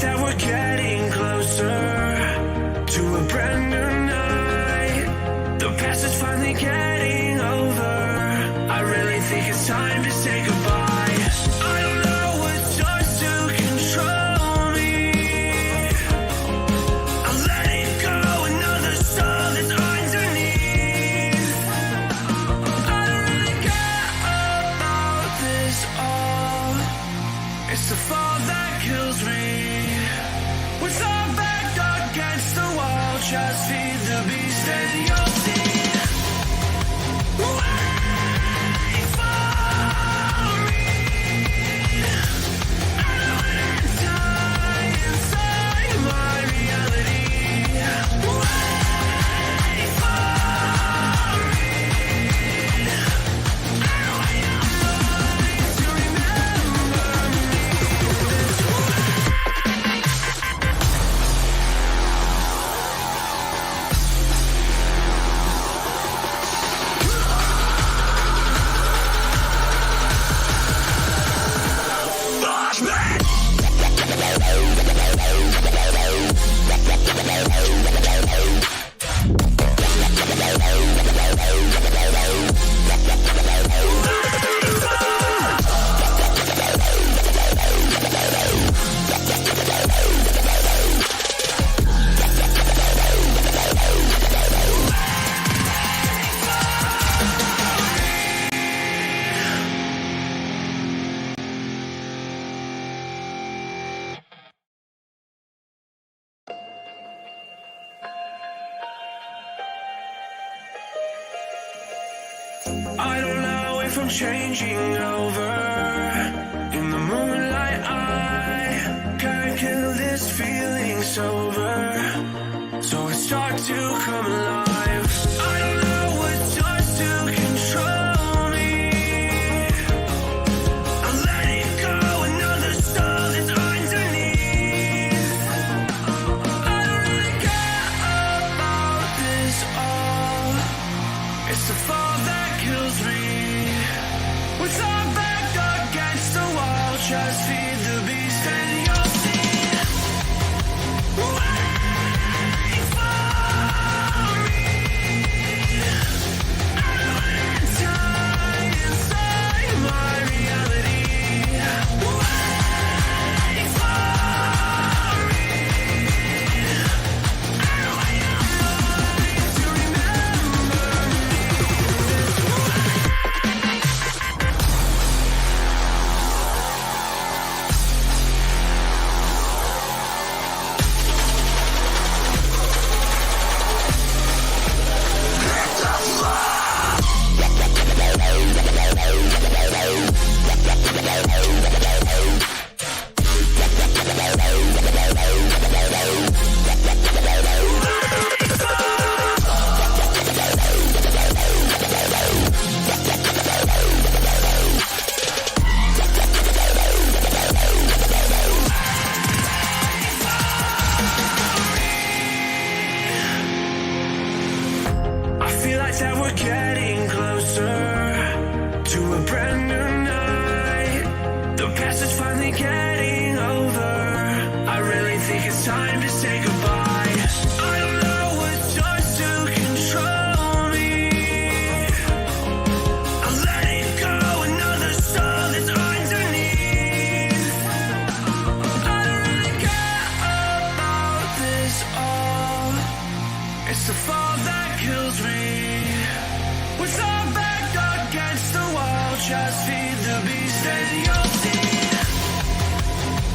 that we're getting closer to a brand new night. The past is finally getting over. I really think it's time to say goodbye. I don't know what starts to control me. I'll let it go, another soul that's underneath. I don't really care about this all. It's the fall that kills me. With our back against the wall, just feed the beast and you'll see. Wait for me. I don't wanna die inside my reality. Wait for me. I don't want your voice to remember me this way. I don't know if I'm changing over. In the moonlight I can't kill this feeling sober. So I start to come alive. I don't know what starts to control me. I'll let it go, another soul that's underneath. I don't really care about this all. It's the fall that kills me. With our back against the wall, just feed the beast and you'll see. Wait for me. I don't wanna die inside my reality. Wait for me. I don't want your voice to remember me this way. I feel like that we're getting closer to a brand new night. The past is finally getting over. I really think it's time to say goodbye. I don't know what starts to control me. I'll let it go, another soul that's underneath. I don't really care about this all. It's the fall that kills me. With our back against the wall, just feed the beast and you'll see.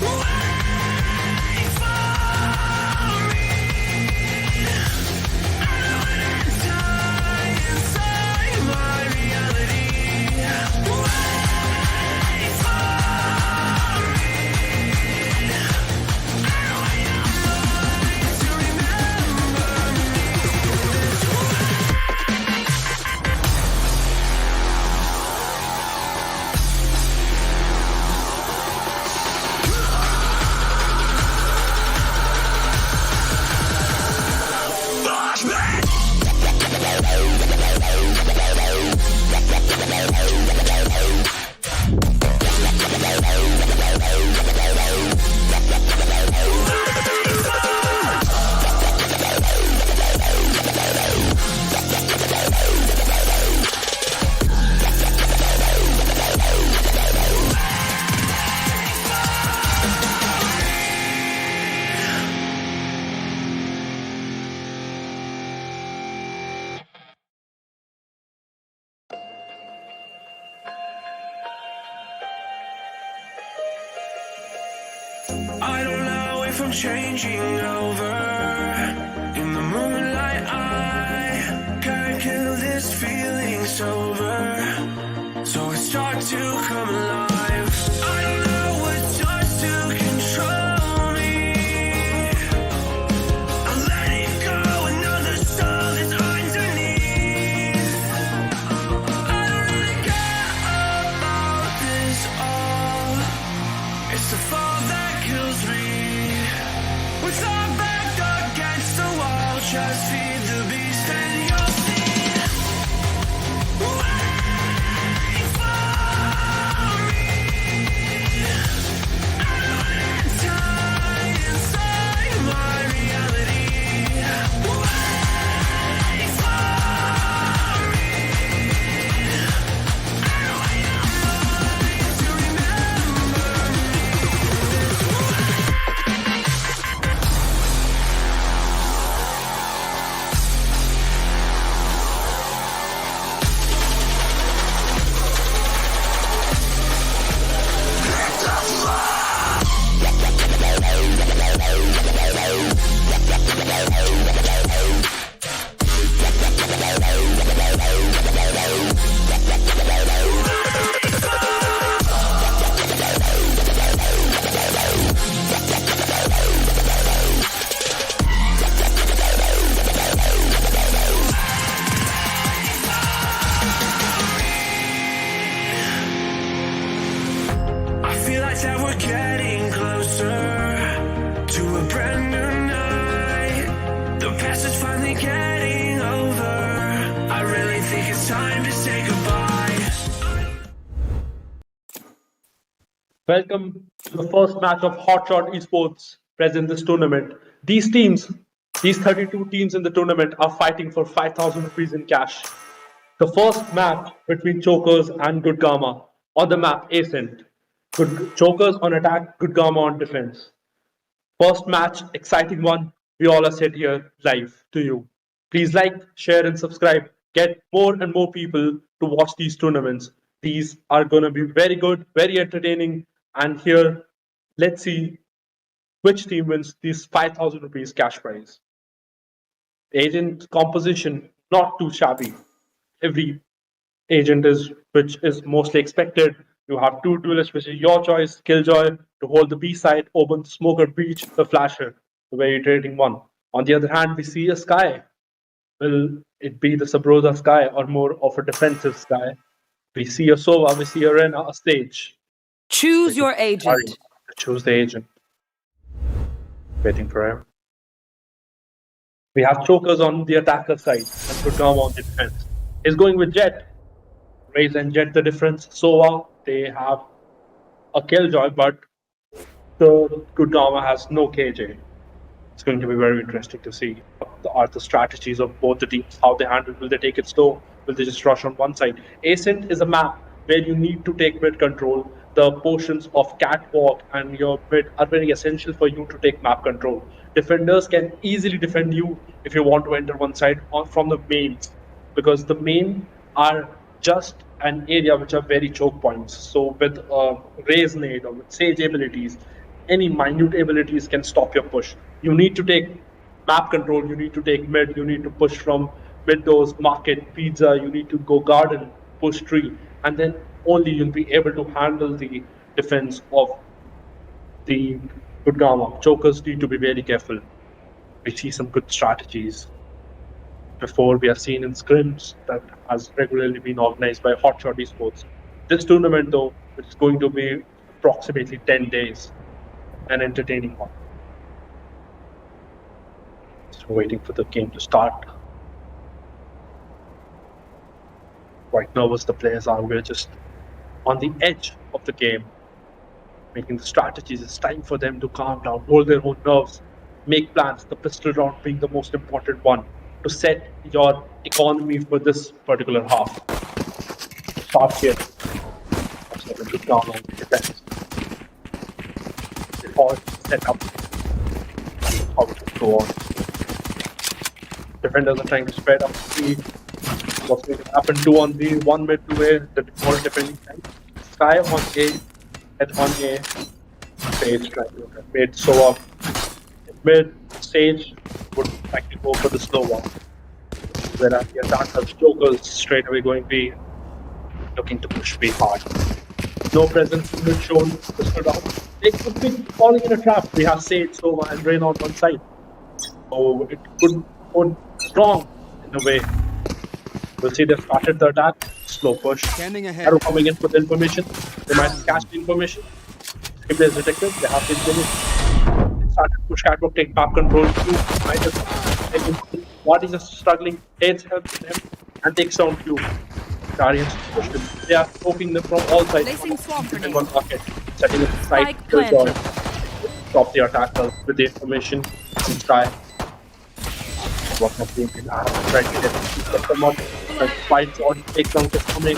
Wait for me. I don't wanna die inside my reality. Wait for me. I don't want your voice to remember me this way. I don't know if I'm changing over. In the moonlight, I can't kill this feeling sober. So I start to come alive. I don't know what starts to control me. I let it go, another soul is underneath. I don't really care about this all. It's the fall that kills me. With our back against the wall, just feed the beast and you'll see. Wait for me. I don't wanna die inside my reality. Wait for me. I don't want your mind to remember I feel like that we're getting closer to a brand new night. The past is finally getting over. I really think it's time to say goodbye. Welcome to the first match of HotShot Esports present this tournament. These teams, these 32 teams in the tournament are fighting for 5,000 rupees in cash. The first match between Chokers and Good Karma on the map Ascent. Good Chokers on attack, Good Karma on defense. First match, exciting one. We all are set here live to you. Please like, share, and subscribe. Get more and more people to watch these tournaments. These are going to be very good, very entertaining. And here, let's see which team wins these 5,000 rupees cash prize. Agent composition, not too shabby. Every agent is which is mostly expected. You have two duelists, which is your choice, Killjoy to hold the B side, Open, Smoker, Breach, the Flasher, the very irritating one. On the other hand, we see a Sky. Will it be the Sabrosa Sky or more of a defensive Sky? We see a Sova, we see a Rena, a Stage. Choose your Sorry, agent. to choose the agent. Waiting for him. We have Chokers on the attacker side and Kutama on the defense. He's going with Jet. Raze and Jet the difference. Sova, they have a Killjoy, but the Kutama has no KJ. It's going to be very interesting to see what are the strategies of both the teams, how they handle. Will they take it slow? Will they just rush on one side? Ascent is a map where you need to take mid control. The portions of Catwalk and your mid are very essential for you to take map control. Defenders can easily defend you if you want to enter one side or from the mains, because the main are just an area which are very choke points. So with Raze Nade or with Sage abilities, any minute abilities can stop your push. You need to take map control, you need to take mid, you need to push from mid doors, market, pizza, you need to go garden, push tree, and then only you'll be able to handle the defense of the Good Karma. Chokers need to be very careful. We see some good strategies. Before we have seen in scrims that has regularly been organized by HotShot Esports. This tournament though, which is going to be approximately 10 days, an entertaining one. Just waiting for the game to start. Quite nervous the players are. We're just on the edge of the game, making the strategies. It's time for them to calm down, hold their own nerves, make plans, the pistol round being the most important one, to set your economy for this particular half. Start here. Good down on defense. Or set up how to go on. Defenders are trying to spread up speed. What's going to happen? 2 on B, 1 mid, 2 A, the default defending time. Sky on A, head on A. Sage trying to look at mid. So mid Sage would like to go for the slow one. Whereas the attackers, Jokers straight away going B, looking to push B hard. No presence in mid shown, pistol down. They could be falling in a trap. We have Sage, Sova, and Rain on one side. So it could go wrong in a way. We'll see they've started the attack. Slow push. Scanning ahead. Arrow coming in for the information. They might catch the information. If there's detective, they have the information. They started push catwalk, take back control. What is just struggling? Aids helps them and takes down Q. Guardians push them. They are poking them from all sides. Placing swamp grenade. One bucket. Setting up the side. Spike planted. Stop the attacker with the information. And try. What not being in arrow. Try to get them up. Fights on take down is coming.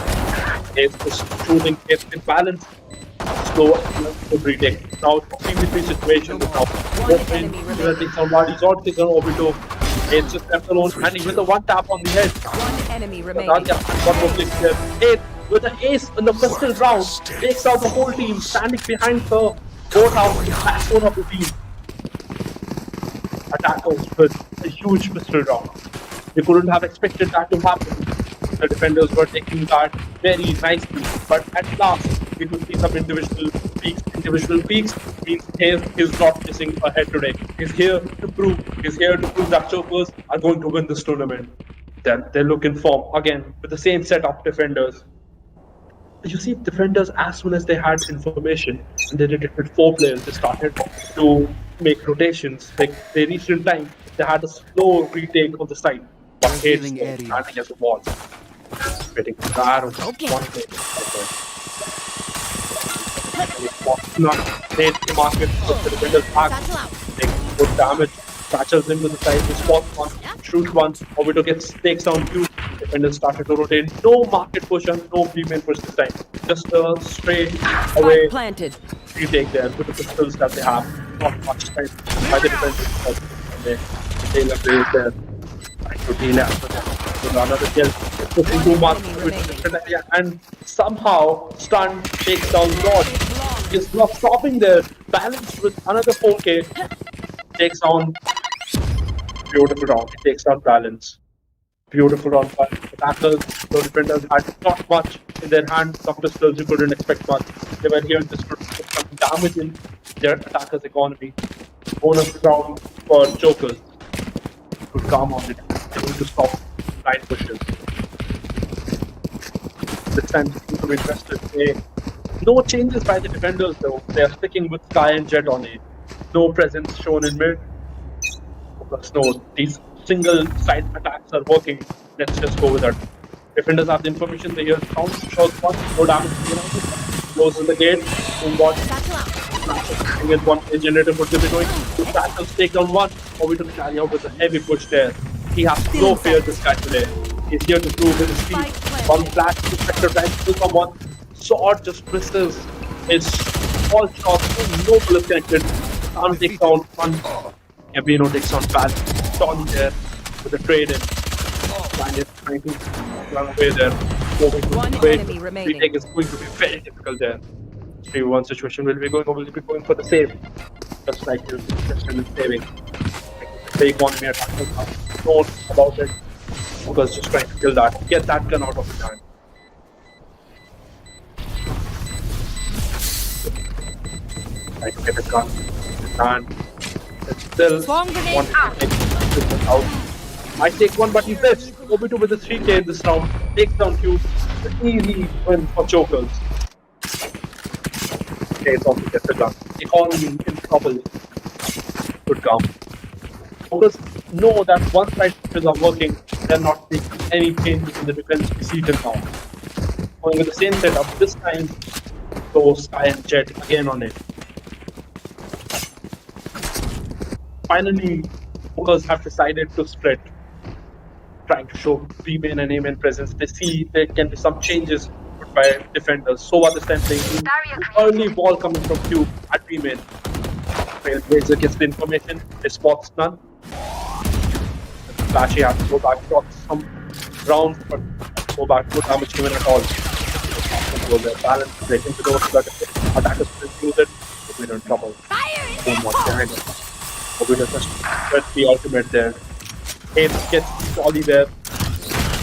Ace is shooting. Ace in balance. Slow to retake. Now 3v3 situation with now. Opening somebody's out takes on Obito. Ace just left alone and with a one tap on the head. One enemy remaining. One more click here. Ace with an ace in the pistol round takes out the whole team standing behind the boathouse in the backbone of the team. Attackers with a huge pistol round. They couldn't have expected that to happen. The defenders were taking that very nicely, but at last we could see some individual peaks. Individual peaks means Hayes is not missing ahead today. He's here to prove that Chokers are going to win this tournament. Then they look in form again with the same set of defenders. You see, defenders as soon as they had information and they did it with 4 players, they started to make rotations. Like they reached in time, they had a slow retake of the side. But Hayes standing as a wall. Getting the arrow. Okay. One hit. Not made the market, but the defenders back. Take good damage. Catches him to the side, he spots one, shoots one, Obito takes down 2. Defenders started to rotate. No market push and no female push this time. Just a straight away planted. retake there with the pistols that they have. Not much time by the defenders. And they tail away there. Trying to deal after that. So another kill. Pushing too much with the different area and somehow Stun takes down Lord. He's not stopping there. Balanced with another 4K. Takes down. Beautiful round. He takes down balance. Beautiful round by attackers. The defenders had not much in their hand. Some pistols you couldn't expect much. They were here just to put some damage in their attackers' economy. Bonus round for Jokers. Could calm on it. They need to stop line pushes. This time they seem to be interested. No changes by the defenders though. They are sticking with Sky and Jet on it. No presence shown in mid. Plus no, these single side attacks are working. Let's just go with that. Defenders have the information, they hear sound, shows one, no damage, closes the gate, what? Get one generator would be doing. The Shackles take down one, Obito to carry out with a heavy push there. He has no fear this guy today. He's here to prove his speed. One flash, two spectre rank, still someone. Sword just misses. His all shots, no bullet connected. Can't take down one. Gambino takes on Pal. Tony there with the trade in. Trying to run away there. One enemy remaining. Retake is going to be very difficult there. 3v1 situation will be going for the save. Just like you're interested in saving. The economy attackers are known about it. Because just trying to kill that. Get that gun out of his hand. Trying to get a gun in his hand. It's still Swamp grenade one out. Might take one, but he missed. Obito with the 3K in this round. Takes down Q. The easy win for Chokers. Takes off to get the gun. Economy in trouble. Good come. Chokers know that once side switches are working, they're not making any changes in the defense we see till now. Going with the same setup, this time, so Sky and Jet again on it. Finally, Chokers have decided to split, trying to show B-main and A-main presence. They see there can be some changes put by defenders. So what this time playing early ball coming from Q at B-main. Trailblazer gets the information, he spots none. Flashy has to go back, got some rounds, but go back, no damage given at all. Balance, breaking to those, but attackers couldn't use it. We're in trouble. One more behind him. Obito just with the ultimate there. Ace gets Jolly there.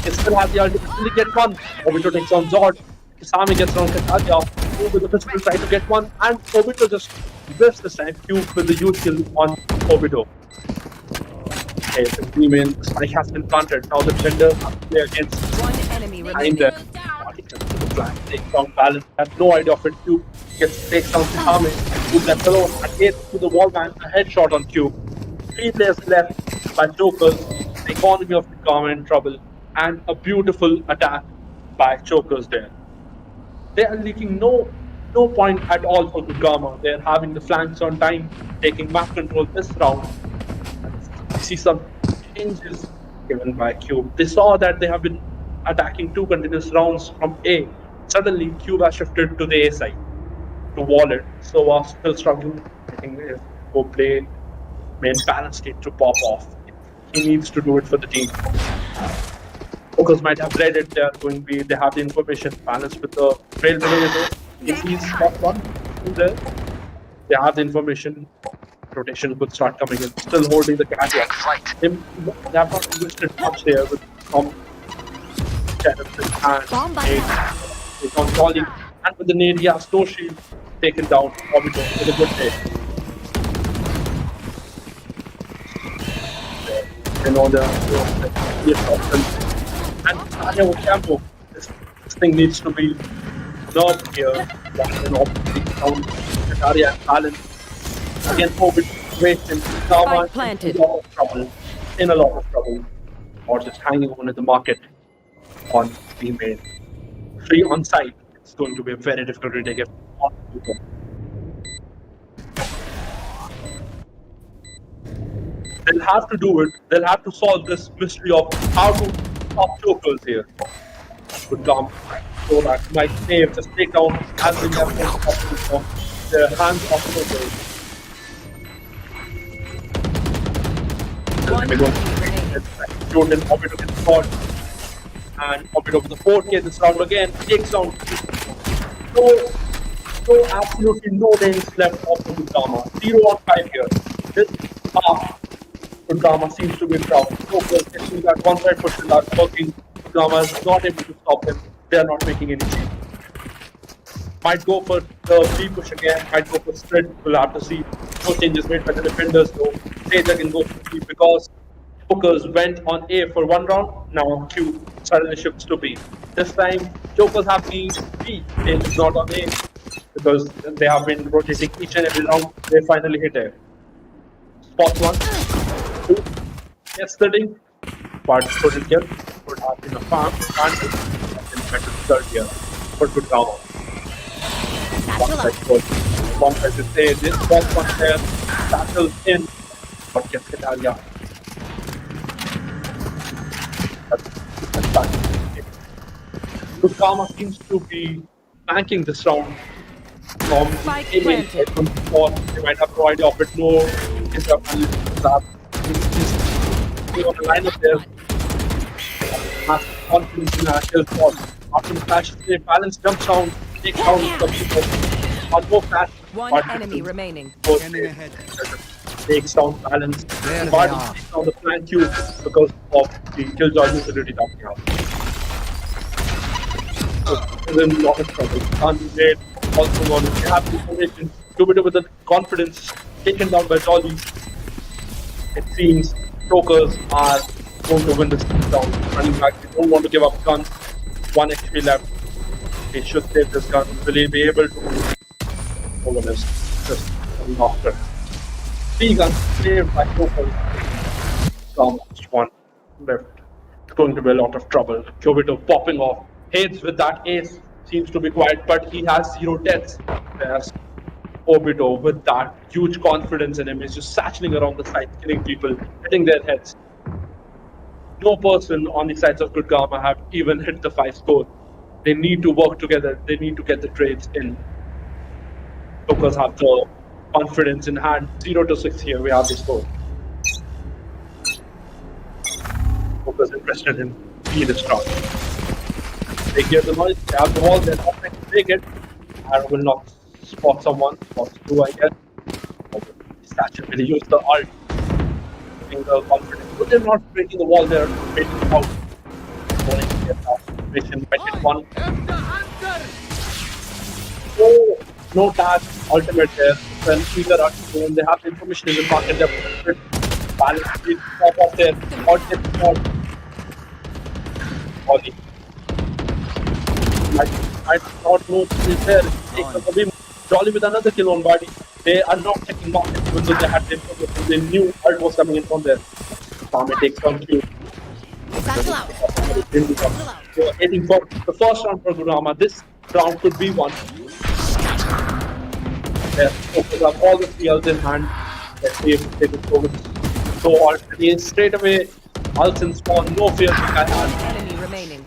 He still has the ultimate. Will he get one? Obito takes on Zod. Kisame gets on Kataja. With the pistol try to get one. And Obito just whiffs this time. Cube with the huge kill on Obito. Okay, the team in Spike has been planted. Now the defender has to play against One enemy behind remaining. them. The flag takes down Balance. Has no idea of it. Cube takes down Kisame. Cube left alone. And gets to the wall man. A headshot on Cube. 3 players left by Chokers. The economy of the Kama in trouble. And a beautiful attack by Chokers there. They are leaking no point at all for Kugama. They're having the flanks on time, taking back control this round. We see some changes given by Cube. They saw that they have been attacking 2 continuous rounds from A. Suddenly, Cube has shifted to the A side to wall it. So are still struggling. I think if go play main balance need to pop off. He needs to do it for the team. Focus might have read it. They have the information balanced with the trailblazer. If he's got one in there, they have the information. Rotation could start coming in. Still holding the catch. They have not invested much there with Jennifer and Ace on calling. And with the nade, he has no shield taken down. Obito with a good day. You know the options. And Tanya with Campo, this thing needs to be nerfed here. And obviously down Kataria and Talent. Again, Obito wasting Kama Planted. in a lot of trouble. Or just hanging on in the market on being made. 3 on site. It's going to be a very difficult retake if not people. They'll have to do it. They'll have to solve this mystery of how to stop Chokers here. Good come. So that might save, just take down as we have their hands off Chokers. One enemy remaining. Jordan, Obito gets caught. And Obito with the 4K this round again. Takes down. So absolutely no range left of the Gudama. 0 on 5 here. This half. Kugama seems to be proud. Chokers getting that one side push and that's working. Kugama is not able to stop him. They are not making any change. Might go for the free push again, might go for spread. We'll have to see. No changes made by the defenders though. Sage again goes for free because Chokers went on A for 1 round. Now Q suddenly shifts to B. This time Chokers have been B. Sage is not on A because they have been rotating each and every round. They finally hit A. Spot 1. Yesterday, but couldn't get. Could have been a farm advantage. In better third year for good cover. One side to say this box one there, tackles in, but gets Italia. Kugama seems to be flanking this round from Spike A planted. they might have no idea of it. No, he's on the lineup there. Has confidence in kill spot. After the flash, the balance jumps down, takes down the people. On no flash, One but enemy remaining. takes down balance. There But they are. takes down the flank queue because of the killjoy utility that we have. So, there's a lot of trouble. Can't also on it. They have the information. Jupiter with the confidence taken down by Jolly. It seems Chokers are going to win this round. Running back, they don't want to give up guns. 1 HP left. They should save this gun. Will he be able to over this? Just after. 3 guns saved by Chokers. Just 1 left. It's going to be a lot of trouble. Chobito popping off. Heads with that ace. Seems to be quiet, but he has 0 deaths. There's Obito with that huge confidence in him. He's just satchling around the side, killing people, hitting their heads. No person on the sides of Kugama have even hit the 5 score. They need to work together. They need to get the trades in. Chokers have the confidence in hand. 0-6 here. We have the score. Chokers interested in being strong. They hear the noise. They have the wall. They're not trying to take it. And will not spot someone, spots two, I guess. Statue will use the ult, giving the confidence. But they're not breaking the wall, they're breaking out. Going to get that situation, mention one. No, no tag, ultimate there. When either are when they have the information in the market, they're put balance the top of their ultimate spot. Ollie. I do not know who is there. Take the Kabim. Jolly with another kill on body. They are not checking market even though they had the information. They knew ult was coming in from there. Same takes some Q. Satchel out. So heading for the first round for Gurama. This round could be one. They focus on all the skills in hand. Let's see if they can focus. So already straight away, ults in spawn, no fear. One enemy remaining.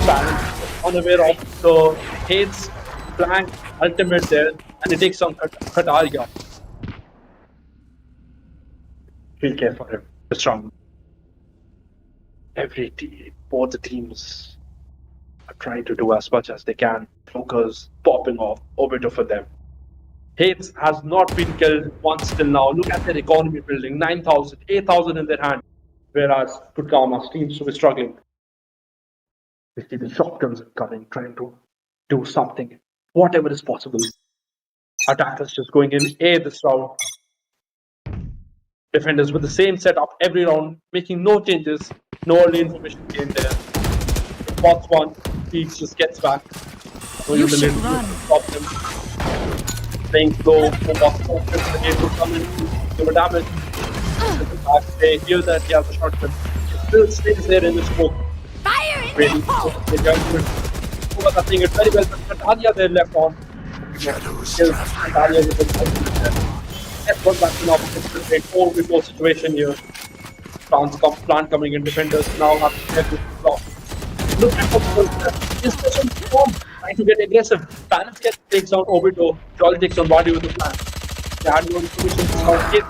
Balance, unaware of the hates, flank, ultimate there, and it takes on Kataria. Feel care for him. This round. Every team, both the teams are trying to do as much as they can. Focus popping off, Obito for them. Hates has not been killed once till now. Look at their economy building, 9,000, 8,000 in their hand. Whereas Kutgama's teams to be struggling. We see the shotguns coming, trying to do something, whatever is possible. Attackers just going in A this round. Defenders with the same setup every round, making no changes, no early information gain there. Spots one, Peaks just gets back. You should run. Stop them. Playing slow, the game will come in, give a damage. They hear that he has a shotgun. It still stays there in the smoke. Fire in Waiting the hole. for the judgment. Who are doing it very well, but Kataria there left on. Kills Kataria with the That's one back in opposite to take 4v4 situation here. Plant coming in, defenders now have to get this block. Look at what this person form, trying to get aggressive. Balance takes down Obito, Jolly takes on body with the plan. They had no information now. Kid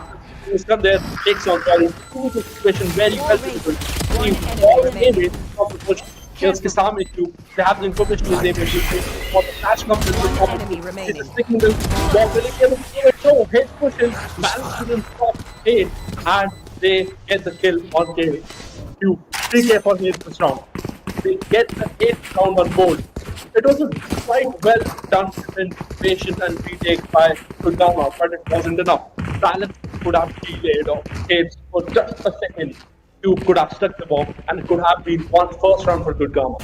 come there, takes on Jolly. The situation very well visible. All the damage from the push kills Kisame too. They have the information with them. For the flash comes in the Enemy remaining. it's sticking them. They're really able to do it. So, head pushes, balance didn't stop Hate, and they get the kill on K. 3K for Hate this round. They get the 8th round on board. It was a quite well done and patient and retake by Kudama, but it wasn't enough. Balance could have delayed or Hate for just a second. You could have struck the bomb, and it could have been one first round for Kudama.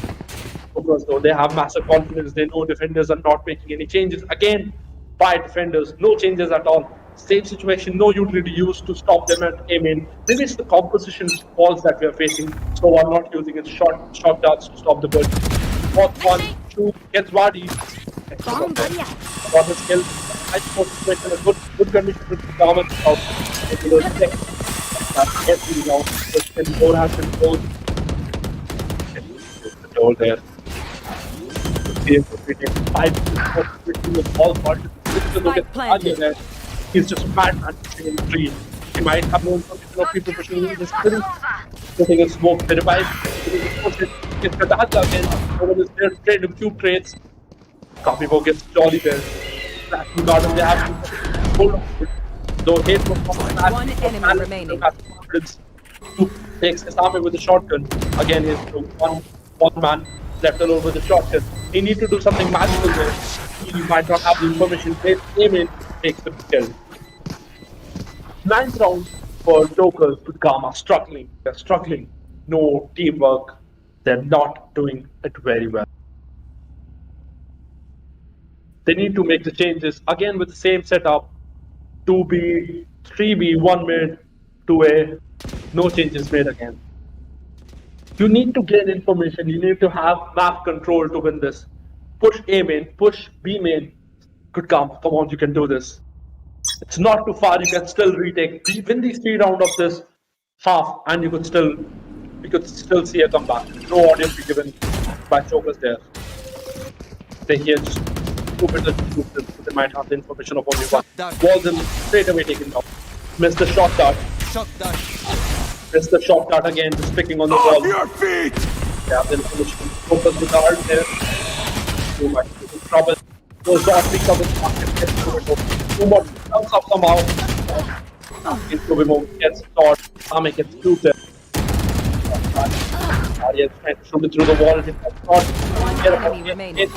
Because though they have massive confidence, they know defenders are not making any changes. Again, by defenders, no changes at all. Same situation, no utility used to stop them at aiming. Maybe it's the composition balls that we are facing, so I'm not using it short darts to stop the bird. One, two, gets Wadi. Bomb buddy out. Got his kill. I suppose situation a good condition to dominate out. Maybe those six. That's every round. The door has been closed. The door there. Look at Anya there. He's just mad man pushing in the tree. He might have known something of people pushing in this tree. Putting in smoke, they revive. Gets Kataja again. Over this there, trade of cube trades. Kapibo gets Jolly there. Flashing garden, they have to hold on. Though Hate was not One enemy remaining. Takes Kisame with the shotgun. Again, he's one man left alone with the shotgun. He needs to do something magical there. He might not have the information. Aim takes the kill. 9th round for Jokers with Gamma struggling. They're struggling. No teamwork. They're not doing it very well. They need to make the changes again with the same setup. 2B, 3B, 1 mid, 2A. No changes made again. You need to gain information. You need to have map control to win this. Push A main, push B main. Good come on, you can do this. It's not too far. You can still retake. Win these 3 rounds of this half, and you could still see a comeback. No audience be given by chokers there. They here just stupid. They might have the information of only one. Walls them straight away taken down. Missed the shot dart. Missed the shot dart again, just picking on the wall. Your feet! They have the information. Focus with the ult there. Too much trouble. So Zod picks up his market, gets Kubimo. Kumo comes up somehow. Into Kubimo, gets Zod. Same gets Tutor. Arya is trying to shoot it through the wall. Hit that shot. One Get enemy a remaining.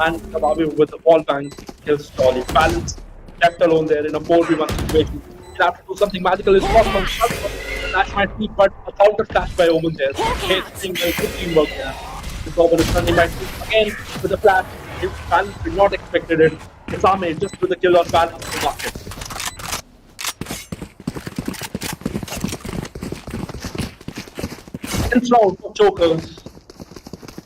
and Kababi with the wall bang kills Dolly. Balance left alone there in a 4v1 situation. He'll have to do something magical. His shot comes shot. Flash might peak, but a counter flash by Omen there. Hey, single good teamwork there. The Goblin is running back again with the flash. His balance did not expected it. Isame just with the kill on balance to block it. Tenth round for Chokers.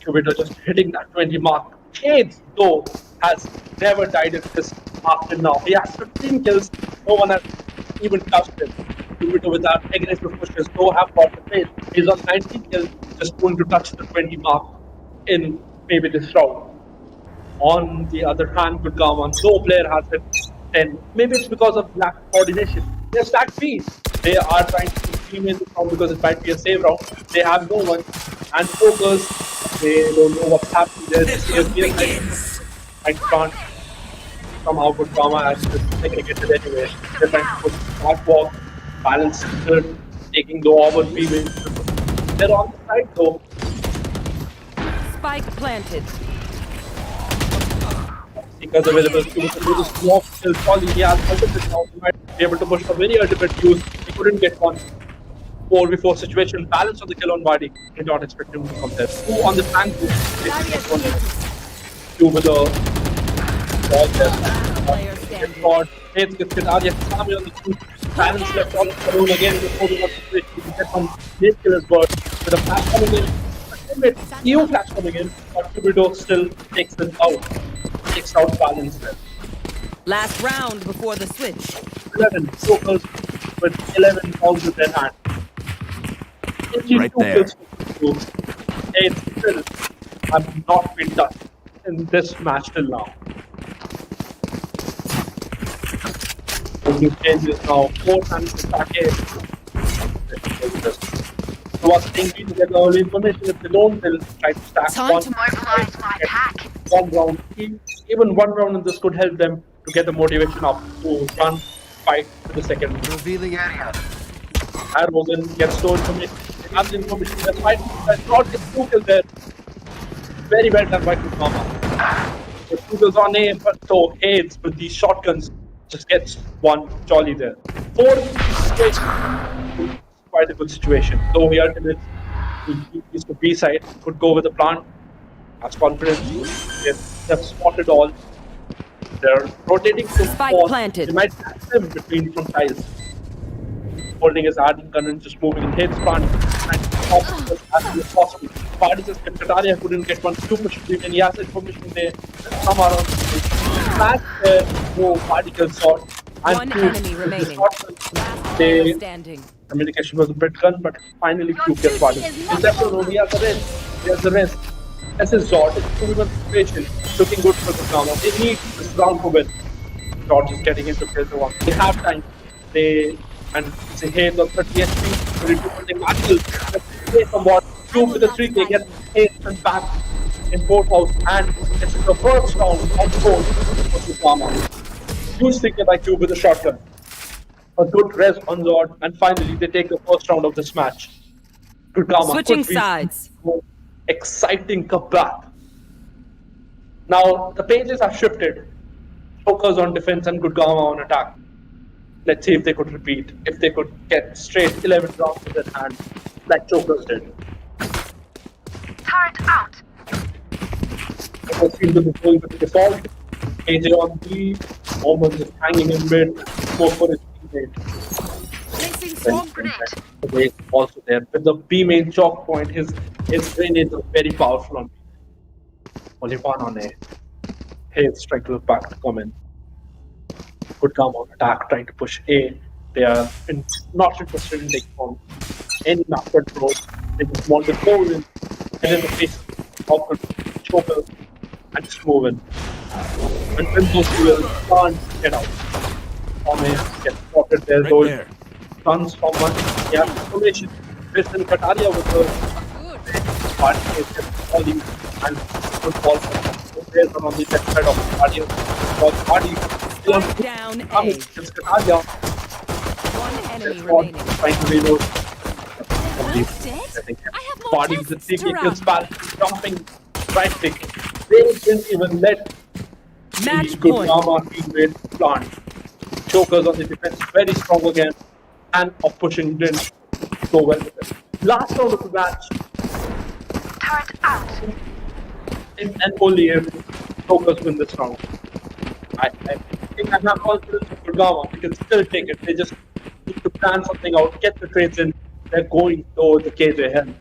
Cubito just hitting that 20 mark. Shades, though, has never died in this mark till now. He has 15 kills. No one has even touched him. Cubito with that aggressive pushes, though have got the pace. He's on 19 kills, just going to touch the 20 mark in maybe this round. On the other hand, Gurgaon, no player has hit 10. Maybe it's because of lack of coordination. They're stacked B. They are trying to team in this round because it might be a save round. They have no one. And focus, they don't know what's happening there. I can't somehow Gurgaon as segregated anyway. They're trying to put smart walk, balance, taking the over B. They're on the side though. Spike planted. Seekers available to do this walk still Polly. He has ultimate now. He might be able to push a very ultimate use. He couldn't get one. 4v4 situation. Balance on the kill on body. Did not expect him to come there. Two on the flank. Two with the ball there. Player standing. God, Faith gets hit. Arya Sami on the two. Balance left all alone again in the 4v1 situation. He gets some late killers bird with a flash coming in. EU flash coming in, but Cubito still takes them out. Takes out balance there. Last round before the switch. 11 Chokers with 11 rounds in their hand. Right there. They still have not been touched in this match till now. Looking changes now. 4 times to Sake. So what's the thing to get the early information if they don't, they'll try to stack Time to mobilize my pack. one round. Even one round in this could help them to get the motivation up to run, fight to the second. Revealing area. Rosen gets no information. He has the information. That's why that's not his 2 kills there. Very well done by Kusama. The 2 kills on A, but so aids with these shotguns just gets one jolly there. 4 situation. Quite a good situation. Though he ultimates, he's to B side, could go with the plant. Has confidence. They've spotted all. They're rotating to Spike fourth. planted. They might catch them between from tiles. Holding his ardent gun and just moving in hits plant and top as fast as possible. Party just kept Kataria couldn't get one too much and he has information there. Come around. Fast no particle shot. And One two, enemy remaining. Last They player standing. communication was a bit gun, but finally Q gets one. In that round, he has the rest. He has the rest. This is Zod. It's a 2v1 situation. Looking good for the drama. They need this round to win. Zod is getting into phase 1. They have time. They say, hey, the 30 HP, ready to put the matches. They somewhat. 2 with the 3, they get haste and back in both house. And it's the first round of gold for Kusama. Huge thing by Q with the shotgun. A good res on Zod, and finally they take the first round of this match. Gurgaon Switching could be sides. exciting comeback. Now the pages have shifted. Chokers on defense and Gurgaon on attack. Let's see if they could repeat. If they could get straight 11 rounds in their hand, like Chokers did. Turret out. Chokers seem to be going with the default. AJ on B, Omen is hanging in mid, smoke for his teammate. Placing swarm grenade. Today also there. With the B main choke point, his grenades are very powerful on B. Only one on A. Hey, strike to the back to come in. Good come on attack, trying to push A. They are not interested in taking on any map control. They just want to go in, get in the face of the choker and just move in. And when those two can't get out. Tommy gets spotted there, Right though there. runs from one. He has information. Listen, Kataria with the party gets falling and good ball from players are on the left side of the audience. Because Hardy Spike down A. coming against Kataria. One enemy Squad remaining. trying to reload. Dead? I have more Party with the tests 3 to kills, run. jumping, right click. They didn't even let Match the good point. Mama teammate plant. Chokers on the defense, very strong again, and of pushing didn't go well with them. Last round of the match, Turret out. if and only if Chokers win this round. I think I have confidence in Gurgaon. We can still take it. They just need to plan something out, get the trades in. They're going towards the KJ hill.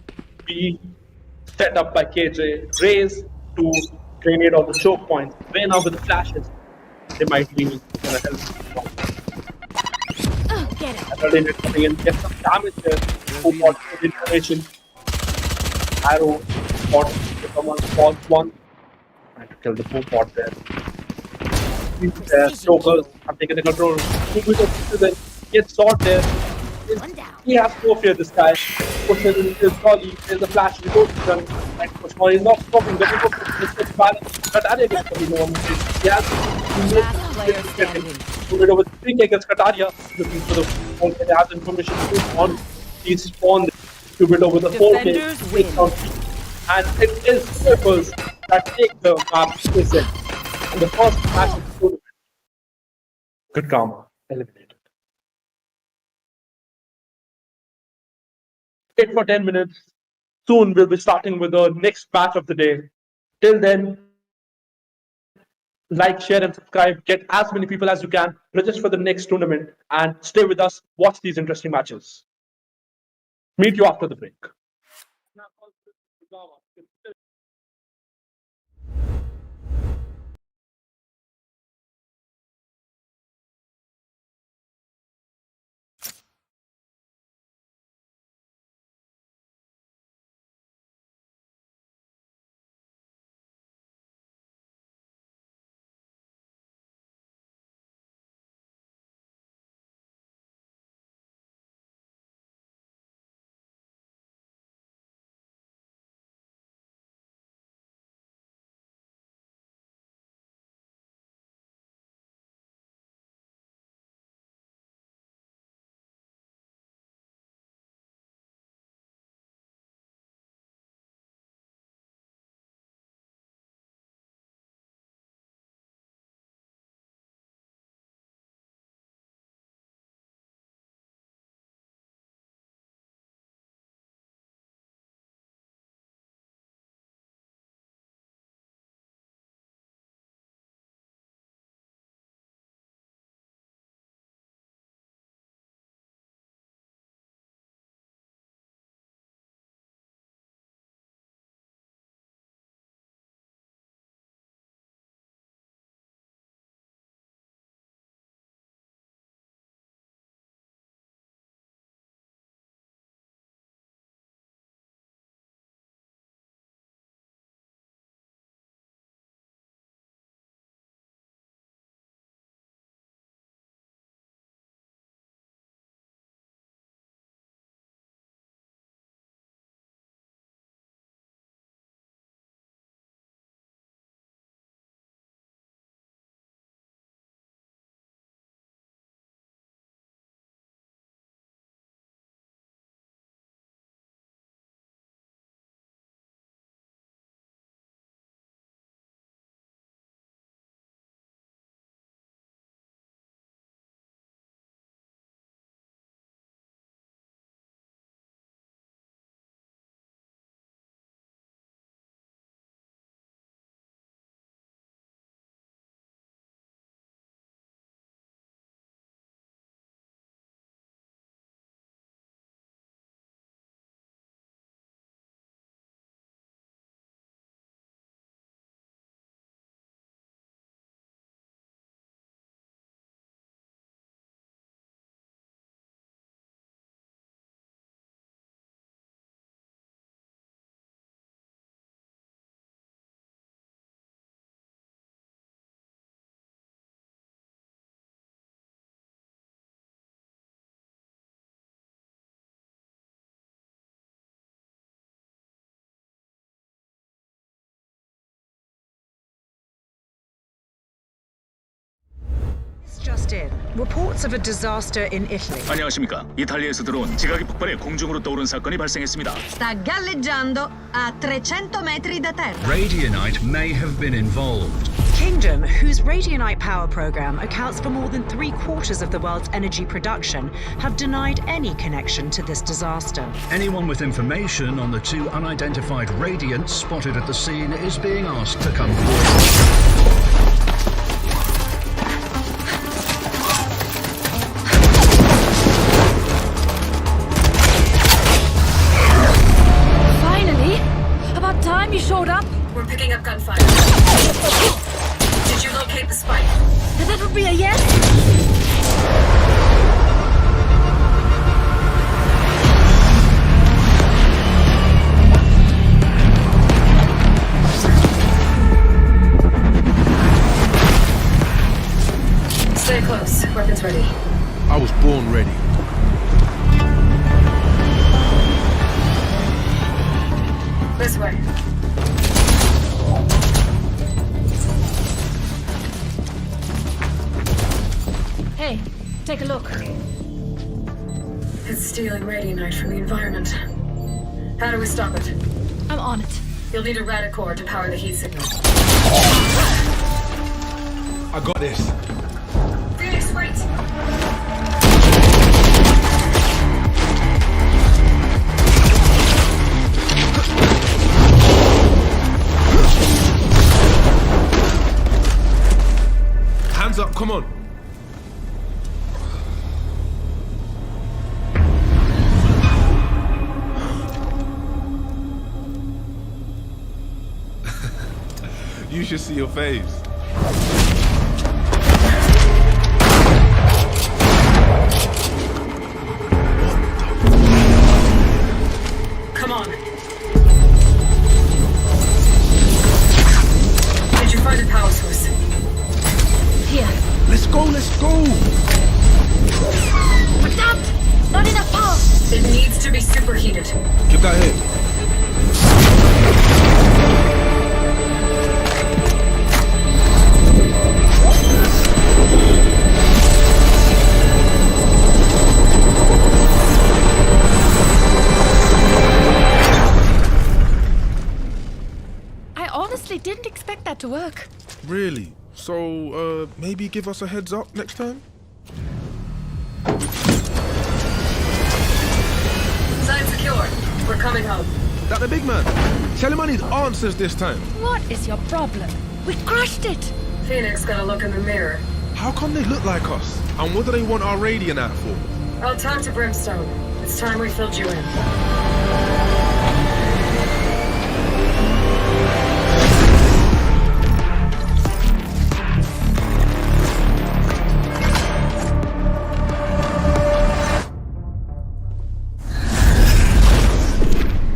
Be set up by KJ, raise to grenade on the choke points. Reyna with the flashes. They might be gonna help. Get it. Another unit coming in, get some damage there. Hope for the information. Arrow, spot, someone falls one. Trying to kill the poop pot there. Chokers have taken the control. Two bit of citizen gets shot there. One down. He has no fear, this guy. Pushes in his trolley, there's a flash, he goes to gun. And push more, he's not stopping, but he goes to this balance. But Arya gets the big one. He has Last player standing. two bit over 3K against Kataria. Looking for the 4K, he has information to on. He's spawned two bit over the 4K. Defenders win. And it is Chokers that take the map, is it? And the first match of the tournament. Good karma, eliminated. Wait for 10 minutes. Soon we'll be starting with the next match of the day. Till then, like, share, and subscribe. Get as many people as you can. Register for the next tournament and stay with us. Watch these interesting matches. Meet you after the break. just in. Reports of a disaster in Italy. 안녕하십니까. 이탈리아에서 들어온 지각이 폭발해 공중으로 떠오른 사건이 발생했습니다. Sta galleggiando a 300 metri da terra. Radionite may have been involved. Kingdom, whose Radionite power program accounts for more than 3/4 of the world's energy production, have denied any connection to this disaster. Anyone with information on the two unidentified radiants spotted at the scene is being asked to come forward. Finally! About time you showed up. We're picking up gunfire. Did you locate the spike? That would be a yes? Stay close. Weapons ready. I was born ready. This way. Hey, take a look. It's stealing radionite from the environment. How do we stop it? I'm on it. You'll need a radicore to power the heat signal. I got this. Phoenix, wait! Hands up, come on. You should see your face. Come on. Did you find a power source? Here. Let's go, let's go. But not enough power. It needs to be superheated. Keep that here. I honestly didn't expect that to work. Really? So, maybe give us a heads up next time? Side secure. We're coming home. That the big man. Tell him I need answers this time. What is your problem? We crushed it. Phoenix got a look in the mirror. How come they look like us? And what do they want our radionite for? I'll talk to Brimstone. It's time we filled you in.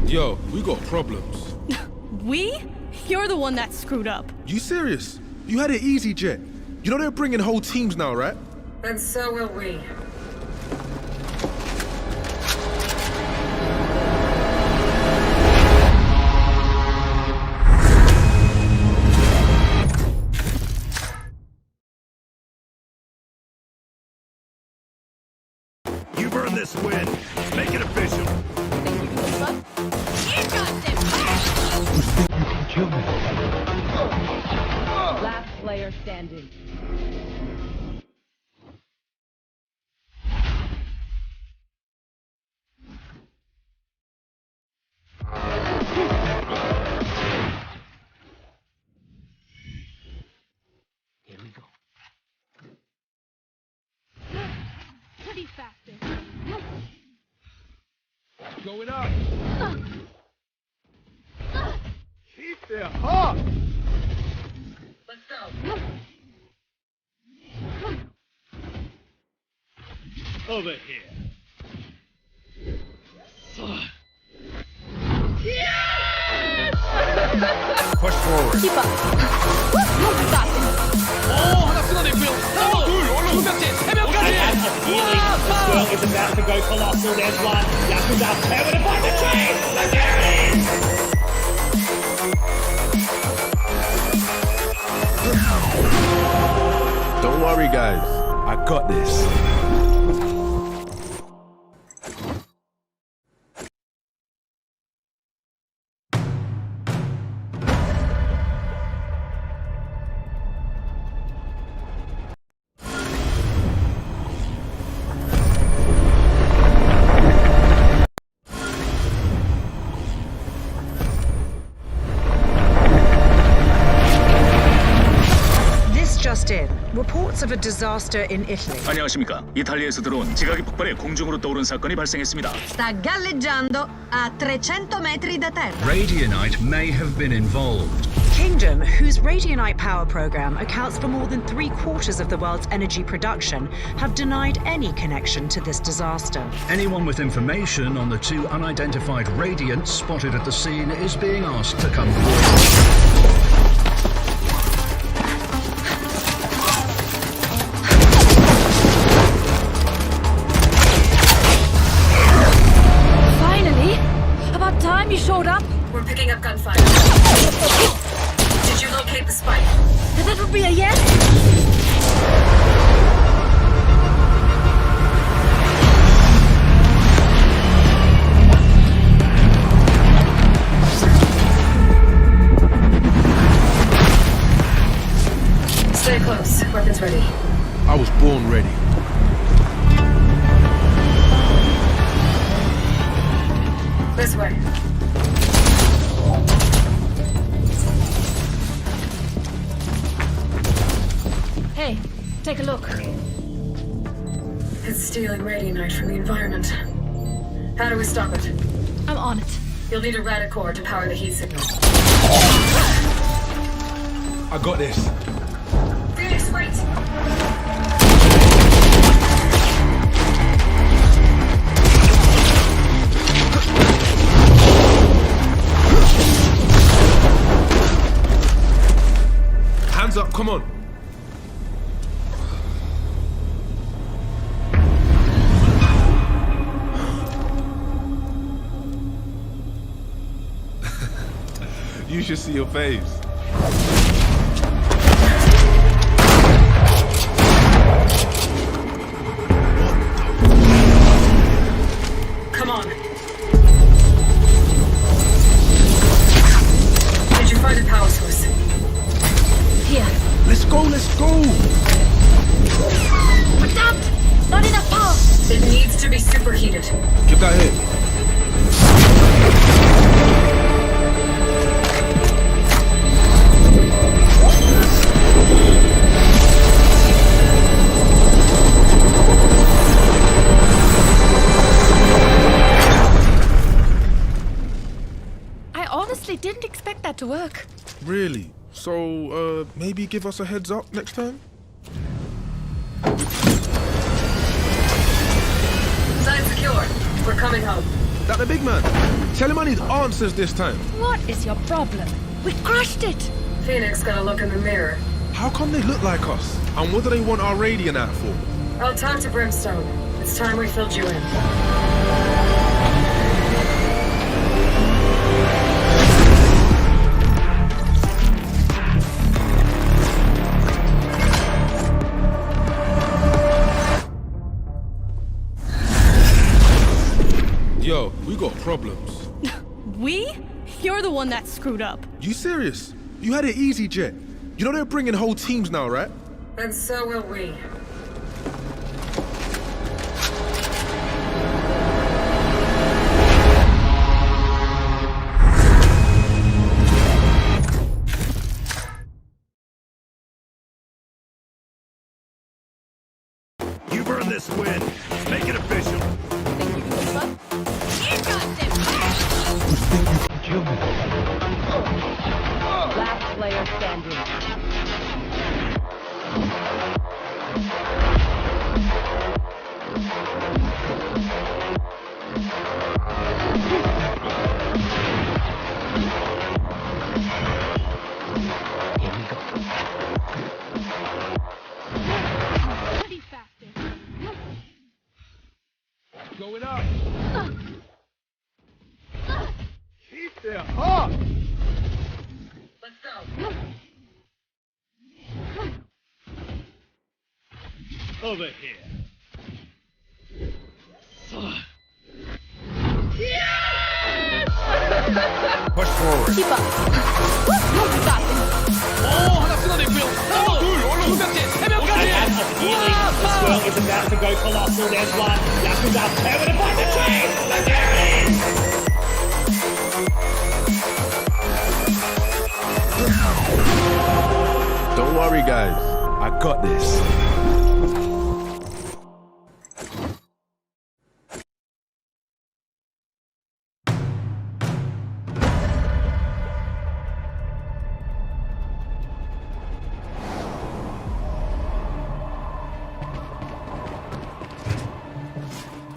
Yo, we got problems. We? You're the one that screwed up. You serious? You had it easy, Jet. You know they're bringing whole teams now, right? And so will we. You've earned this win. Make it official. Last player standing. Here we go. Pretty fast. Going up. Keep their heart. Let's go. Over here. Push forward. Keep up. Stop. 하나 끊어내고요. 하나, 둘, 얼른 두 명째, 세 명까지. Is about to go colossal. There's one. Yakuza able to find the train. And there it is. Don't worry, guys. I got this. Just in, reports of a disaster in Italy. 안녕하십니까. 이탈리아에서 들어온 지각이 폭발해 공중으로 떠오른 사건이 발생했습니다. Sta galleggiando a 300 metri da terra. Radionite may have been involved. Kingdom, whose Radionite power program accounts for more than 3/4 of the world's energy production, have denied any connection to this disaster. Anyone with information on the two unidentified radiants spotted at the scene is being asked to come forward. You showed up? We're picking up gunfire. Did you locate the spike? That would be a yes? Stay close. Weapons ready. I was born ready. This way. Hey, take a look. It's stealing radionite from the environment. How do we stop it? I'm on it. You'll need a radicore to power the heat signal. I got this. Phoenix, wait! Hands up, come on. You should see your face. Come on. Did you find a power source? Here. Let's go, let's go. But not enough power. It needs to be superheated. Get that hit. I honestly didn't expect that to work. Really? So, maybe give us a heads up next time? Side secure. We're coming home. That the big man? Tell him I need answers this time. What is your problem? We crushed it. Phoenix got a look in the mirror. How come they look like us? And what do they want our radiant at for? I'll talk to Brimstone. It's time we filled you in. Yo, we got problems. We? You're the one that screwed up. You serious? You had it easy, Jet. You know they're bringing whole teams now, right? And so will we. You've earned this win. Make it official. Last player standing. Pretty fast. Going up. Keep them up. Let's go. Over here. Push forward. Keep up. You got this. 하나 끊어냈고요. 하나, 둘, 두 명째, 세 명까지. The swirl is about to go colossal. There's one. Yakuza's there with a fight the train. And there it is. Don't worry, guys. I got this.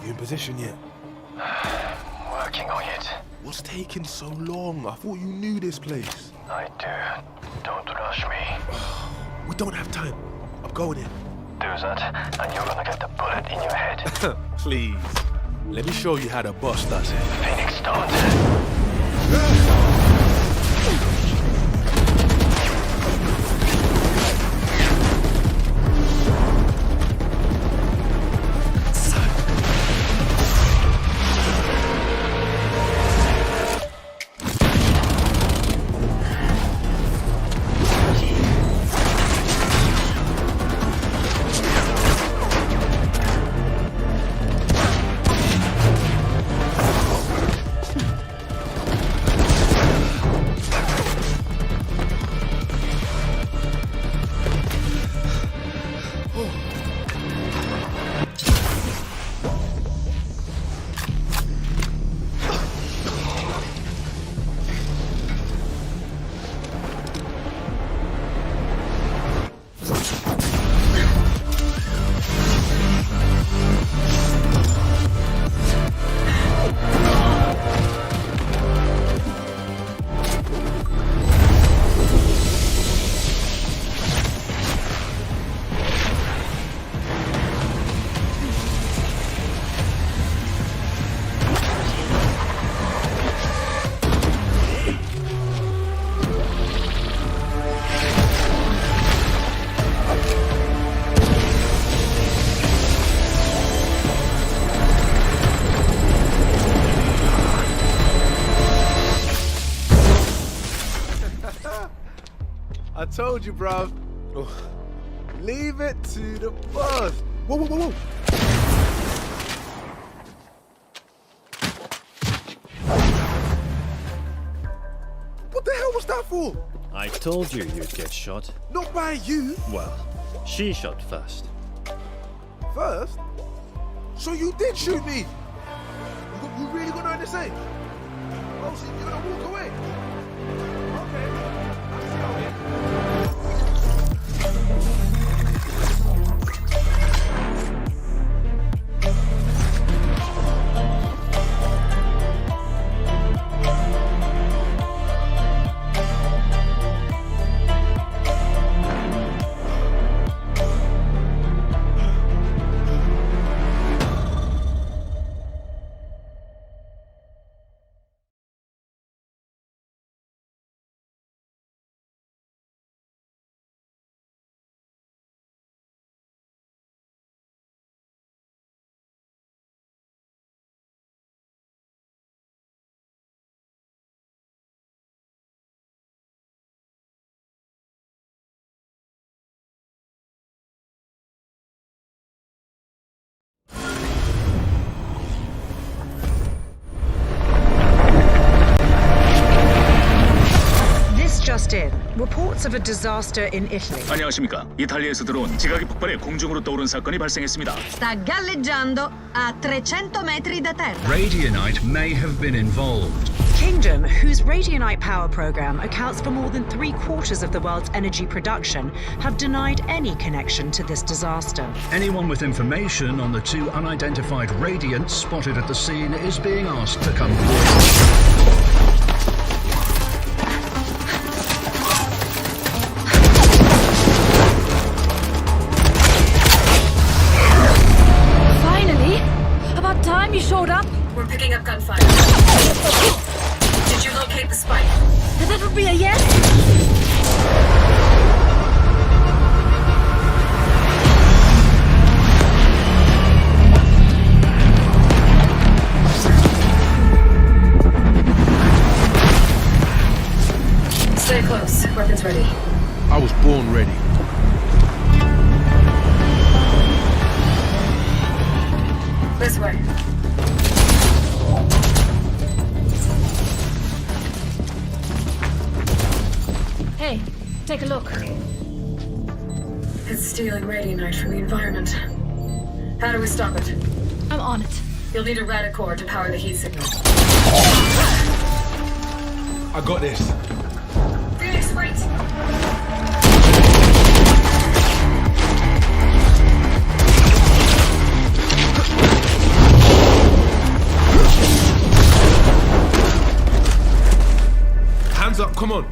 You in position yet? Working on it. What's taking so long? I thought you knew this place. I do. Don't rush me. We don't have time. I'm going in. Do that, and you're gonna get the bullet in your head. Please. Let me show you how the boss does it. Phoenix, don't. I told you, bruv. Leave it to the boss. Whoa, whoa, whoa, whoa. What the hell was that for? I told you you'd get shot. Not by you. Well, she shot first. First? So you did shoot me? You really gonna earn the same? Oh, so you're gonna walk away? Okay. I'll see you again. Just in. Reports of a disaster in Italy. 안녕하십니까. 이탈리아에서 들어온 지각이 폭발해 공중으로 떠오른 사건이 발생했습니다. Sta galleggiando a 300 metri da terra. Radianite may have been involved. Kingdom, whose Radianite power program accounts for more than 3/4 of the world's energy production, have denied any connection to this disaster. Anyone with information on the two unidentified radiants spotted at the scene is being asked to come forward. You showed up? We're picking up gunfire. Did you locate the spike? That would be a yes? stealing radionite from the environment. How do we stop it? I'm on it. You'll need a radicore to power the heat signal. I got this. Phoenix, wait! Hands up, come on.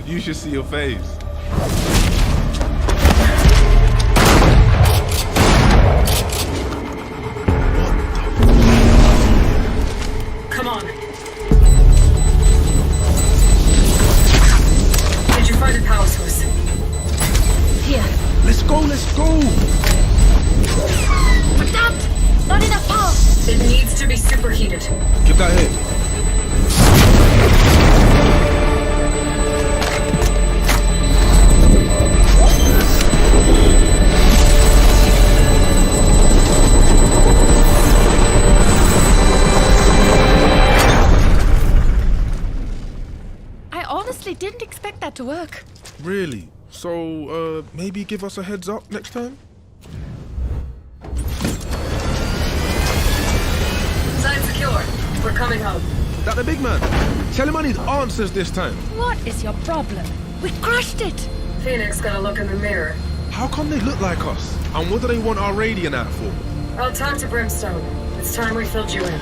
You should see your face. Come on. Did you find a power source? Here. Let's go, let's go! Verdammt! Not enough power! It needs to be superheated. Get that hit. I honestly didn't expect that to work. Really? So, maybe give us a heads up next time? Site secure. We're coming home. That the big man? Tell him I need answers this time. What is your problem? We crushed it! Phoenix got a look in the mirror. How come they look like us? And what do they want our radiant at for? I'll talk to Brimstone. It's time we filled you in.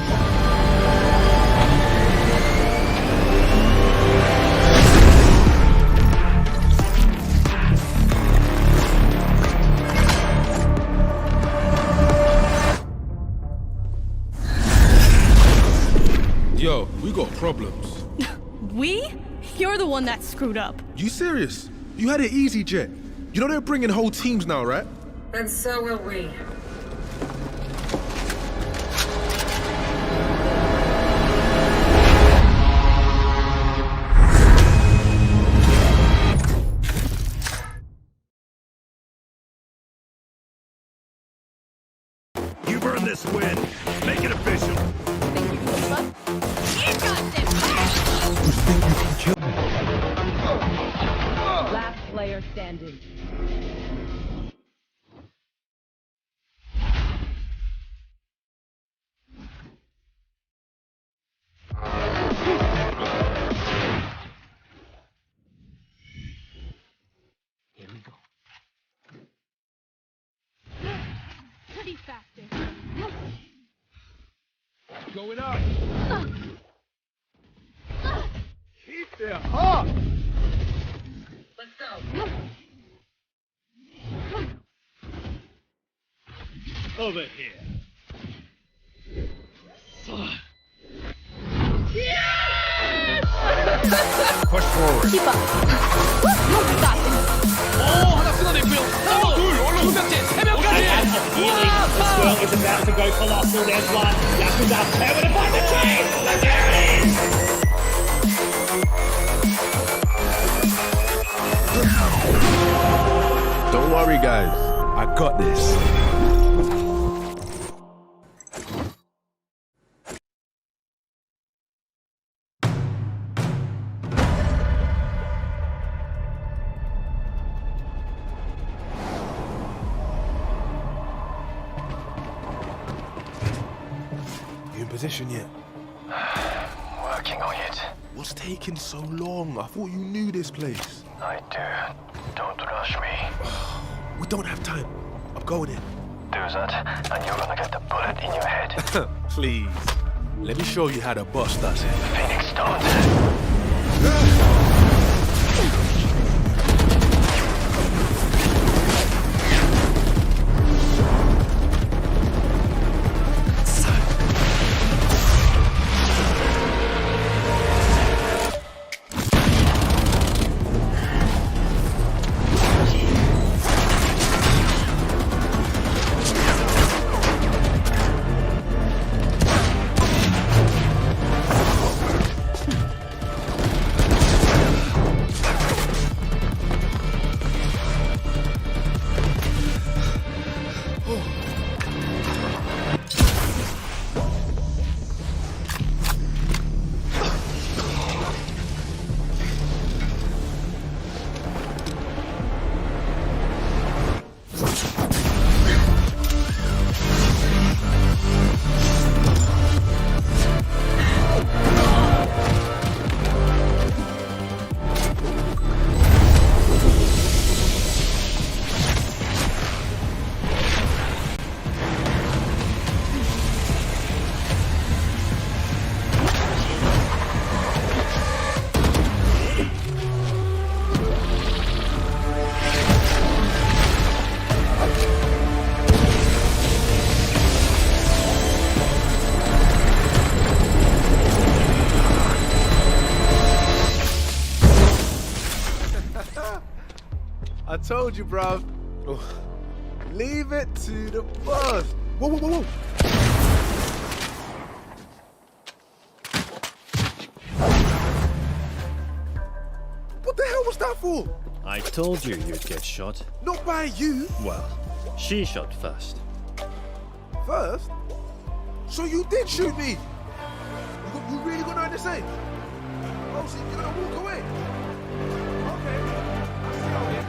Yo, we got problems. We? You're the one that screwed up. You serious? You had it easy, Jet. You know they're bringing whole teams now, right? And so will we. You've earned this win. Make it official. Last player standing. Here we go. Pretty faster. Going up. Keep it up. Let's go. Over here. Push forward. Keep up. 하나 끊어냈고요. 하나, 둘, 두 명째, 세 명까지. This girl is about to go colossal. There's one. Yakuza tearing to find the train. And there it is. Don't worry, guys. I got this. You in position yet? Working on it. What's taking so long? I thought you knew this place. I do. Don't rush me. We don't have time. I'm going in. Do that, and you're gonna get the bullet in your head. Please. Let me show you how the boss does it. Phoenix, don't. I told you, bruv. Leave it to the boss. Whoa, whoa, whoa, whoa. What the hell was that for? I told you you'd get shot. Not by you. Well, she shot first. First? So you did shoot me? You really gonna understand? Oh, so you're gonna walk away? Okay. I see how it is.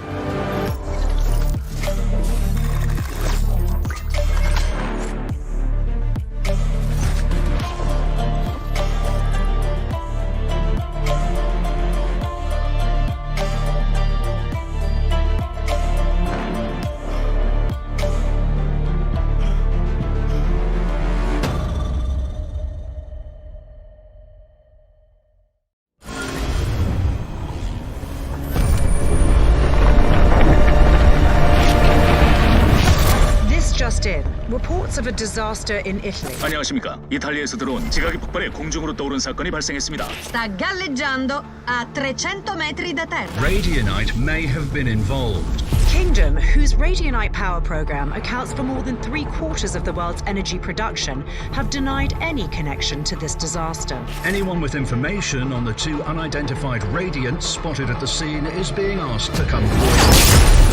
Just in, reports of a disaster in Italy. 안녕하십니까. 이탈리아에서 들어온 지각이 폭발해 공중으로 떠오른 사건이 발생했습니다. Sta galleggiando a 300 metri da terra. Radianite may have been involved. Kingdom, whose Radianite power program accounts for more than 3/4 of the world's energy production, have denied any connection to this disaster. Anyone with information on the two unidentified radiants spotted at the scene is being asked to come forward.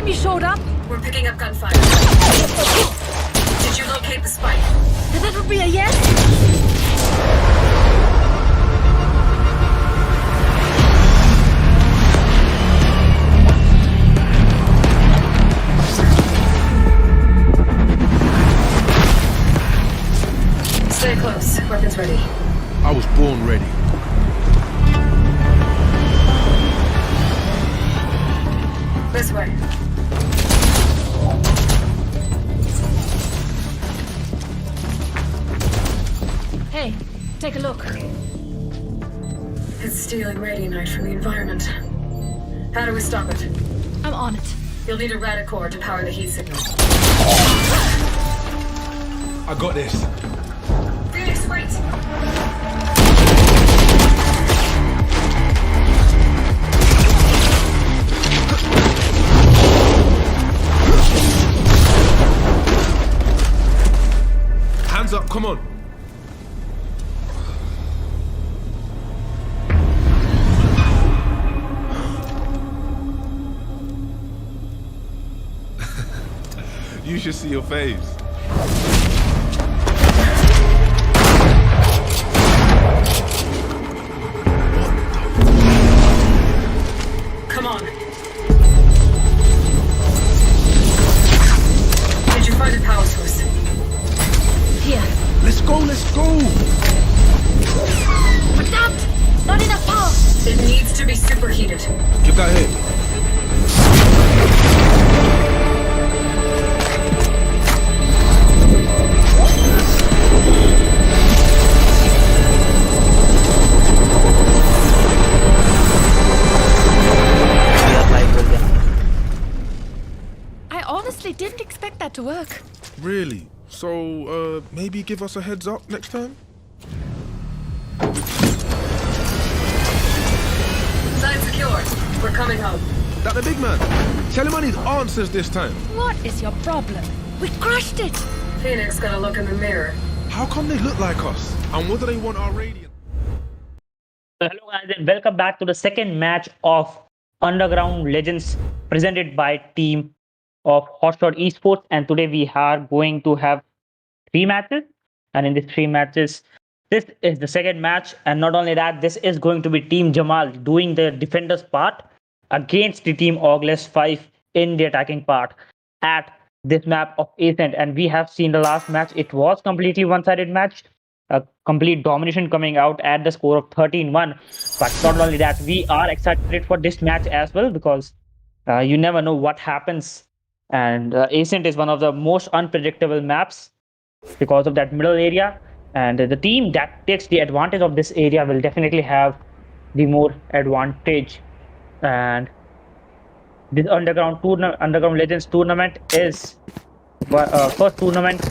You showed up? We're picking up gunfire. Did you locate the spike? That would be a yes? Stay close. Weapons ready. I was born ready. This way. Hey, take a look. It's stealing radianite from the environment. How do we stop it? I'm on it. You'll need a radicore to power the heat signal. I got this. Phoenix, wait! Hands up, come on. You should see your face. Come on. Did you find a power source? Here. Let's go, let's go! But not enough power! It needs to be superheated. Get that hit. I honestly didn't expect that to work. Really? So, maybe give us a heads up next time? Side secure. We're coming home. That the big man. Tell him I need answers this time. What is your problem? We crushed it! Phoenix gotta look in the mirror. How come they look like us? And what do they want our radiant? Hello guys and welcome back to the second match of Underground Legends presented by team of HotShot Esports, and today we are going to have 3 matches, and in these 3 matches this is the second match, and not only that, this is going to be Team Jamal doing the defenders part against the Team August 5 in the attacking part at this map of Ascent. And we have seen the last match, it was completely one-sided match, a complete domination coming out at the score of 13-1. But not only that, we are excited for this match as well, because you never know what happens, and Ascent is one of the most unpredictable maps because of that middle area, and the team that takes the advantage of this area will definitely have the more advantage. And this Underground Legends tournament is first tournament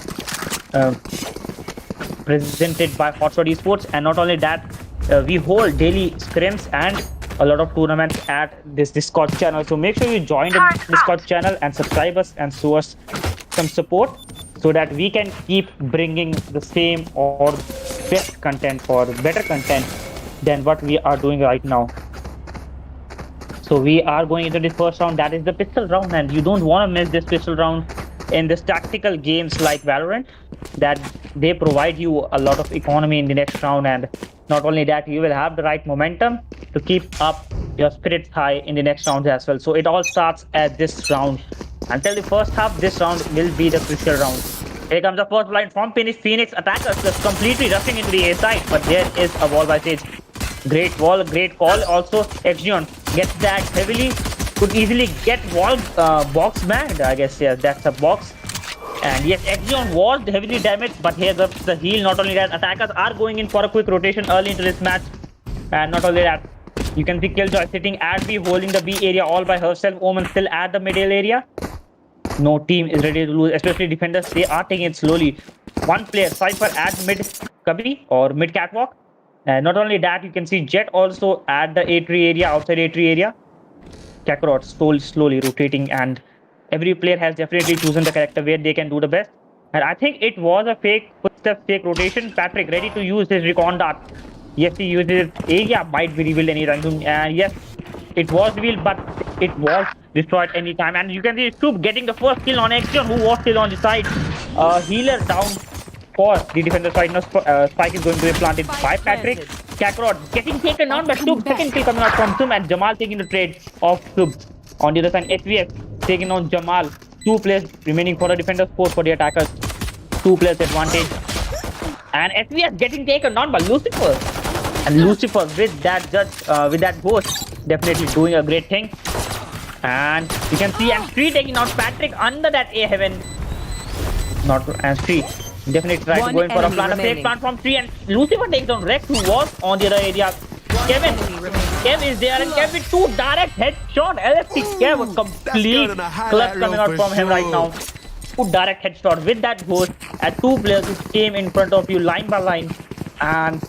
presented by HotShot Esports, and not only that, we hold daily scrims and a lot of tournaments at this Discord channel. So make sure you join the Discord channel and subscribe us and show us some support so that we can keep bringing the same or best content or better content than what we are doing right now. So we are going into the first round, that is the pistol round, and you don't want to miss this pistol round in this tactical games like Valorant, that they provide you a lot of economy in the next round, and not only that, you will have the right momentum to keep up your spirits high in the next round as well. So it all starts at this round. Until the first half, this round will be the crucial round. Here comes the first blind from Phoenix attackers, just completely rushing into the A side, but there is a wall by Sage. Great wall, great call. Also, Exion gets that heavily, could easily get wall box banned. I guess, yeah, that's a box. And yes, Exion was heavily damaged, but here's the heal. Not only that, attackers are going in for a quick rotation early into this match. And not only that, you can see Killjoy sitting at B, holding the B area all by herself. Omen still at the middle area. No team is ready to lose, especially defenders. They are taking it slowly. One player, Cypher at mid cubby or mid catwalk. And not only that, you can see Jet also at the A3 area, outside A3 area. Kakarot slowly rotating, and every player has definitely chosen the character where they can do the best. And I think it was a fake footstep, fake rotation. Patrick ready to use his recon dart. Yes, he uses it. Area might be revealed anytime soon. And yes, it was revealed, but it was destroyed anytime. And you can see Troop getting the first kill on Action, who was still on the side. Healer down for the defender side. Now Spike is going to be planted by Patrick. Kakarot getting taken down by Troop. Second kill coming out from Troop, and Jamal taking the trade of Troop. On the other side, HVS taking on Jamal. 2 players remaining for the defenders, 4 for the attackers. 2 players advantage. And HVS getting taken down by Lucifer. And Lucifer with that ghost, definitely doing a great thing. And you can see M3 taking out Patrick under that A heaven. Not M3. Definitely try to go in for a plant. A fake plant from 3, and Lucifer takes down Rex, who was on the other area. Kev is there, and Kev with 2 direct headshot. LFC Kev was complete clutch coming out from him right now. 2 direct headshot with that ghost at 2 players who came in front of you line by line, and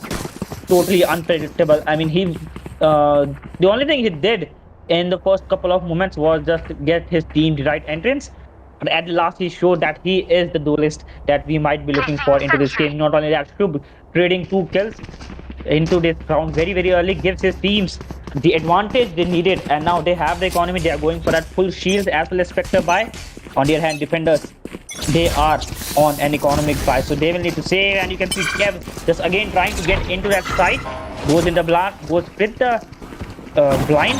totally unpredictable. I mean, the only thing he did in the first couple of moments was just get his team the right entrance. But at last, he showed that he is the duelist that we might be looking for into this game. Not only that, Shub trading 2 kills into this round very early gives his teams the advantage they needed. And now they have the economy. They are going for that full shield as well as Spectre buy. On the other hand, defenders, they are on an economic buy, so they will need to save. And you can see Kev just again trying to get into that side. Goes in the blast, goes with the blind.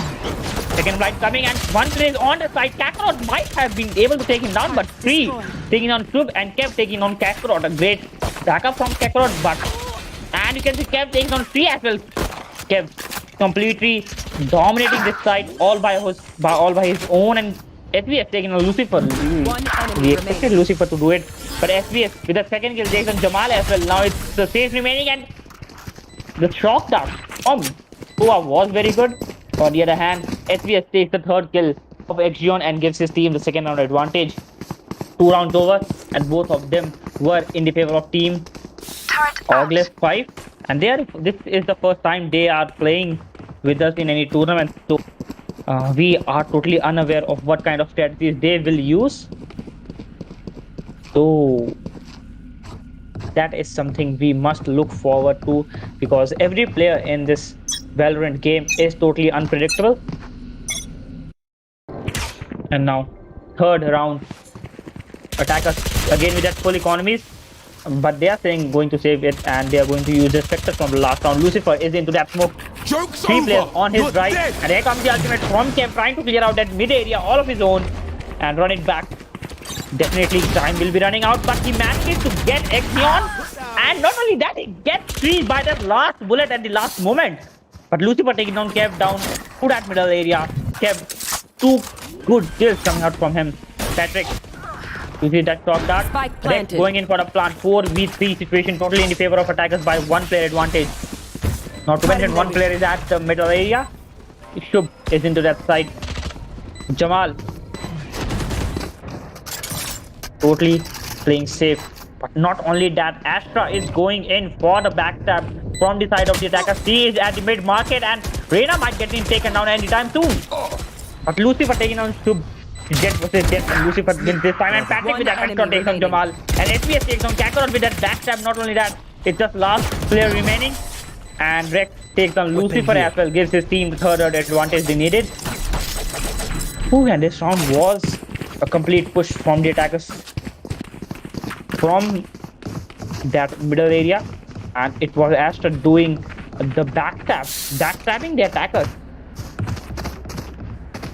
Second blind coming, and 1 player is on the side. Kakarot might have been able to take him down, but 3 taking on Troop, and Kev taking on Kakarot. A great backup from Kakarot, and you can see Kev taking on 3 as well. Kev completely dominating this side all by his own, and SVS taking on Lucifer. We expected Lucifer to do it, but SVS with the second kill takes on Jamal as well. Now it's the safe remaining, and the shock dart from Tua was very good. On the other hand, SVS takes the 3rd kill of Exion and gives his team the 2nd round advantage. 2 rounds over, and both of them were in the favor of team August 5. And this is the first time they are playing with us in any tournament. So we are totally unaware of what kind of strategies they will use. So that is something we must look forward to, because every player in this Valorant game is totally unpredictable. And now 3rd round, attackers again with that full economies, but they are saying going to save it, and they are going to use the Spectre from the last round. Lucifer is into that smoke. 3 players on his right, and here comes the ultimate from Kev trying to clear out that mid area all of his own and run it back. Definitely time will be running out, but he manages to get Exion, and not only that, he gets freed by that last bullet at the last moment. But Lucifer taking down Kev down to that middle area. Kev, 2 good kills coming out from him. Patrick, you see that top dart? Rex going in for a plant. 4v3 situation, totally in the favor of attackers by 1 player advantage. Not to mention 1 player is at the middle area. Shub is into that side. Jamal totally playing safe. But not only that, Astra is going in for the backstab from the side of the attacker. She is at the mid market and Reina might get taken down anytime soon. But Lucifer taking on Shub. Jet versus Jet, and Lucifer wins this time, and Patrick with that headshot takes on Jamal, and SBS takes on Kakarot with that backstab. Not only that, it's just last player remaining, and Rex takes on Lucifer as well, gives his team the third advantage they needed. Ooh, and this round was a complete push from the attackers from that middle area, and it was Astra doing the backstabbing the attackers.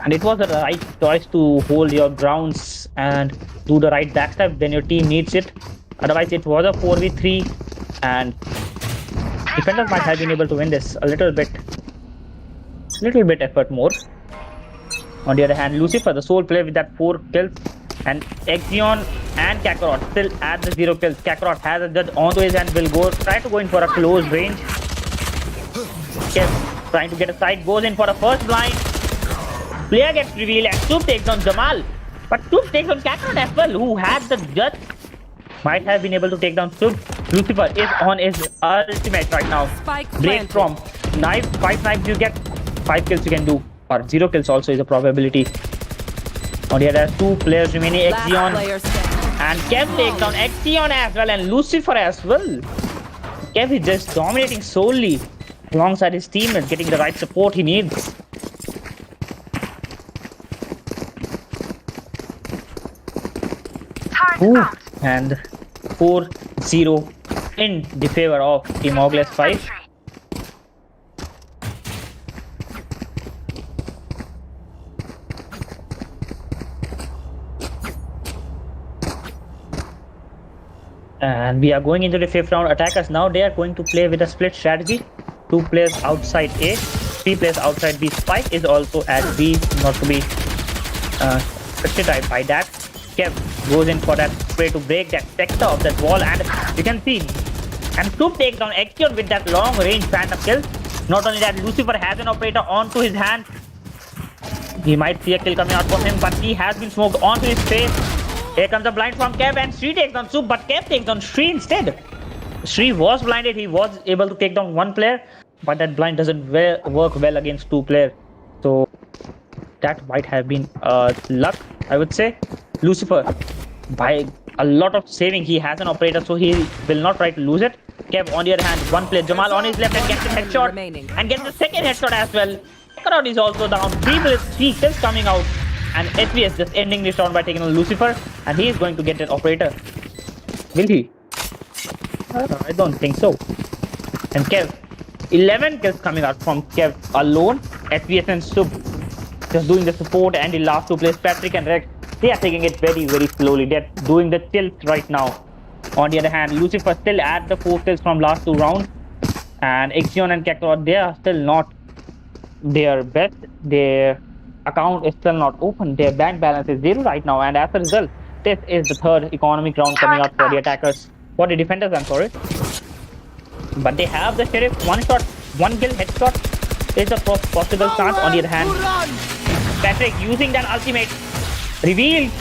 And it was the right choice to hold your grounds and do the right backstab when your team needs it. Otherwise, it was a 4v3 and defenders might have been able to win this a little bit effort more. On the other hand, Lucifer, the sole player with that 4 kills, and Exion and Kakarot still at the 0 kills. Kakarot has a judge onto his hand, will try to go in for a close range. Kev trying to get a side, goes in for the first blind. Player gets revealed and Soup takes on Jamal. But Soup takes on Kakarot as well, who had the judge. Might have been able to take down Soup. Lucifer is on his ultimate right now. Break from knife, 5 knives you get, 5 kills you can do. Or 0 kills also is a probability. On the other, 2 players remaining, Exion and Kev takes down Exion as well, and Lucifer as well. Kev is just dominating solely alongside his teammates, getting the right support he needs. Ooh, and 4-0 in the favor of Team Ogles 5. And we are going into the 5th round. Attackers now, they are going to play with a split strategy. 2 players outside A, 3 players outside B. Spike is also at B, not to be restricted by that. Kev goes in for that spray to break that sector of that wall, and you can see, and Soup takes down Exion with that long range phantom kill. Not only that, Lucifer has an operator onto his hand. He might see a kill coming out from him, but he has been smoked onto his face. Here comes a blind from Kev, and Sri takes on Soup, but Kev takes on Sri instead. Sri was blinded, he was able to take down 1 player, but that blind doesn't work well against 2 players. So that might have been luck, I would say. Lucifer, by a lot of saving, he has an operator, so he will not try to lose it. Kev, on the other hand, 1 player, Jamal on his left and gets a headshot, and gets the second headshot as well. Kakarot is also down, 3 kills coming out, and SBS just ending this round by taking on Lucifer, and he is going to get that operator. Will he? I don't think so. And Kev, 11 kills coming out from Kev alone. SBS and Soup just doing the support, and the last 2 players, Patrick and Rex, they are taking it very, very slowly. They're doing the tilt right now. On the other hand, Lucifer still at the 4 kills from last 2 rounds. And Exion and Kakarot, they are still not their best. Their account is still not open. Their bank balance is 0 right now. And as a result, this is the 3rd economic round coming out for the attackers. For the defenders, I'm sorry. But they have the Sheriff. 1 shot, 1 kill headshot is a possible chance. On the other hand, Patrick using that ultimate revealed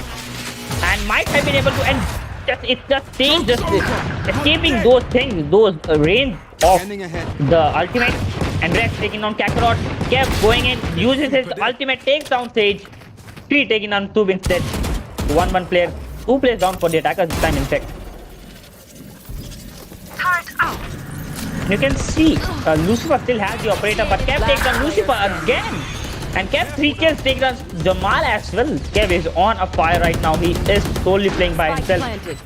and might have been able to end. It's just escaping those things, those range of the ultimate. And Rex taking on Kakarot. Kev going in, uses his ultimate, takes down Sage. 3 taking on Tube instead. 1-1 player, 2 players down for the attackers this time in fact. You can see Lucifer still has the operator, but Kev takes on Lucifer again. And Kev 3 kills, takes down Jamal as well. Kev is on a fire right now. He is solely playing by himself.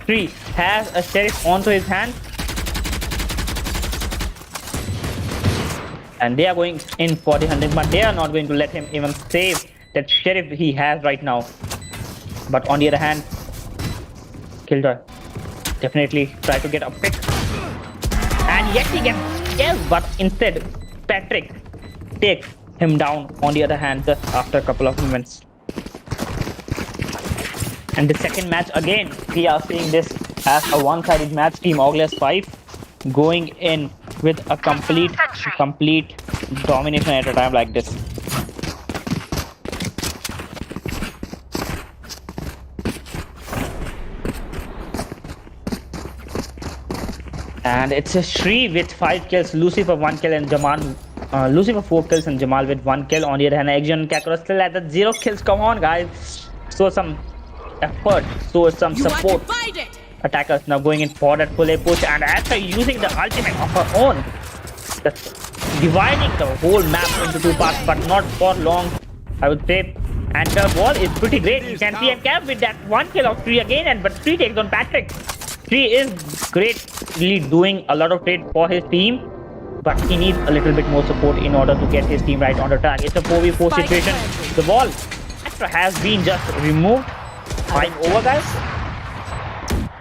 3 has a Sheriff onto his hand. And they are going in for the hunting, but they are not going to let him even save that Sheriff he has right now. But on the other hand, Killjoy definitely try to get a pick. And yet he gets Kev, but instead Patrick takes him down on the other hand just after a couple of moments. And the second match again, we are seeing this as a one-sided match. Team Ogles 5 going in with a complete domination at a time like this. And it's a Shri with 5 kills, Lucifer 1 kill, and Lucifer 4 kills, and Jamal with 1 kill. On the other hand, Axion and Kakarot still at the 0 kills. Come on, guys. Show some effort, show some support. Attackers now going in for that pull push, and after using the ultimate of her own, just dividing the whole map into 2 parts, but not for long, I would say. And the wall is pretty great. You can see a cap with that 1 kill of 3 again, but 3 takes on Patrick. 3 is greatly doing a lot of trade for his team, but he needs a little bit more support in order to get his team right on the track. It's a 4v4 situation. The wall extra has been just removed. 5 over, guys.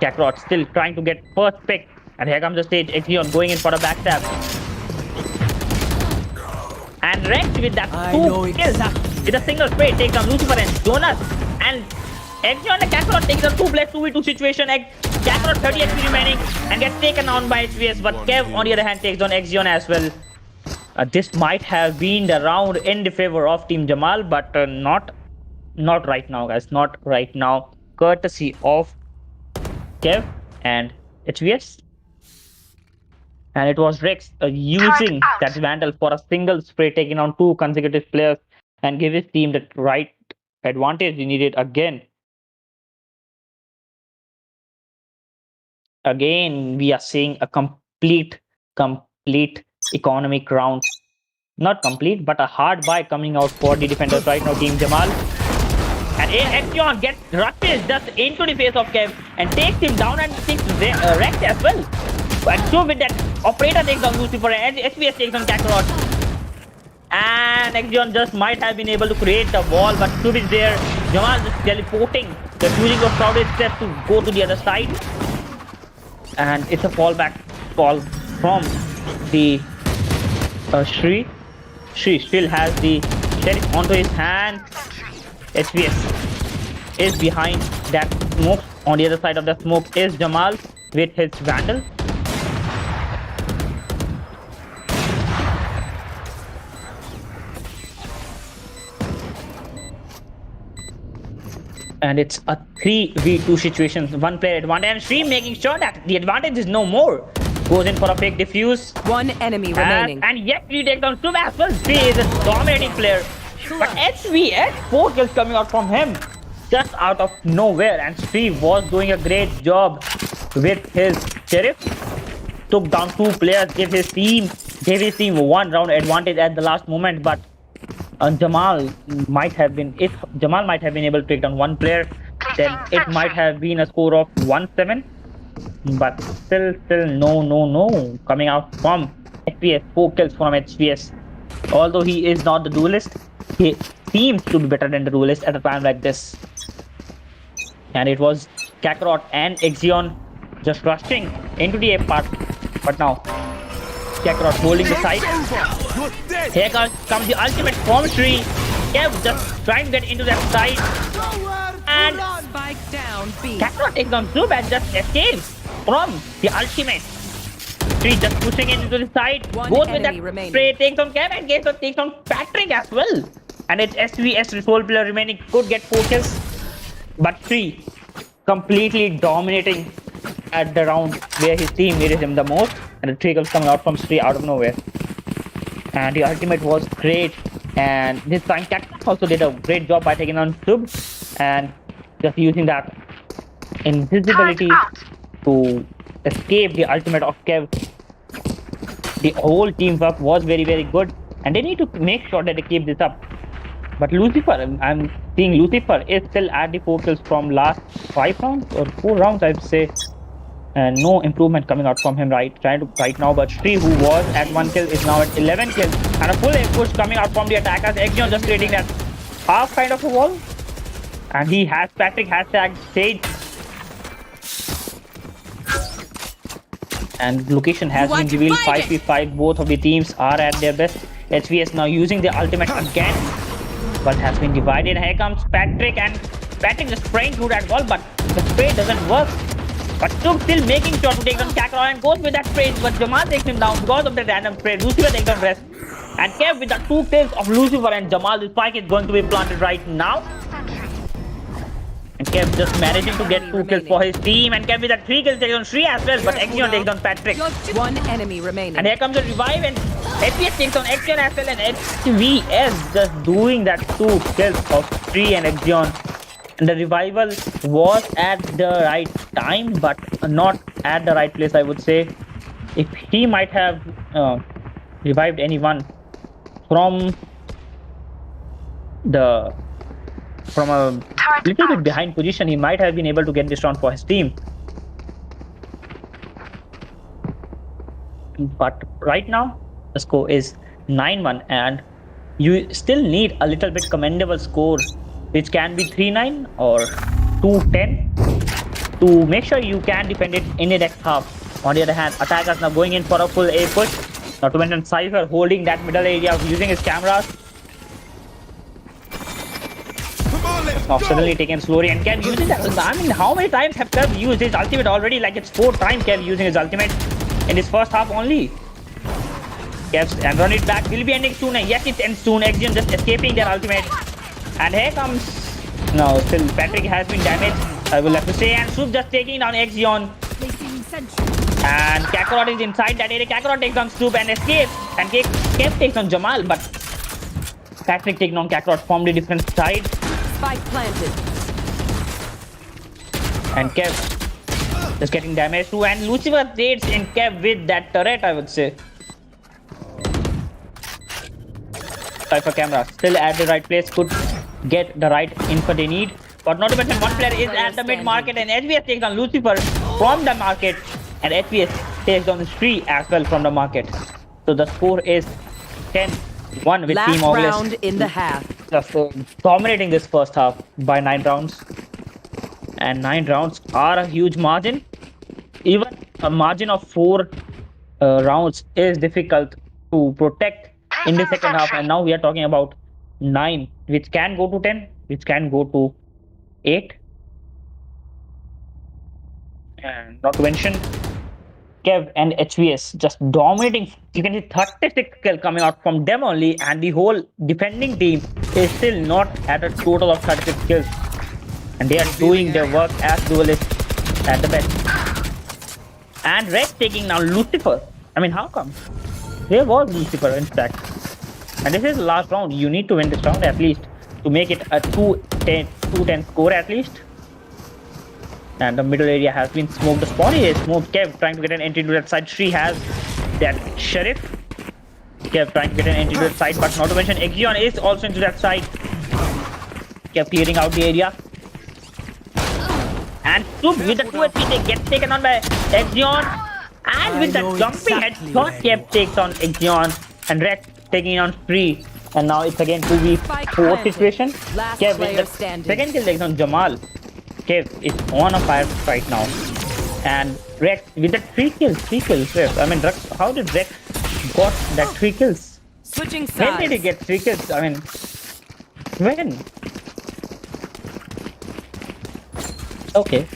Kakarot still trying to get first pick, and here comes the stage. Axion going in for a backstab. And Rex with that 2 kills with a single spray takes down Lucifer and Jonas. And Axion and Kakarot takes a 2v2 situation. Kakarot 30 HP remaining and gets taken down by HVS, but Kev on the other hand takes on Axion as well. This might have been the round in the favor of Team Jamal, but not right now, guys. Not right now. Courtesy of Kev and HVS. And it was Rex using that Vandal for a single spray, taking on 2 consecutive players and give his team the right advantage he needed again. Again, we are seeing a complete economic round. Not complete, but a hard buy coming out for the defenders right now, Team Jamal. And Axion gets rushes just into the face of Kev and takes him down and takes Rex as well. And so with that, Operator takes down Lucifer and HVS takes on Kakarot. And Axion just might have been able to create the wall, but Sub is there. Jamal just teleporting, just using those crowded steps to go to the other side. And it's a fall from the Shri. Shri still has the sheriff onto his hand. HVS is behind that smoke. On the other side of the smoke is Jamal with his Vandal. And it's a 3v2 situation, 1 player advantage, and Shri making sure that the advantage is no more. Goes in for a fake defuse. 1 enemy remaining. And yet he takes down Sub as well. Shri is a dominating player. But HVS, 4 kills coming out from him just out of nowhere, and Shri was doing a great job with his sheriff. Took down 2 players, gave his team 1 round advantage at the last moment, but Jamal might have been able to take down 1 player, then it might have been a score of 1-7. But still no coming out from HVS. 4 kills from HVS. Although he is not the duelist, he seems to be better than the duelist at a time like this. And it was Kakarot and Axion just rushing into the A part, but now Kakarot holding the side. Here comes the ultimate from Shri. Kev just trying to get into that side. And Spike down B. Kakarot takes on Sub and just escapes from the ultimate. Shri just pushing into the side. Goes with that spray, takes on Kev and takes on Patrick as well. And it's SVS sole player remaining, could get 4 kills. But Shri completely dominating at the round where his team needed him the most. And the 3 kills coming out from Shri out of nowhere. And the ultimate was great. And this time Kakarot also did a great job by taking on Sub and just using that invisibility to escape the ultimate of Kev. The whole teamwork was very good, and they need to make sure that they keep this up. But Lucifer, I'm seeing Lucifer is still at the 4 kills from last 5 rounds or 4 rounds, I'd say. And no improvement coming out from him right now. But Shri, who was at 1 kill, is now at 11 kills. And a full push coming out from the attackers. Axion just creating that half kind of a wall. And he has Patrick hashtag stage. And location has been revealed. 5v5. Both of the teams are at their best. HVS now using the ultimate again, but has been divided. Here comes Patrick, and Patrick just spraying through that wall, but the spray doesn't work. But Sub still making sure to take down Kakarot and goes with that spray, but Jamal takes him down because of that random spray. Lucifer takes down rest. And Kev with the 2 kills of Lucifer and Jamal. The spike is going to be planted right now. And Kev just managing to get 2 kills for his team, and Kev with that 3 kills takes on Shri as well, but Exion takes on Patrick. One enemy remaining. And here comes a revive, and HVS takes on Exion as well, and HVS just doing that 2 kills of Shri and Exion. And the revival was at the right time, but not at the right place, I would say. If he might have revived anyone from a little bit behind position, he might have been able to get this round for his team. But right now, the score is 9-1, and you still need a little bit commendable score, which can be 3-9 or 2-10 to make sure you can defend it in the next half. On the other hand, attackers now going in for a full A push. Not to mention Cypher holding that middle area using his cameras. Now suddenly taken slowly, and Kev using that. I mean, how many times have Kev used his ultimate already? Like it's 4 times Kev using his ultimate in his first half only. Kev and run it back. Will be ending soon. And yes, it ends soon. Exion just escaping their ultimate. And here comes. No, still Patrick has been damaged, I will have to say. And Soup just taking down Exion. And Kakarot is inside that area. Kakarot takes on Soup and escapes. And Kev takes on Jamal, but Patrick taking on Kakarot from the different side. Spike planted. And Kev is getting damaged too. And Lucifer trades in Kev with that turret, I would say. Cypher camera still at the right place, could get the right info they need. But not to mention one player is at the mid market, and HVS takes on Lucifer from the market, and HVS takes on Shri as well from the market. So the score is 10-1 with Team Oglis. Last round in the half. Just dominating this first half by 9 rounds. And 9 rounds are a huge margin. Even a margin of 4 rounds is difficult to protect in the second half, and now we are talking about 9, which can go to 10, which can go to 8. And not to mention Kev and HVS just dominating. You can see 36 kills coming out from them only, and the whole defending team is still not at a total of 36 kills. And they are doing their work as duelists at the best. And Rex taking now Lucifer. I mean, how come? There was Lucifer in fact. And this is the last round. You need to win this round at least to make it a 2-10 score at least. And the middle area has been smoked. The spawn is smoked. Kev trying to get an entry to that side. Shri has that Sheriff. Kev trying to get an entry to that side, but not to mention Exion is also into that side. Kev clearing out the area. And Soup with the 2 HP, they get taken on by Exion. And with that jumping headshot, Kev takes on Exion. And Rex taking on Shri. And now it's again 2v4 situation. Kev with the second kill takes on Jamal. Kev is on a fire right now. And Rex with the 3 kills. I mean, Rex, how did Rex got that 3 kills? Switching sides. When did he get 3 kills? I mean, when? Okay.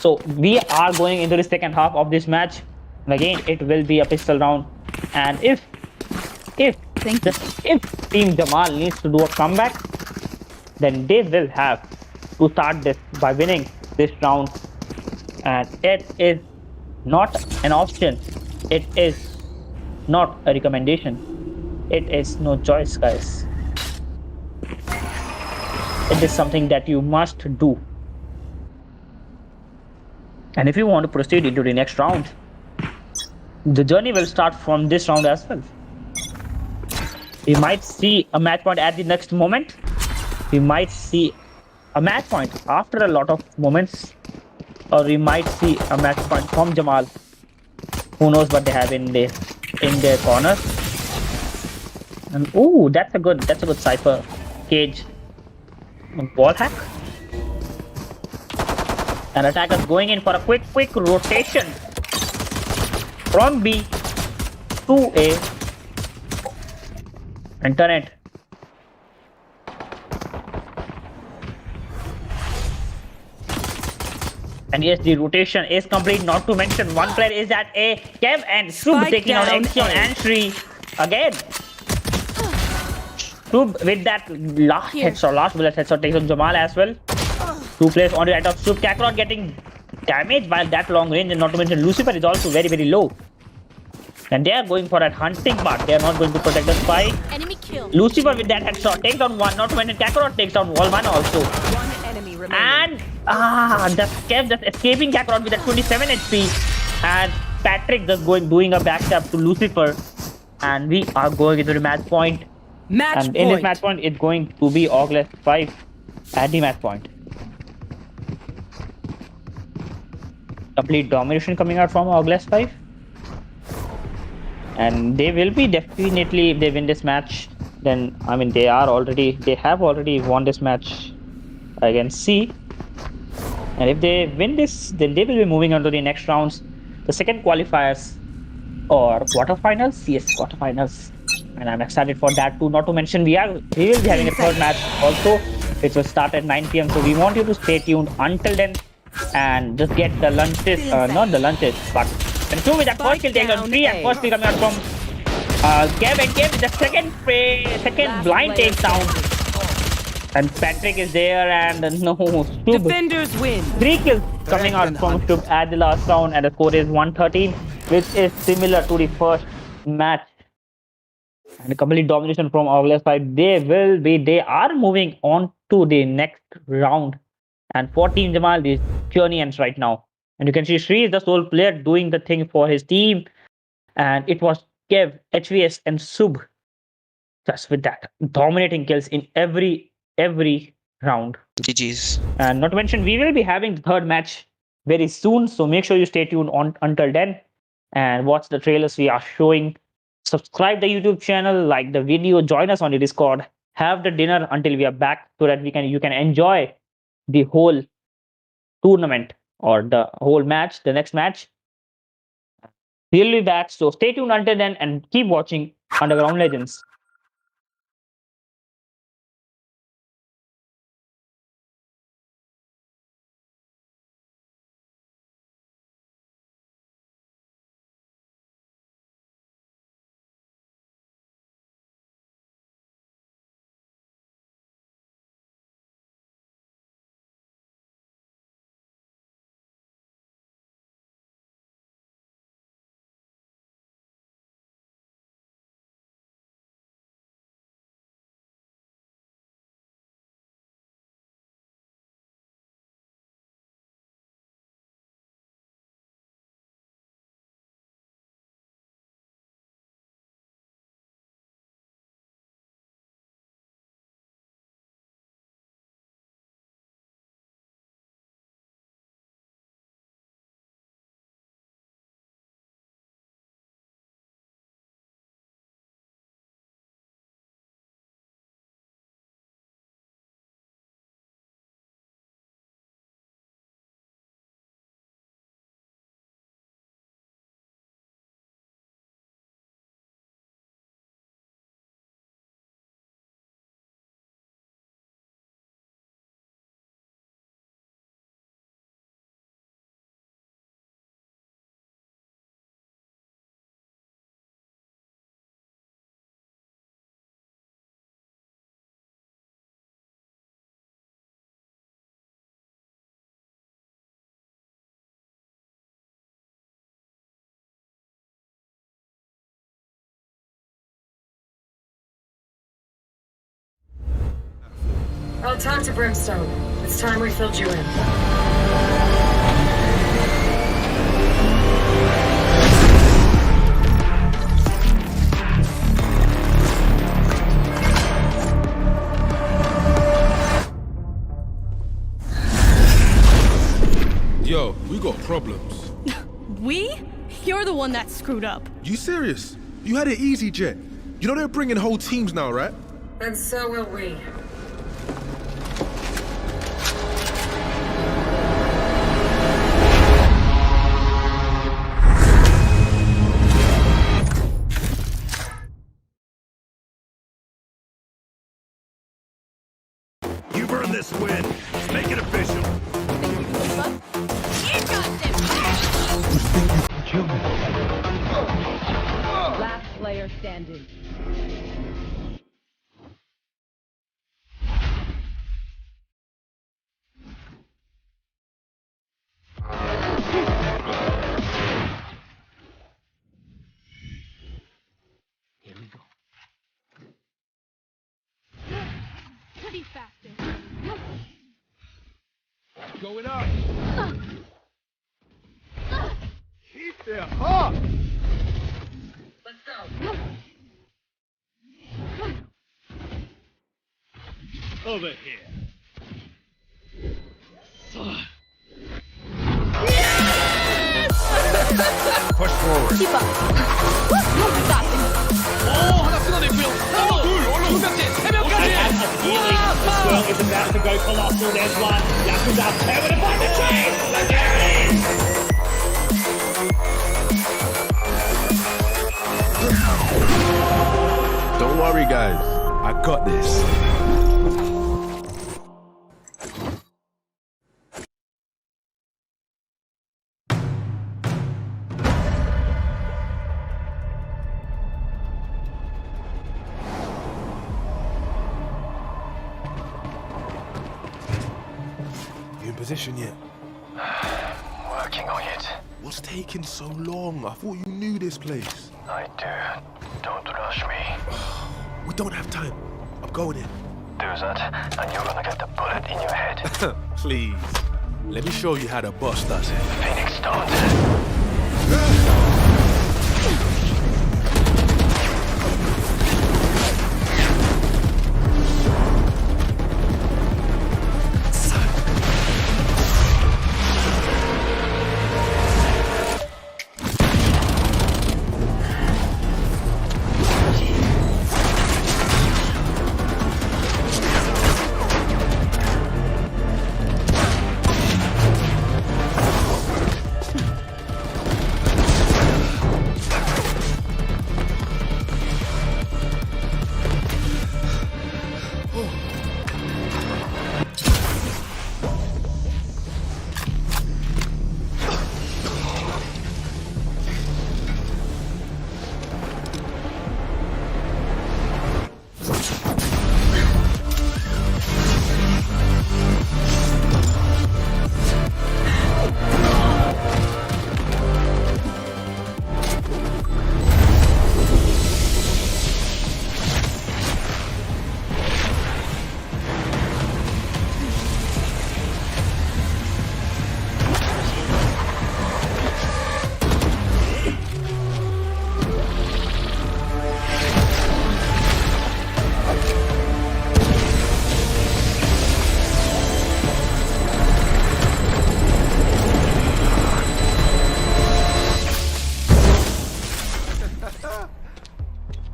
So we are going into the second half of this match. And again, it will be a pistol round. And if Team Jamal needs to do a comeback, then they will have to start this by winning this round. And it is not an option. It is not a recommendation. It is no choice, guys. It is something that you must do. And if you want to proceed into the next round, the journey will start from this round as well. We might see a match point at the next moment. We might see a match point after a lot of moments. Or we might see a match point from Jamal. Who knows what they have in their corner. And ooh, that's a good Cypher cage. Wall hack. And attackers going in for a quick rotation from B to A. And turn it. And yes, the rotation is complete. Not to mention one player is at A. Kev and Soup taking out Exion and Shri again. Soup with that last bullet headshot takes on Jamal as well. Two players on the right of Soup. Kakarot getting damaged by that long range, and not to mention Lucifer is also very, very low. And they are going for that hunting part. They are not going to protect the spy. Enemy kill. Lucifer with that headshot takes down one. Not to mention Kakarot takes down Wallman also. One enemy remaining. And just kept just escaping Kakarot with that 27 HP. And Patrick just doing a backstab to Lucifer. And we are going into the match point. Match and in this match point, it's going to be August 5 at the match point. Complete domination coming out from August 5. And they will be definitely, if they win this match, then I mean they have already won this match against C. And if they win this, then they will be moving on to the next rounds, the second qualifiers or quarterfinals. Yes, quarterfinals. And I'm excited for that too. Not to mention we will be having a third match also, which will start at 9 PM. So we want you to stay tuned until then and just get the lunches, not the lunches, but and two with that first kill taken on 3 and first kill coming out from Kev, and Kev with the second blind takedown. And Patrick is there, and no, Stub. Defenders win. 3 kills coming out from Stub at the last round, and the score is 113, which is similar to the first match. And a complete domination from August 5. They are moving on to the next round. And for Team Jamal, the journey ends right now. And you can see Sri is the sole player doing the thing for his team. And it was Kev, HVS, and Sub just with that, dominating kills in every round. GG's. And not to mention, we will be having the third match very soon. So make sure you stay tuned until then and watch the trailers we are showing. Subscribe the YouTube channel, like the video, join us on the Discord, have the dinner until we are back so that you can enjoy the whole tournament or the whole match, the next match. We'll be back, so stay tuned until then and keep watching Underground Legends. I'll talk to Brimstone. It's time we filled you in. Yo, we got problems. We? You're the one that screwed up. You serious? You had it easy, Jet. You know they're bringing whole teams now, right? And so will we. You've earned this win. Let's make it official. Last player standing. Pretty faster. Going up. Keep their heart. Let's go. Over here. Push forward. Keep up. We got this. 하나 끊어냈고요. 하나, 둘, 두명째, 세 명까지. Well, is about to go colossal. There's one. Yakuza able to find the tree. But there it is. Don't worry, guys. I got this. You in position yet? Working on it. What's taking so long? I thought you knew this place. I do. Don't rush me. We don't have time. I'm going in. Do that, and you're gonna get the bullet in your head. Please. Let me show you how the boss does it. Phoenix, start.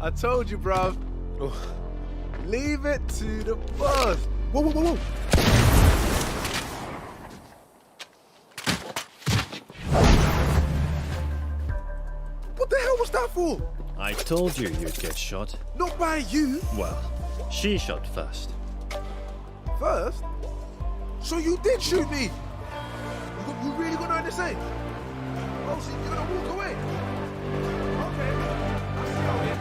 I told you, bruv. Leave it to the boss. Whoa, whoa, whoa, whoa. What the hell was that for? I told you you'd get shot. Not by you. Well, she shot first. First? So you did shoot me? You really gonna do the same? Oh, so you're gonna walk away? Okay. I'll see you out here.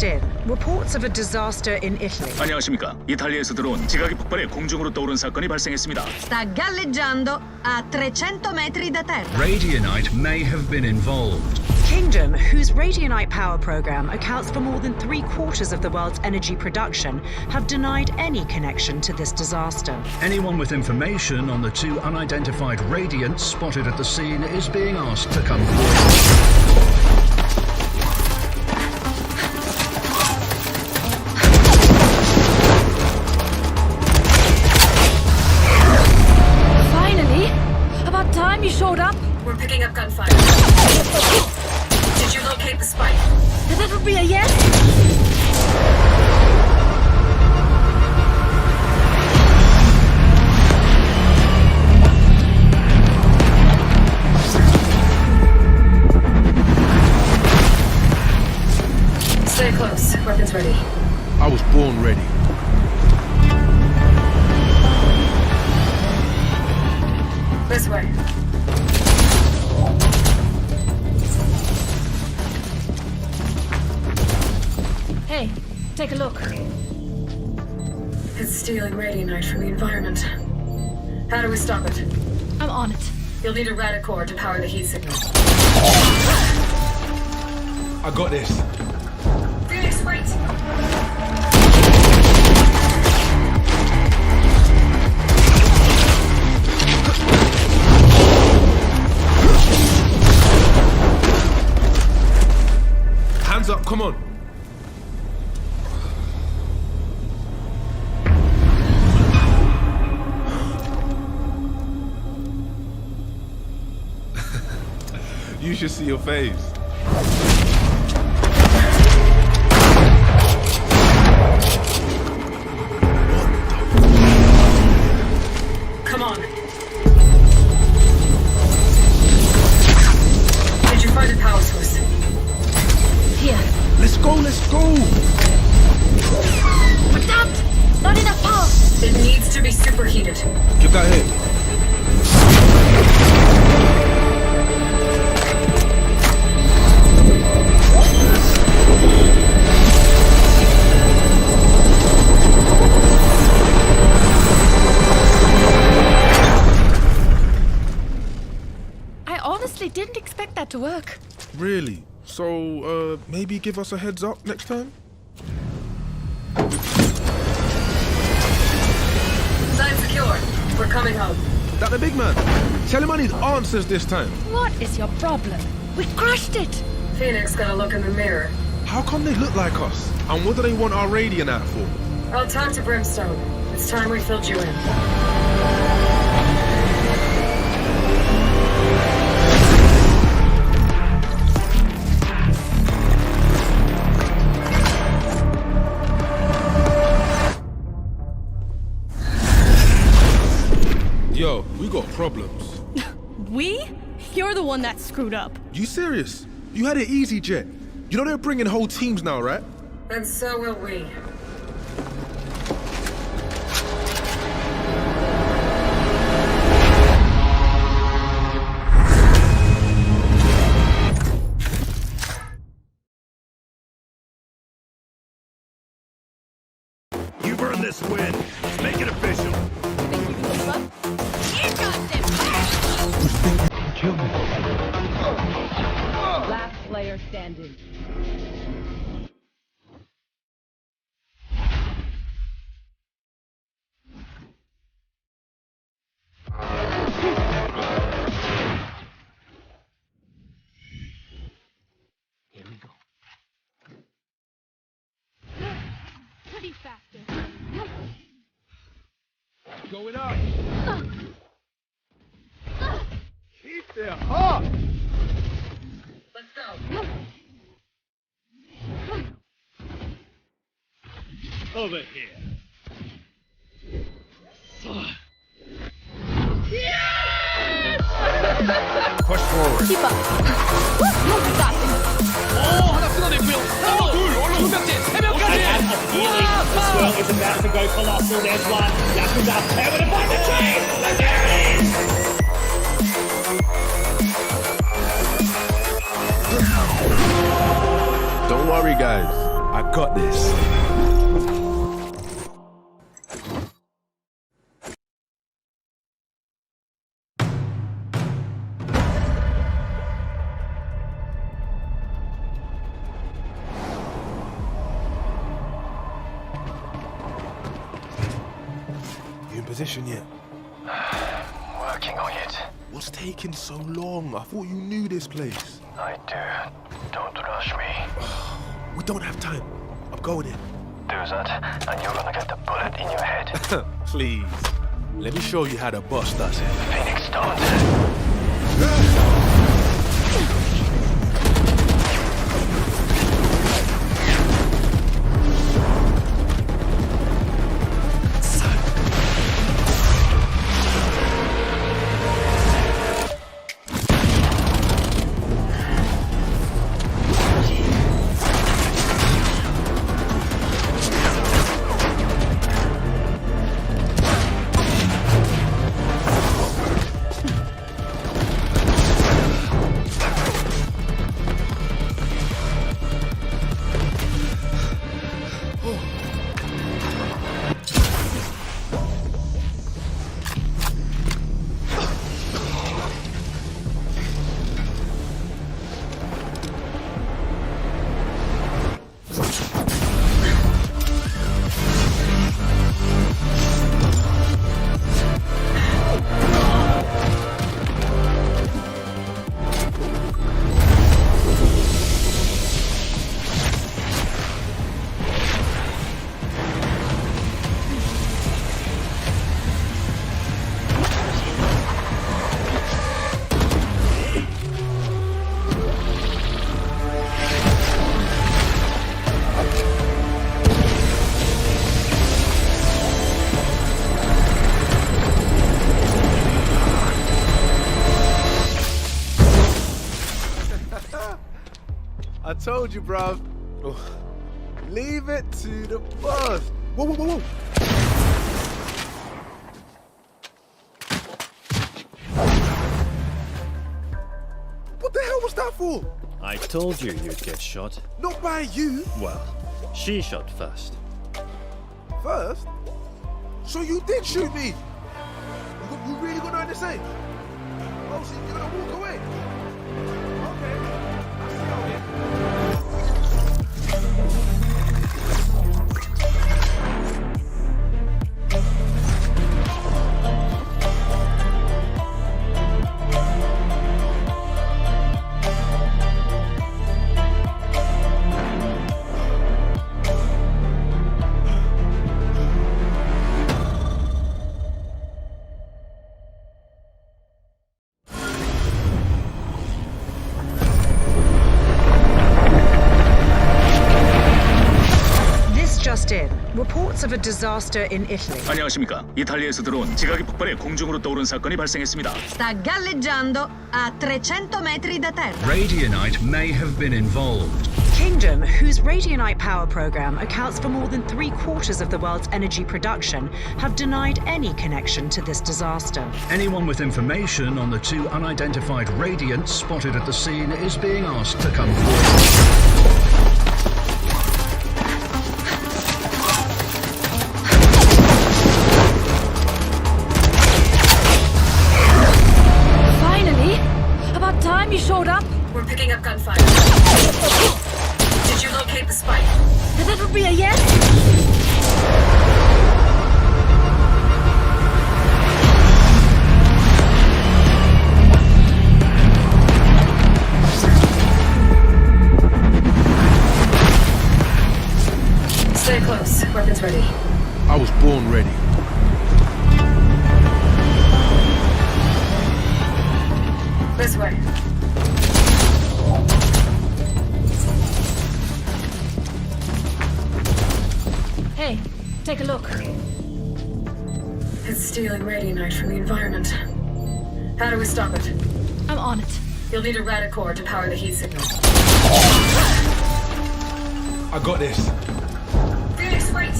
In. Reports of a disaster in Italy. 안녕하십니까. 이탈리아에서 들어온 지각이 폭발해 공중으로 떠오른 사건이 발생했습니다. Sta galleggiando a 300 metri da terra. Radianite may have been involved. Kingdom, whose Radianite power program accounts for more than 3/4 of the world's energy production, have denied any connection to this disaster. Anyone with information on the two unidentified Radiants spotted at the scene is being asked to come forward. You showed up? We're picking up gunfire. Did you locate the spike? That would be a yes? Stay close. Weapons ready. I was born ready. This way. Hey, take a look. It's stealing radianite from the environment. How do we stop it? I'm on it. You'll need a radicore to power the heat signal. I got this. Phoenix, wait! Hands up, come on. You should see your face. Come on. Did you find a power source? Here. Let's go, let's go. But that! Not enough power! It needs to be superheated. Get that hit. I honestly didn't expect that to work. Really? So, maybe give us a heads up next time? Sign secure. We're coming home. That the big man. Tell him I need answers this time. What is your problem? We crushed it! Phoenix got a look in the mirror. How come they look like us? And what do they want our radiant at for? I'll talk to Brimstone. It's time we filled you in. Yo, we got problems. We? You're the one that screwed up. You serious? You had it easy, Jet. You know they're bringing whole teams now, right? And so will we. You've earned this win. Make it official. Think you can keep up? Here comes it! Kill me. Last player standing. Here we go. Pretty faster. Going up. Keep their heart. Let's go. Over here. Push forward. Keep up. You got this. 하나 끊어냈고요. 하나, 둘, 두 명째, 세 명까지. This world is about to go colossal. There's one. Yakuza able to find the train. And there it is. Don't worry, guys. I got this. You in position yet? Working on it. What's taking so long? I thought you knew this place. I do. Don't rush me. We don't have time. I'm going in. Do that, and you're gonna get the bullet in your head. Please. Let me show you how the boss does it. Phoenix, don't. told you, bruv. Leave it to the boss. Whoa, whoa, whoa, whoa. What the hell was that for? I told you you'd get shot. Not by you. Well, she shot first. First? So you did shoot me? You really gonna do the same? Oh, so you're gonna walk away? Okay. I see how it is. Reports of a disaster in Italy. 안녕하십니까. 이탈리아에서 들어온 지각이 폭발해 공중으로 떠오른 사건이 발생했습니다. Sta galleggiando a 300 metri da terra. Radianite may have been involved. Kingdom, whose Radianite power program accounts for more than 3/4 of the world's energy production, have denied any connection to this disaster. Anyone with information on the two unidentified Radiants spotted at the scene is being asked to come forward. You showed up? We're picking up gunfire. Did you locate the spike? That would be a yes? Stay close. Weapons ready. I was born ready. This way. Hey, take a look. It's stealing radianite from the environment. How do we stop it? I'm on it. You'll need a radicore to power the heat signal. I got this. Phoenix, wait!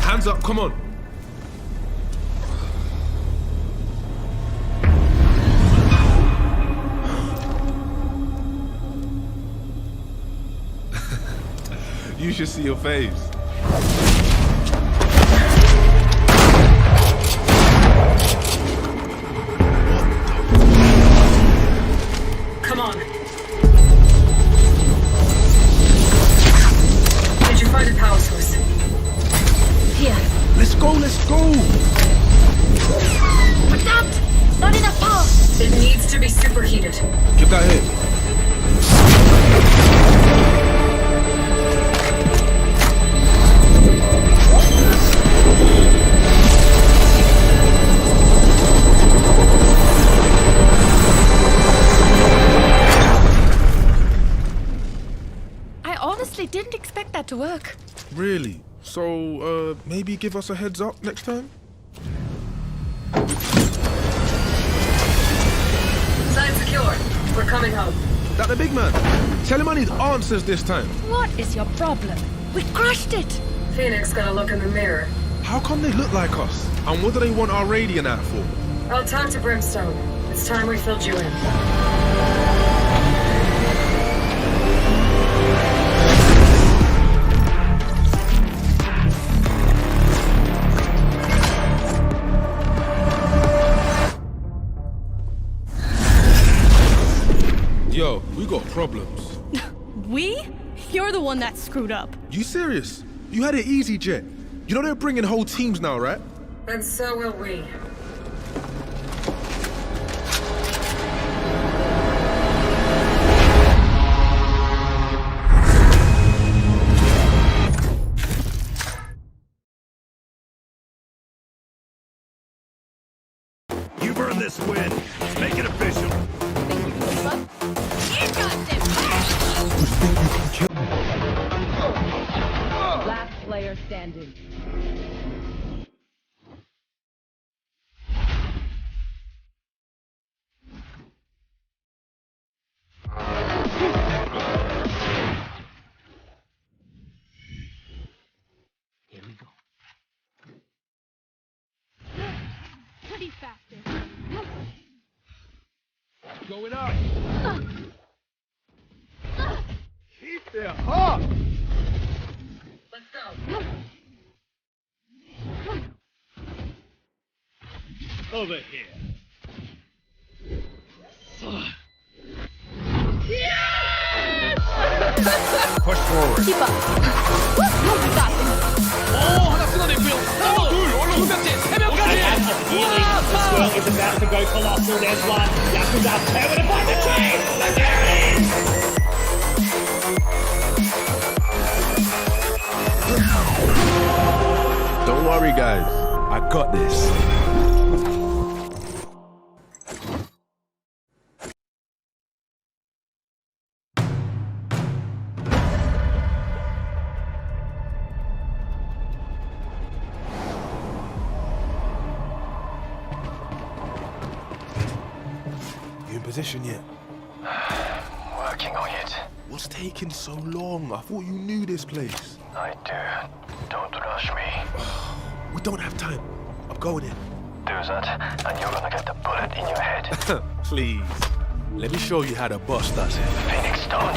Hands up, come on. You should see your face. Come on. Did you find a power source? Here. Let's go, let's go! But not enough power! It needs to be superheated. Get that hit. I honestly didn't expect that to work. Really? So, maybe give us a heads up next time? Site secure. We're coming home. That the big man? Tell him I need answers this time. What is your problem? We crushed it! Phoenix got a look in the mirror. How come they look like us? And what do they want our radiant at for? I'll talk to Brimstone. It's time we filled you in. Yo, we got problems. We? You're the one that screwed up. You serious? You had it easy, Jet. You know they're bringing whole teams now, right? And so will we. You've earned this win. Let's make it official. player standing. Here we go. Pretty faster. Going up. Keep it hot. Let's go. Over here. Push forward. Keep up. I got this. 하나 끊어냈고요. 하나, 둘, 두 명째, 세 명까지. This girl is about to go colossal. There's one. Yakuza tearing it by the train. And there it is. Don't worry, guys. I got this. You in position yet? Working on it. What's taking so long? I thought you knew this place. I do. Don't rush me. We don't have time. I'm going in. Do that, and you're gonna get the bullet in your head. Please. Let me show you how the boss does it. Phoenix, don't.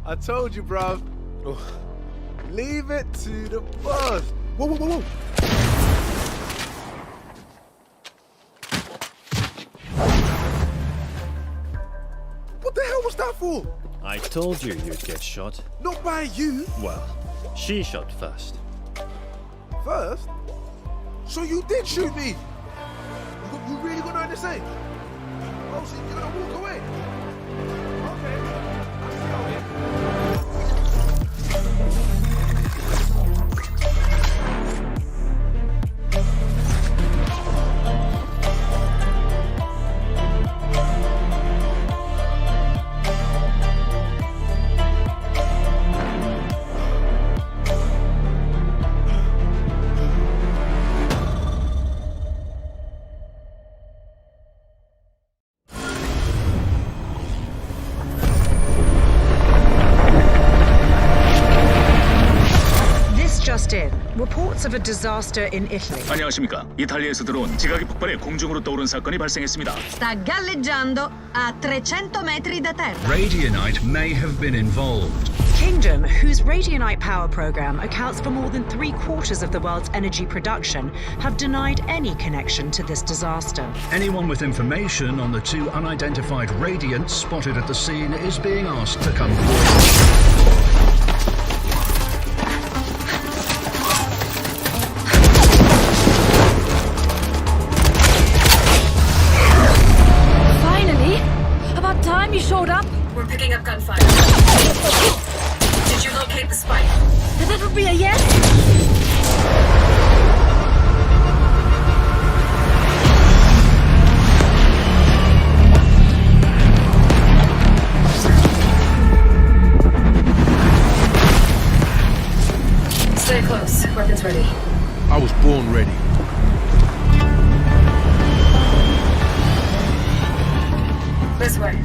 I told you, bruv. Leave it to the boss. Whoa, whoa, whoa, whoa. What the hell was that for? I told you you'd get shot. Not by you. Well, she shot first. First? So you did shoot me? You really gonna understand? Oh, so you're gonna walk away? Okay. Let's go here. Just in. Reports of a disaster in Italy. 안녕하십니까. 이탈리아에서 들어온 지각이 폭발해 공중으로 떠오른 사건이 발생했습니다. Sta galleggiando a 300 metri da terra. Radianite may have been involved. Kingdom, whose Radianite power program accounts for more than 3/4 of the world's energy production, have denied any connection to this disaster. Anyone with information on the two unidentified Radiants spotted at the scene is being asked to come forward. You showed up? We're picking up gunfire. the spike. Then that would be a yes? Stay close. Weapons ready. I was born ready. This way.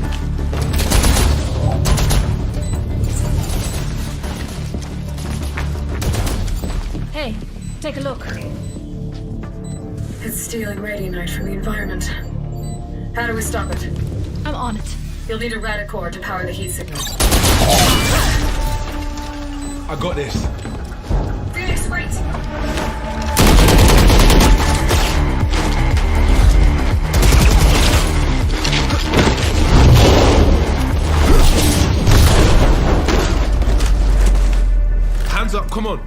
Hey, take a look. It's stealing radionite from the environment. How do we stop it? I'm on it. You'll need a radicore to power the heat signal. I got this. Phoenix, wait! Hands up, come on.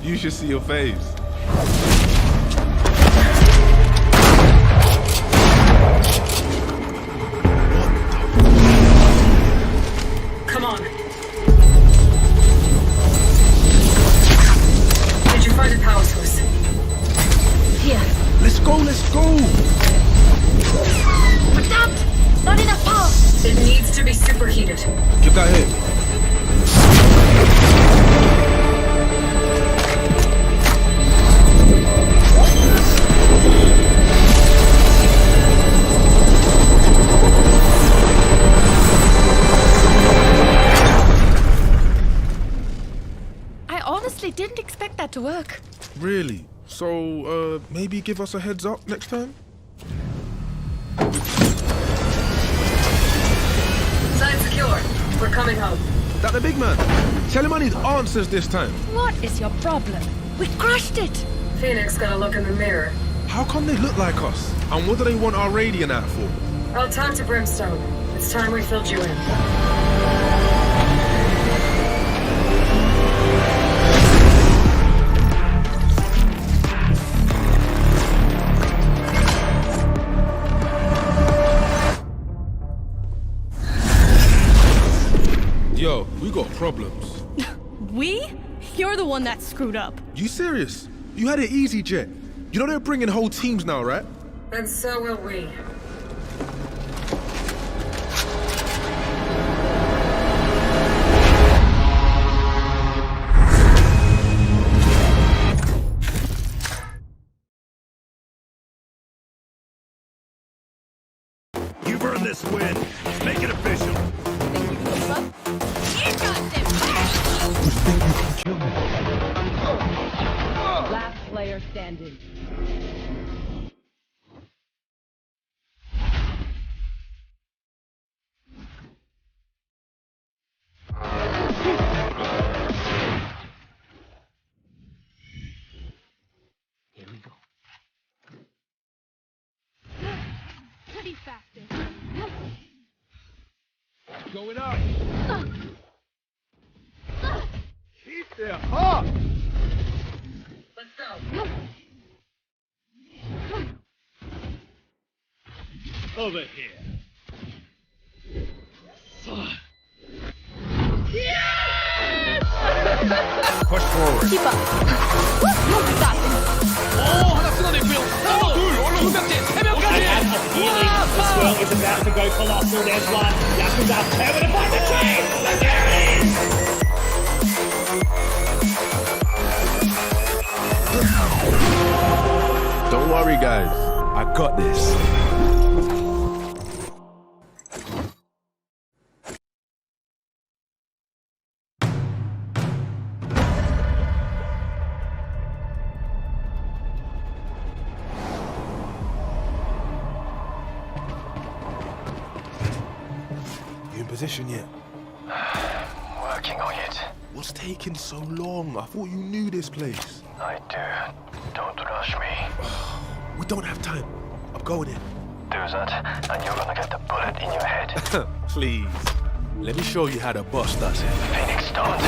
You should see your face. Come on. Did you find a power source? Here. Let's go, let's go. But not enough power. It needs to be superheated. Get that hit. I honestly didn't expect that to work. Really? So, maybe give us a heads up next time? Side secure. We're coming home. That the big man? Tell him I need answers this time. What is your problem? We crushed it. Phoenix got a look in the mirror. How come they look like us? And what do they want our radiant at for? I'll talk to Brimstone. It's time we filled you in. Yo, we got problems. We? You're the one that screwed up. You serious? You had it easy, Jet. You know they're bringing whole teams now, right? And so will we. You've earned this win. Make it official. Think you can keep up? You got them. You think you can kill me? Last player standing. Here we go. Pretty faster. Going up. Keep their heart. Let's go. Over here. Push forward. Keep up. You got this. 하나 쓰러냈고요. 하나, 둘, 두 명째, 세 명까지. This girl is about to go colossal. There's one. Yakuza over to find the tree. And there it is. Don't worry, guys. I got this. You in position yet? Working on it. What's taking so long? I thought you knew this place. I do. Don't rush me. We don't have time. I'm going in. Do that, and you're gonna get the bullet in your head. Please. Let me show you how the boss does it. Phoenix, don't.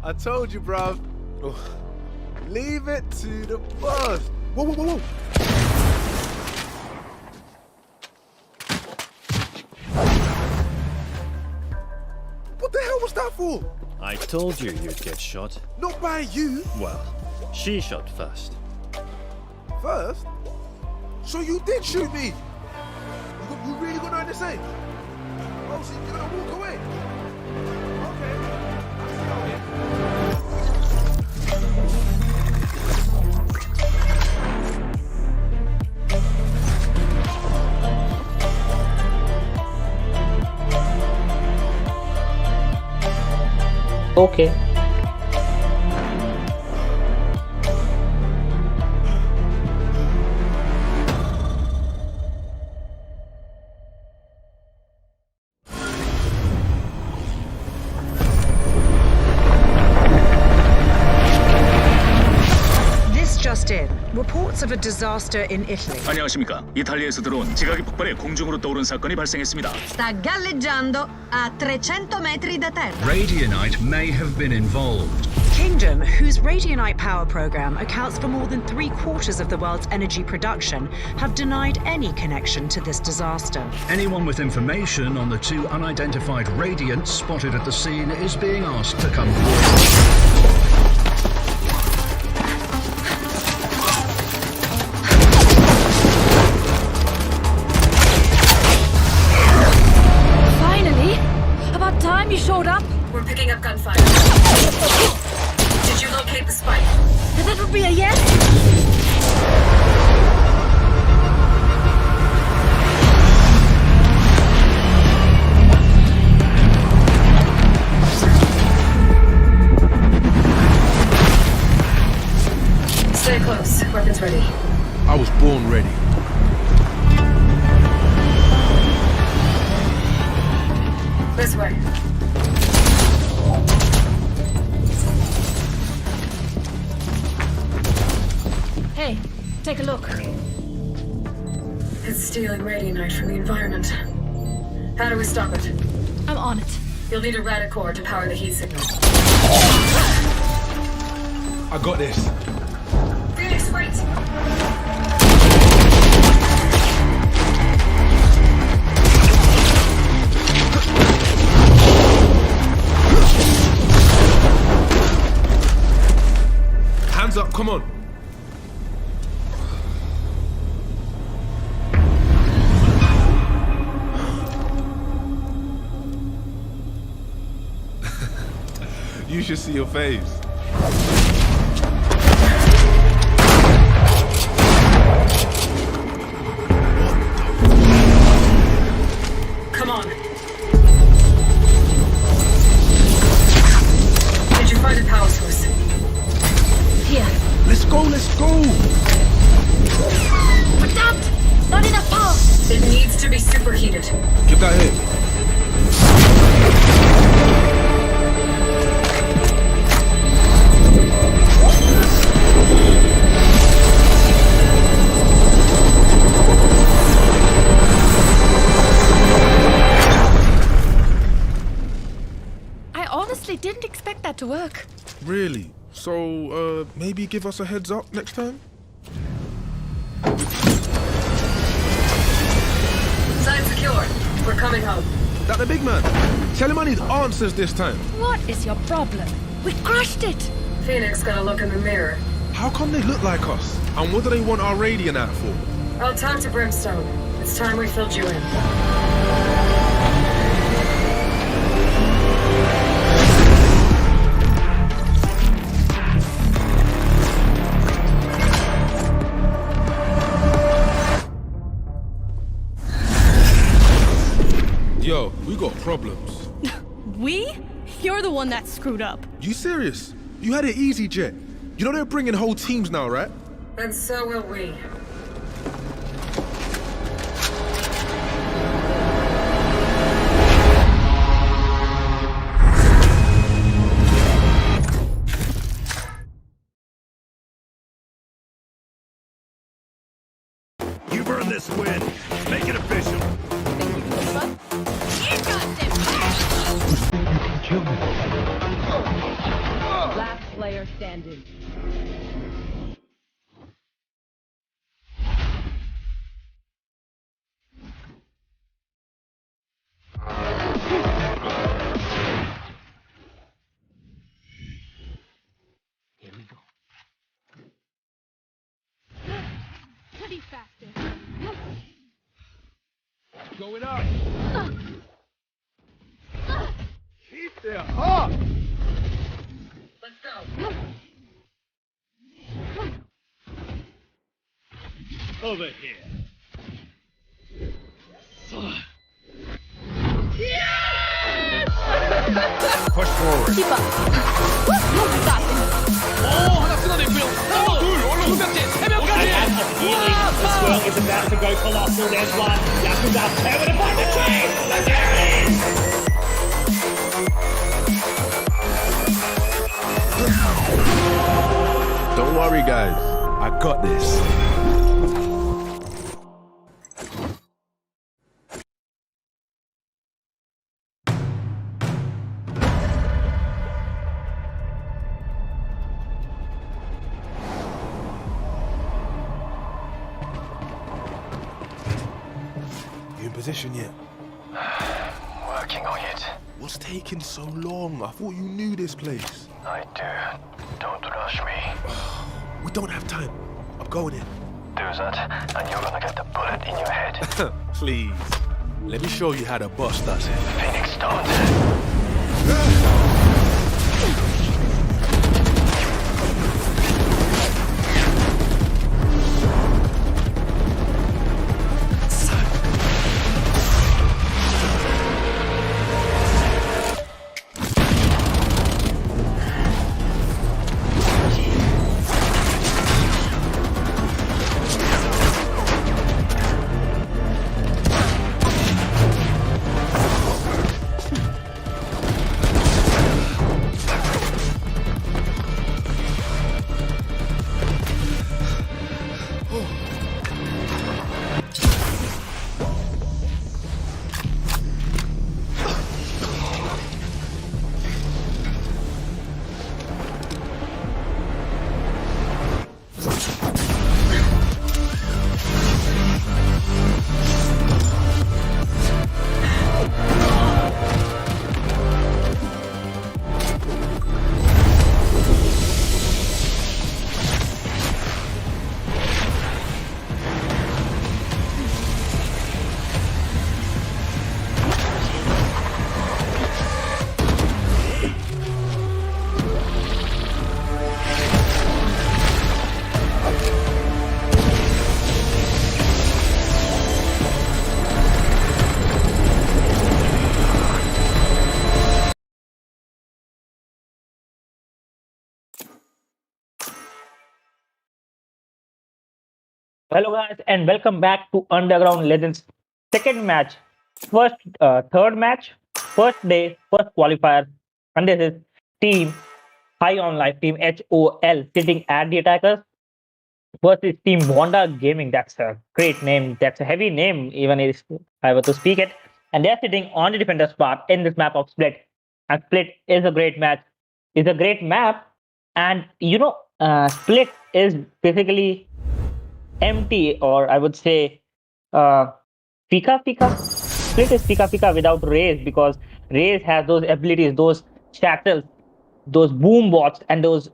I told you, bruv. Leave it to the boss. Whoa, whoa, whoa, whoa. What the hell was that for? I told you you'd get shot. Not by you. Well, she shot first. First? So you did shoot me? You really gonna understand? Oh, so you're gonna walk away? Okay. Okay. This just in. Reports of a disaster in Italy. 안녕하십니까. 이탈리아에서 들어온 지각이 폭발해 공중으로 떠오른 사건이 발생했습니다. Sta galleggiando a 300 metri da terra. Radianite may have been involved. Kingdom, whose Radianite power program accounts for more than 3/4 of the world's energy production, have denied any connection to this disaster. Anyone with information on the two unidentified radiants spotted at the scene is being asked to come forward. Finally! About time you showed up. We're picking up gunfire. Did you locate the spike? That would be a yes? Stay close. Weapons ready. I was born ready. This way. Hey, take a look. It's stealing radianite from the environment. How do we stop it? I'm on it. You'll need a radicore to power the heat signal. I got this. Phoenix, wait! Hands up, come on. You should see your face. Come on. Did you find a power source? Here. Let's go, let's go. But not enough power. It needs to be superheated. Get that hit. I honestly didn't expect that to work. Really? So, maybe give us a heads up next time? Sign secure. We're coming home. That the big man? Tell him I need answers this time. What is your problem? We crushed it. Phoenix got a look in the mirror. How come they look like us? And what do they want our Radianite for? I'll talk to Brimstone. It's time we filled you in. Yo, we got problems. We? You're the one that screwed up. You serious? You had it easy, Jet. You know they're bringing whole teams now, right? And so will we. You've earned this win. Make it official. You got them. player standing. Here we go. Pretty faster. Going up. Keep there. Up. Let's go. Over here. Push forward. Keep up. I got this. 오, 하나 끊어냈고요. 하나, 둘, 두 명째, 세 명까지. This girl is about to go colossal. There's one. Yakuza tearing it by the tree. And there it is. Don't worry, guys. I got this. You in position yet? Working on it. What's taking so long? I thought you knew this place. I do. Don't rush me. We don't have time. I'm going in. Do that, and you're gonna get the bullet in your head. Please. Let me show you how the boss does it. Phoenix, don't. Hello guys and welcome back to Underground Legends second match, third match, first day, first qualifier, and this is team High on Life, team HOL sitting at the attackers versus team Wanda Gaming. That's a great name. That's a heavy name even if I were to speak it. And they're sitting on the defender spot in this map of Split. And Split is a great match. It's a great map, and Split is basically empty, or I would say Pika. Split is Pika without Raze, because Raze has those abilities, those shackles, those boom bots, and those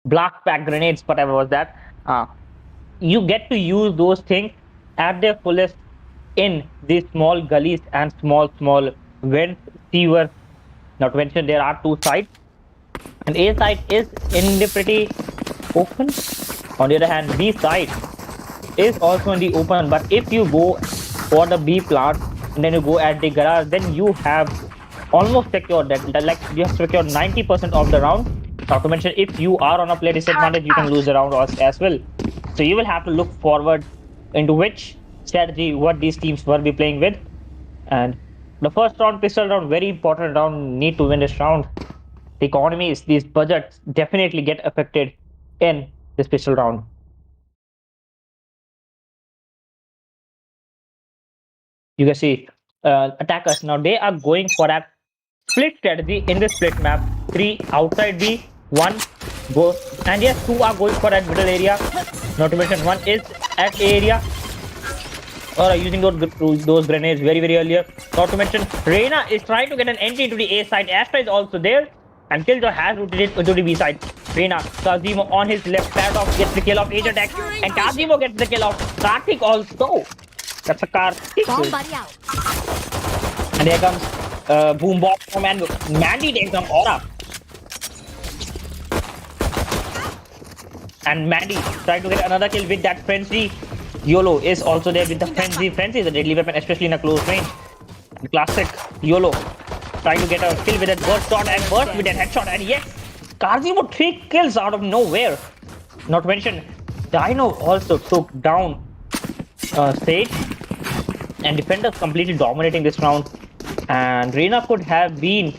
black pack grenades, whatever was that. You get to use those things at their fullest in these small gullies and small vents. Not to mention there are two sides, and A side is in the pretty open. On the other hand, B side is also in the open, but if you go for the B plant and then you go at the garage, then you have almost secured that. Like you have secured 90% of the round. Not to mention, if you are on a play disadvantage, you can lose the round as well. So you will have to look forward into which strategy what these teams will be playing with. And the first round, pistol round, very important round. Need to win this round. The economies, these budgets definitely get affected in this pistol round. You can see attackers now, they are going for a split strategy in the split map. 3 outside B, One go, and yes, two are going for that middle area. Not to mention one is at A area. Or using those grenades very earlier. Not to mention, Reyna is trying to get an entry into the A side. Astra is also there. And Killjoy has rotated into the B side. Reyna, Kazimo on his left. Paradox gets the kill off Agent X. And Kazimo gets the kill off Karthik also. That's a Karthik. And here comes Boombot from and Mandy takes on Aura. And Mandy trying to get another kill with that frenzy. YOLO is also there with the frenzy. Frenzy is a deadly weapon, especially in a close range. The classic YOLO trying to get a kill with that burst shot and burst with that headshot. And yes, Kazimo 3 kills out of nowhere. Not to mention, Dino also took down Sage. And defenders completely dominating this round. And Reyna could have been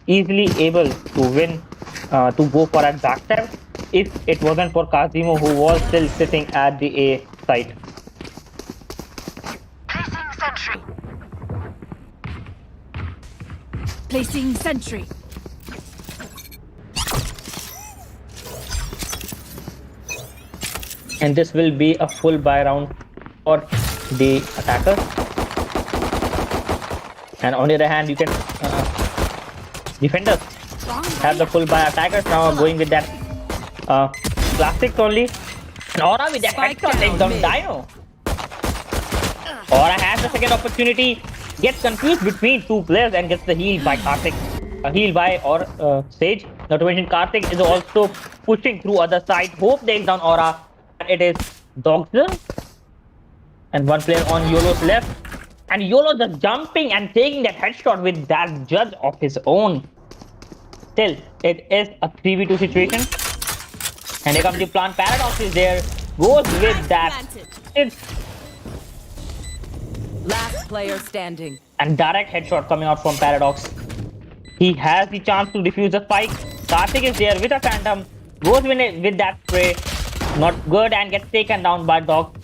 easily able to win, to go for that backstab if it wasn't for Kazimo, who was still sitting at the A site. Placing sentry. And this will be a full buy round for the attacker. And on the other hand, you can defenders have the full buy. Attackers now are going with that classics only. And Aura with that headshot takes down Dino. Aura has the second opportunity, gets confused between two players and gets the heal by Karthik. A heal by Sage. Not to mention Karthik is also pushing through other side. Hope takes down Aura. It is Dogzer. And one player on YOLO's left. And YOLO just jumping and taking that headshot with that judge of his own. Still, it is a 3v2 situation. And here comes the plant. Paradox is there. Goes with that. It's Last player standing. and direct headshot coming out from Paradox. He has the chance to defuse the spike. Karthik is there with a phantom. Goes with that spray. Not good and gets taken down by Dog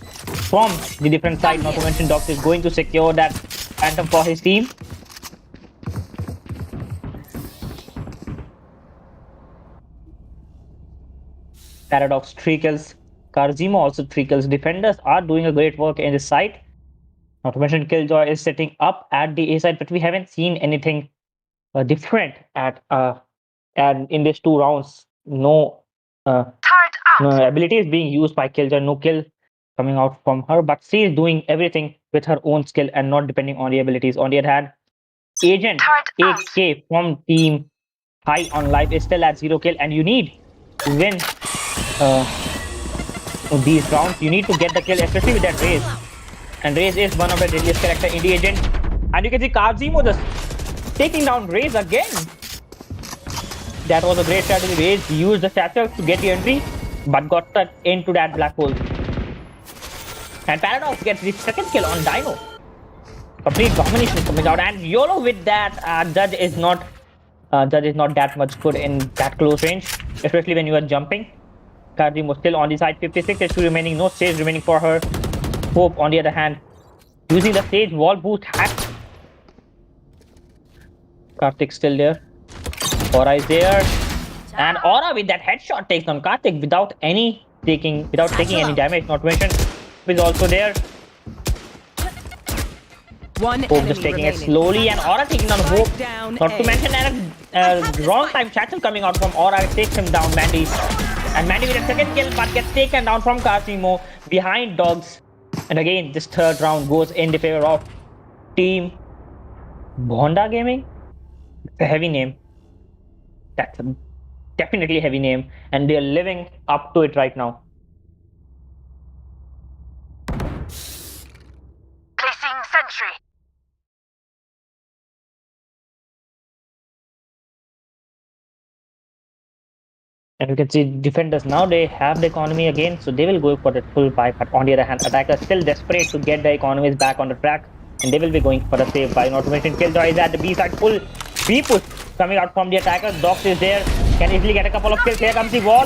from the different side. Not to mention Dog is going to secure that phantom for his team. Paradox 3 kills. Kazimo also 3 kills. Defenders are doing a great work in this side. Not to mention Killjoy is setting up at the A side, but we haven't seen anything different at and in these 2 rounds. No ability is being used by Killjoy. No kill coming out from her, but she is doing everything with her own skill and not depending on the abilities. On the other hand, Agent 8K from Team High on Life is still at 0 kill, and you need to win these rounds. You need to get the kill, especially with that Raze. And Raze is one of the deadliest character in the Agent. And you can see Kazimo just taking down Raze again. That was a great strategy. Raze used the satchels to get the entry, but got stuck into that black hole. And Paradox gets the second kill on Dino. Complete domination coming out. And YOLO with that judge is not that much good in that close range, especially when you are jumping. Kazimo still on the side. 56 HP remaining. No stage remaining for her. Hope on the other hand, using the stage wall boost hack. Karthik still there. Aura is there. And Aura with that headshot takes on Karthik without taking any damage. Not to mention is also there. Hope just taking it slowly, and Aura taking down Hope. Not to mention wrong time Chattel coming out from Aura. It takes him down, Mandy. And Mandy with a second kill, but gets taken down from Kazimo behind Dogs. And again, this third round goes in the favor of Team Bonda Gaming. It's a heavy name. That's a definitely a heavy name, and they're living up to it right now. Placing sentry. And you can see defenders now, they have the economy again, so they will go for the full buy. But on the other hand, attackers still desperate to get the economies back on the track, and they will be going for the save buy. Not to mention Killjoy is at the B side, full B push coming out from the attackers. Dox is there, can easily get a couple of kills. Here comes the wall.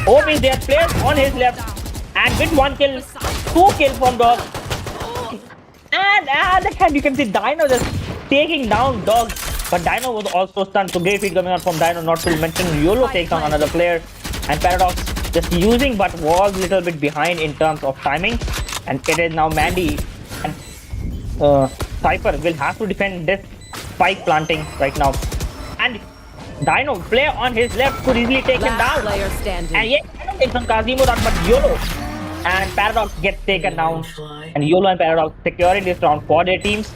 Hope is there, players on his left, and with 1 kill, 2 kills from Dox. And you can see Dino just taking down Dogs but Dino was also stunned. So great feed coming out from Dino, not to mention YOLO takes on another player, and Paradox just using but was a little bit behind in terms of timing, and it is now Mandy and Cypher will have to defend this spike planting right now, and Dino player on his left could easily take him down, Player standing. and yet Dino takes on Kazimo down, but YOLO and Paradox gets taken down, and YOLO and Paradox securing this round for their teams,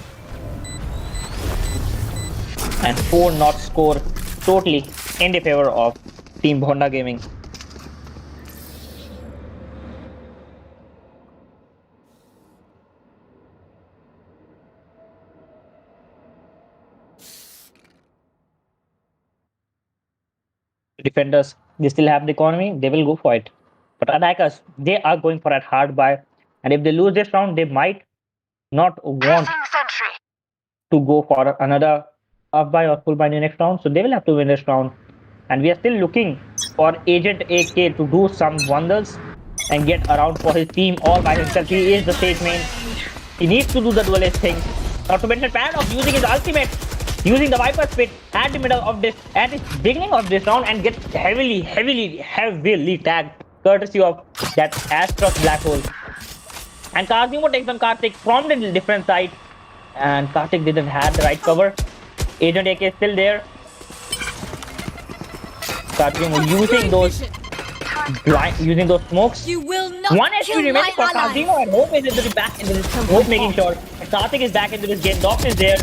and 4 not score totally in the favor of Team Honda Gaming. Defenders, they still have the economy, they will go for it. But attackers, they are going for that hard buy, and if they lose this round, they might not want to go for another half buy or full buy in the next round, so they will have to win this round. And we are still looking for Agent AK to do some wonders and get around for his team all by himself. He is the stage main. He needs to do the duelist thing. Not to mention Paradox using his ultimate, using the Viper Spit at the middle of this, at the beginning of this round, and gets heavily tagged, courtesy of that Astros black hole. And Kazimo takes on Karthik from the different side, and Karthik didn't have the right cover. Agent AK is still there. Kazimo using those smokes. You will not One HP kill remaining for my ally. Kazimo, and Hope is into the back into this. Hope making sure that Karthik is back into this game. Doc is there,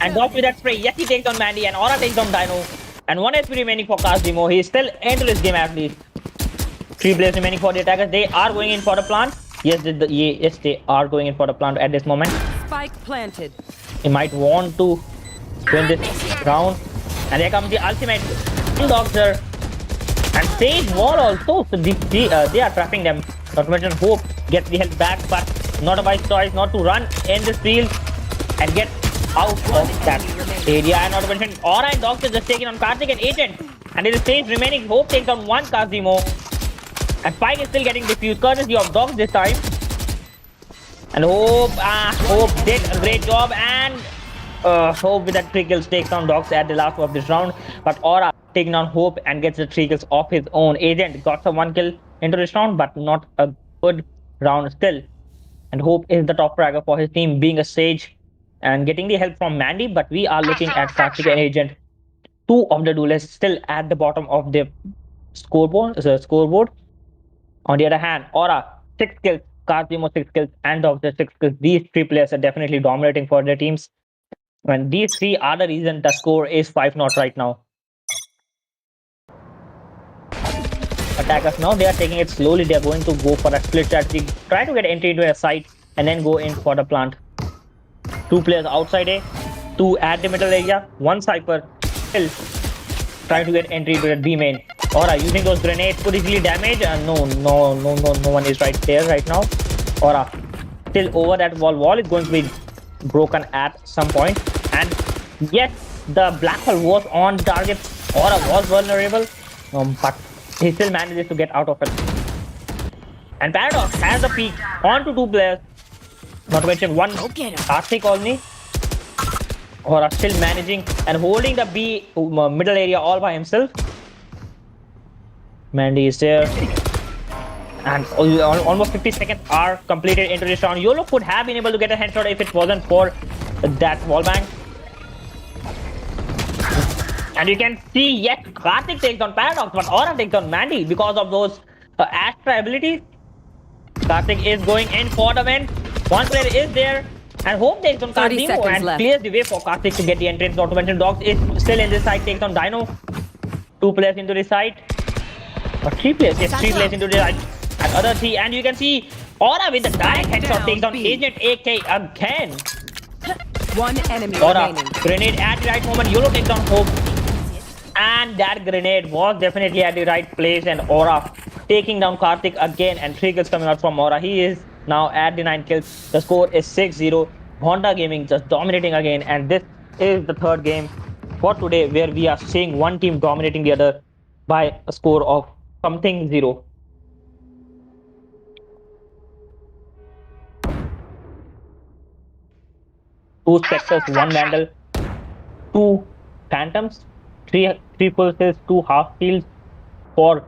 and Doc with that spray. Yes, he takes on Mandy, and Aura takes on Dino. And 1 HP remaining for Kazimo. He is still into this game at least. 3 players remaining for the attackers. They are going in for the plant. Yes, they are going in for the plant at this moment. Spike planted. He might want to win this round. And here comes the ultimate. Doctor and Sage Wall also. So they are trapping them. Not to mention Hope gets the health back, but not a wise choice not to run in this field and get out of that area. And not to mention Aura and Doctor just taking on Karthik and Agent. And it is Sage remaining. Hope takes on 1 Kazimo. And Spike is still getting defused courtesy of Dogs this time. And Hope did a great job, and Hope with that 3 kills takes down Dogs at the last of this round. But Aura taking on Hope and gets the 3 kills of his own. Agent got some 1 kill into this round, but not a good round still. And Hope is the top fragger for his team, being a Sage and getting the help from Mandy. But we are looking at Karthik and Agent, 2 of the duelists still at the bottom of the scoreboard. On the other hand, Aura 6 kills, Kazimo 6 kills, and Doctor 6 kills. These 3 players are definitely dominating for their teams. And these 3 are the reason the score is 5-0 right now. Attackers now, they are taking it slowly. They are going to go for a split strategy, try to get entry into a site and then go in for the plant. 2 players outside A, 2 at the middle area, 1 Cypher still trying to get entry to the B main. Aura using those grenades could easily damage. No one is right there right now. Aura still over that wall. Wall is going to be broken at some point. And yes, the black hole was on target. Aura was vulnerable, but he still manages to get out of it. And Paradox has a peek onto 2 players. Not to mention 1 Karthik only. Aura still managing and holding the B middle area all by himself. Mandy is there. And almost 50 seconds are completed into this round. YOLO could have been able to get a headshot if it wasn't for that wallbang. And you can see, yes, Karthik takes on Paradox, but Aura takes on Mandy because of those Astra abilities. Karthik is going in for the win. 1 player is there. And Hope takes on Kazimo and clears the way for Karthik to get the entrance. Not to mention Dogs is still in this side, takes on Dino. 2 players into this side. Or 3 players, yes, 3 players into the side. And other 3, and you can see Aura with the direct headshot takes on Agent AK again. 1 enemy Aura, remaining. grenade at the right moment. YOLO takes on Hope. And that grenade was definitely at the right place, and Aura taking down Karthik again, and 3 kills coming out from Aura. He is now at the 9 kills. The score is 6-0. Honda Gaming just dominating again, and this is the 3rd game for today where we are seeing one team dominating the other by a score of something 0. Two Spectres, 1 Vandal, 2 phantoms, three full kills, 2 half kills for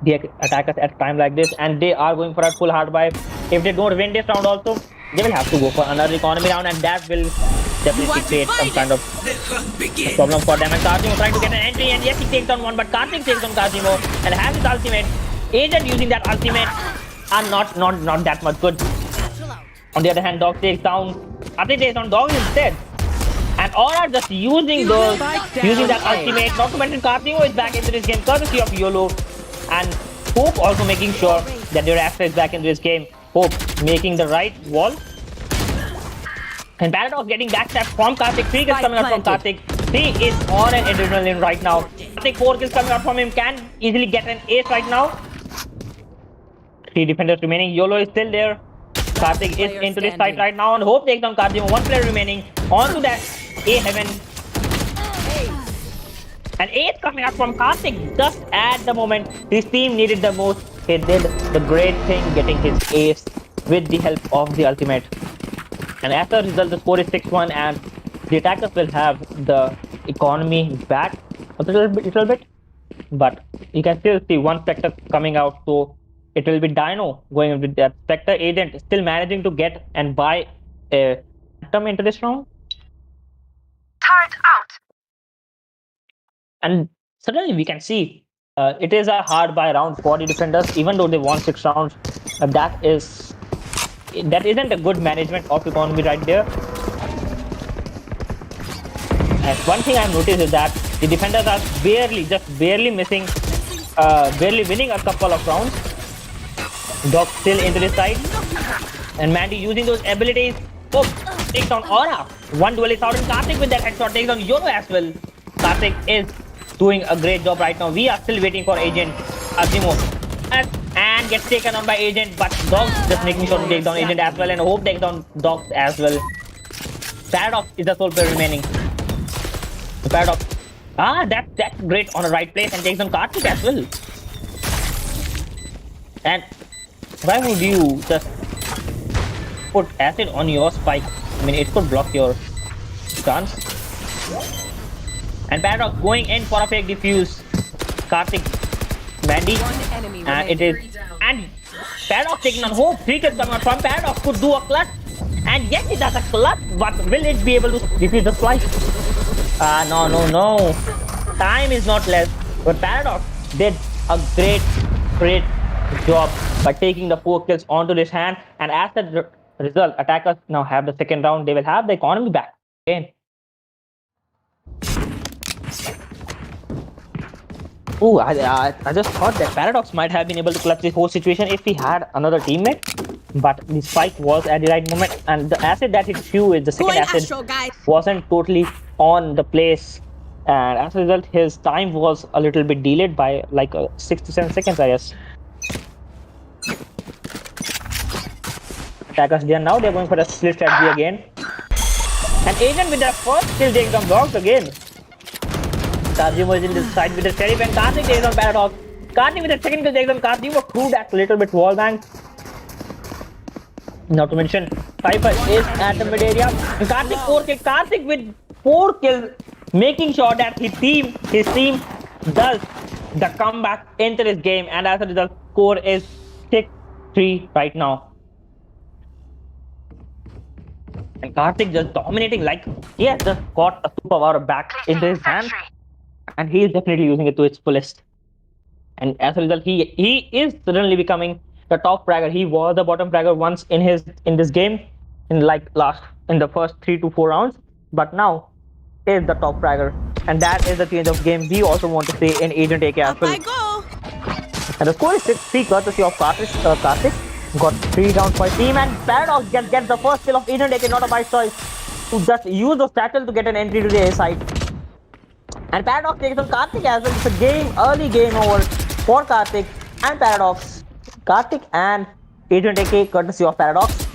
the attackers at a time like this, and they are going for a full hard buy. If they don't win this round also, they will have to go for another economy round, and that will definitely create some kind of problem for them. And Kazimo trying to get an entry, and yes, he takes down one, but Karthik takes on Kazimo and has his ultimate. Agent using that ultimate are not that much good. On the other hand, Dog takes down Karthik takes down Dog instead. And Aura just using that ultimate. Not to mention Kazimo is back into this game courtesy of YOLO. And Hope also making sure that their Astra is back into this game. Hope making the right wall. And Paradox getting backstabbed from Karthik. 3 kills coming out from Karthik. He is on an adrenaline right now. Karthik 4 kills coming out from him. Can easily get an ace right now. 3 defenders remaining. YOLO is still there. Karthik is into this fight right now. And Hope takes down Kazimo. 1 player remaining. On to that A heaven. An ace coming out from Karthik just at the moment his team needed the most. He did the great thing getting his ace with the help of the ultimate. And as a result, the score is 6-1, and the attackers will have the economy back a little bit. But you can still see one Spectre coming out, so it will be Dino going with that Spectre agent still managing to get and buy a Phantom into this round. Turret out. And suddenly we can see it is a hard buy round for the defenders, even though they won 6 rounds. That isn't a good management of economy right there. And one thing I've noticed is that the defenders are barely missing, barely winning a couple of rounds. Doc still into this side, and Mandy using those abilities. Oh, takes down Aura. One duelist out, and Karthik with that headshot takes down YOLO as well. Karthik is doing a great job right now. We are still waiting for Agent Azimo. And gets taken on by Agent, but Dog just making sure to take down Agent as well, and Hope takes down Dog as well. Paradox is the sole player remaining. The Paradox. That's great on the right place, and takes down Karthik as well. And why would you just put acid on your spike? I mean, it could block your chance. And Paradox going in for a fake defuse. Karthik, Mandy, and it is. And Paradox taking on Hope. 3 kills coming out from Paradox. Could do a clutch. And yes, it does a clutch, but will it be able to defuse the splice? No. Time is not less. But Paradox did a great job by taking the 4 kills onto this hand. And as the result, attackers now have the second round. They will have the economy back again. Oh, I just thought that Paradox might have been able to clutch this whole situation if he had another teammate. But the spike was at the right moment, and the acid that hit Hugh with the second acid wasn't totally on the place. And as a result, his time was a little bit delayed by like 6 to 7 seconds, I guess. Attackers there now, they're going for a split strategy again. And Agent with their first kill takes down Dogs again. Kazimo is in this side with the Sheriff, and Karthik takes on Paradox. Karthik with the second kill takes on Kazimo. Threw that little bit wall bang. Not to mention, Cypher is at the mid area. And Karthik 4 kills. Karthik with 4 kills, making sure that his team does the comeback into this game. And as a result, score is 6-3 right now. And Karthik just dominating, like he has just got a superpower back into his hand. And he is definitely using it to its fullest. And as a result, he is suddenly becoming the top fragger. He was the bottom fragger once in this game, in the first 3 to 4 rounds, but now is the top fragger. And that is the change of game we also want to see in Agent AK as well. And the score is 6-3 courtesy of Karthik. Got 3 rounds for his team, and Paradox gets the first kill of Agent AK, not a by choice, to just use the satchel to get an entry to the A side. And Paradox takes on Karthik as well. It's a early game over for Karthik and Paradox. Karthik and Agent AK courtesy of Paradox.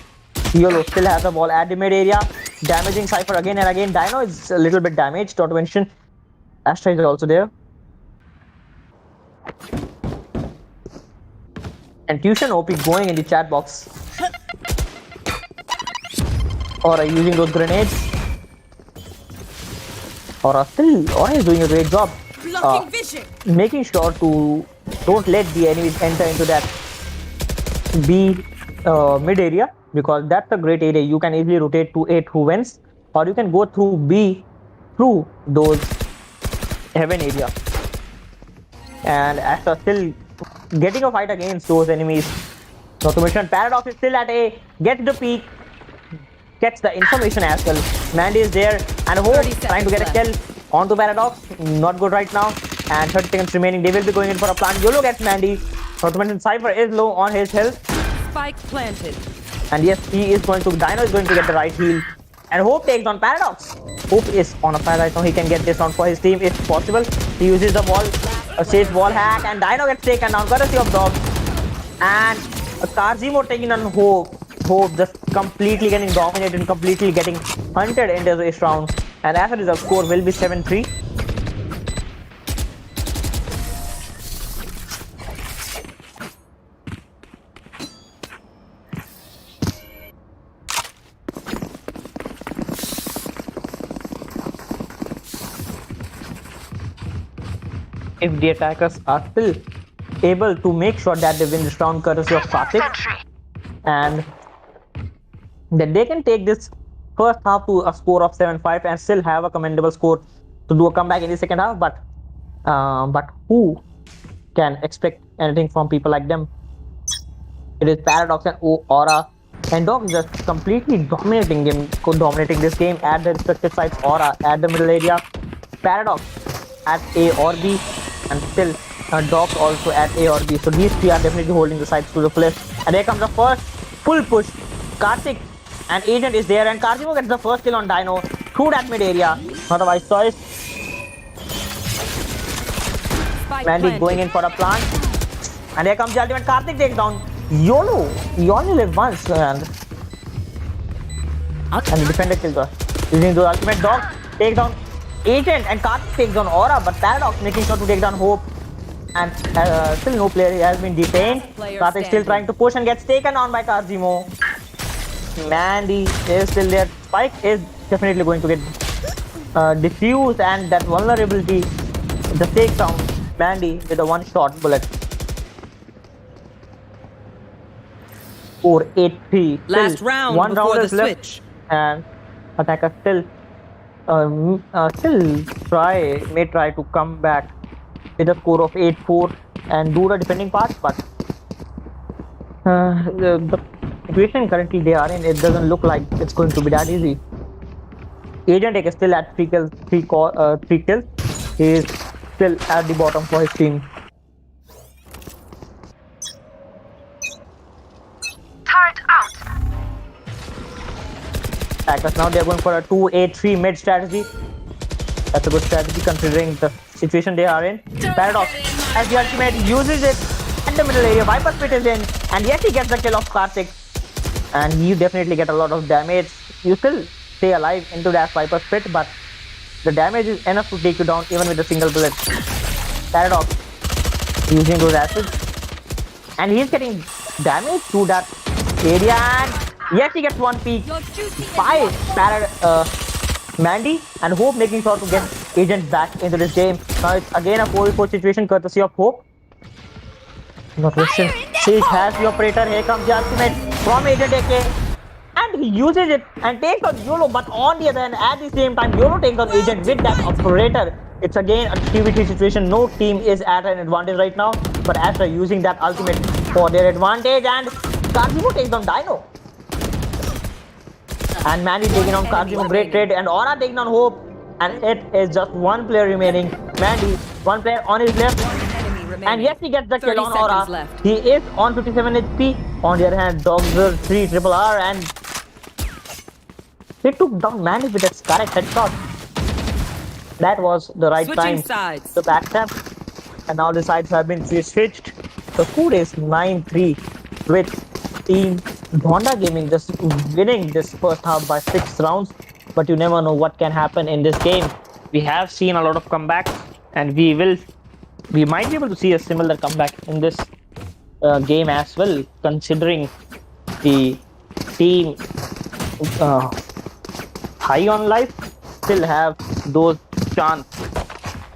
YOLO still has the ball at the mid area, damaging Cypher again and again. Dino is a little bit damaged, not to mention Astra is also there. And Tuition OP going in the chat box. Or using those grenades. Aura is doing a great job. Making sure to don't let the enemies enter into that B mid area, because that's a great area. You can easily rotate to A through vents, or you can go through B through those heaven area. And Astra still getting a fight against those enemies. Not to mention Paradox is still at A, gets the peak, gets the information as well. Mandy is there and Hope trying to get a kill onto Paradox. Not good right now. And 30 seconds remaining. They will be going in for a plant. YOLO gets Mandy. Not to mention Cypher is low on his health. Spike planted. And yes, he is going to, Dino is going to get the right heal. And Hope takes on Paradox. Hope is on a fire right now. He can get this round for his team if possible. He uses the wall, a safe wall hack, and Dino gets taken down courtesy of Dog. And Karzimo taking on Hope. Hope just completely getting dominated and completely getting hunted into this round. And as a result, score will be 7-3. If the attackers are still able to make sure that they win this round courtesy of Karthik, and that they can take this first half to a score of 7-5 and still have a commendable score to do a comeback in the second half, but who can expect anything from people like them? It is Paradox and Aura, and Dog is just completely dominating this game at the respective sides. Aura at the middle area, Paradox at A or B, and still Dog also at A or B. So these three are definitely holding the sides to the fullest. And here comes the first full push. Karthik and Agent is there, and Karzimo gets the first kill on Dino through that mid area. Not a wise choice. Mandy going in for a plant. And here comes the ultimate. Karthik takes down YOLO. You only live once. And the defender kills her. Using the ultimate. Dog takes down Agent, and Karthik takes down Aura, but Paradox making sure to take down Hope. And still no player has been detained. Karthik still trying to push and gets taken on by Karzimo. Mandy is still there. Spike is definitely going to get diffused, and that vulnerability just takes down Mandy with a one-shot bullet. 4-8-3. Last round one before round the is left, switch. and attacker still may try to come back with a score of 8-4 and do the defending part, but the situation currently they are in, it doesn't look like it's going to be that easy. Agent is still at 3 kills. He is still at the bottom for his team. Turret out. Attackers now they're going for a 2-8-3 mid strategy. That's a good strategy considering the situation they are in. Paradox as the ultimate uses it at the middle area. Viper Spit is in, and yet he gets the kill of Karthik. And you definitely get a lot of damage. You still stay alive into that Viper Spit, but the damage is enough to take you down even with a single bullet. Paradox using those acids, and he's getting damage through that area, and yes, he gets one peek by Mandy, and Hope making sure to get Agent back into this game. Now it's again a 4v4 situation courtesy of Hope. Not question. Sage has the operator. Here comes the ultimate from Agent AK, and he uses it and takes on YOLO, but on the other hand, at the same time, YOLO takes on Agent with that operator. It's again a 3v3 situation. No team is at an advantage right now, but Astra using that ultimate for their advantage, and Karzimo takes on Dino. And Mandy taking on Karzimo, great trade, and Aura taking on Hope, and it is just one player remaining. Mandy, one player on his left, and yes, he gets the kill on Aura. Left. He is on 57 HP. On the other hand, Dogger 3 RRR, and they took down Mandy with a correct headshot. That was the right Switching time sides. to backstab, and now the sides have been switched. The score is 9-3 with Team Honda Gaming just winning this first half by 6 rounds, but you never know what can happen in this game. We have seen a lot of comebacks, and we might be able to see a similar comeback in this game as well, considering the team high on life still have those chance.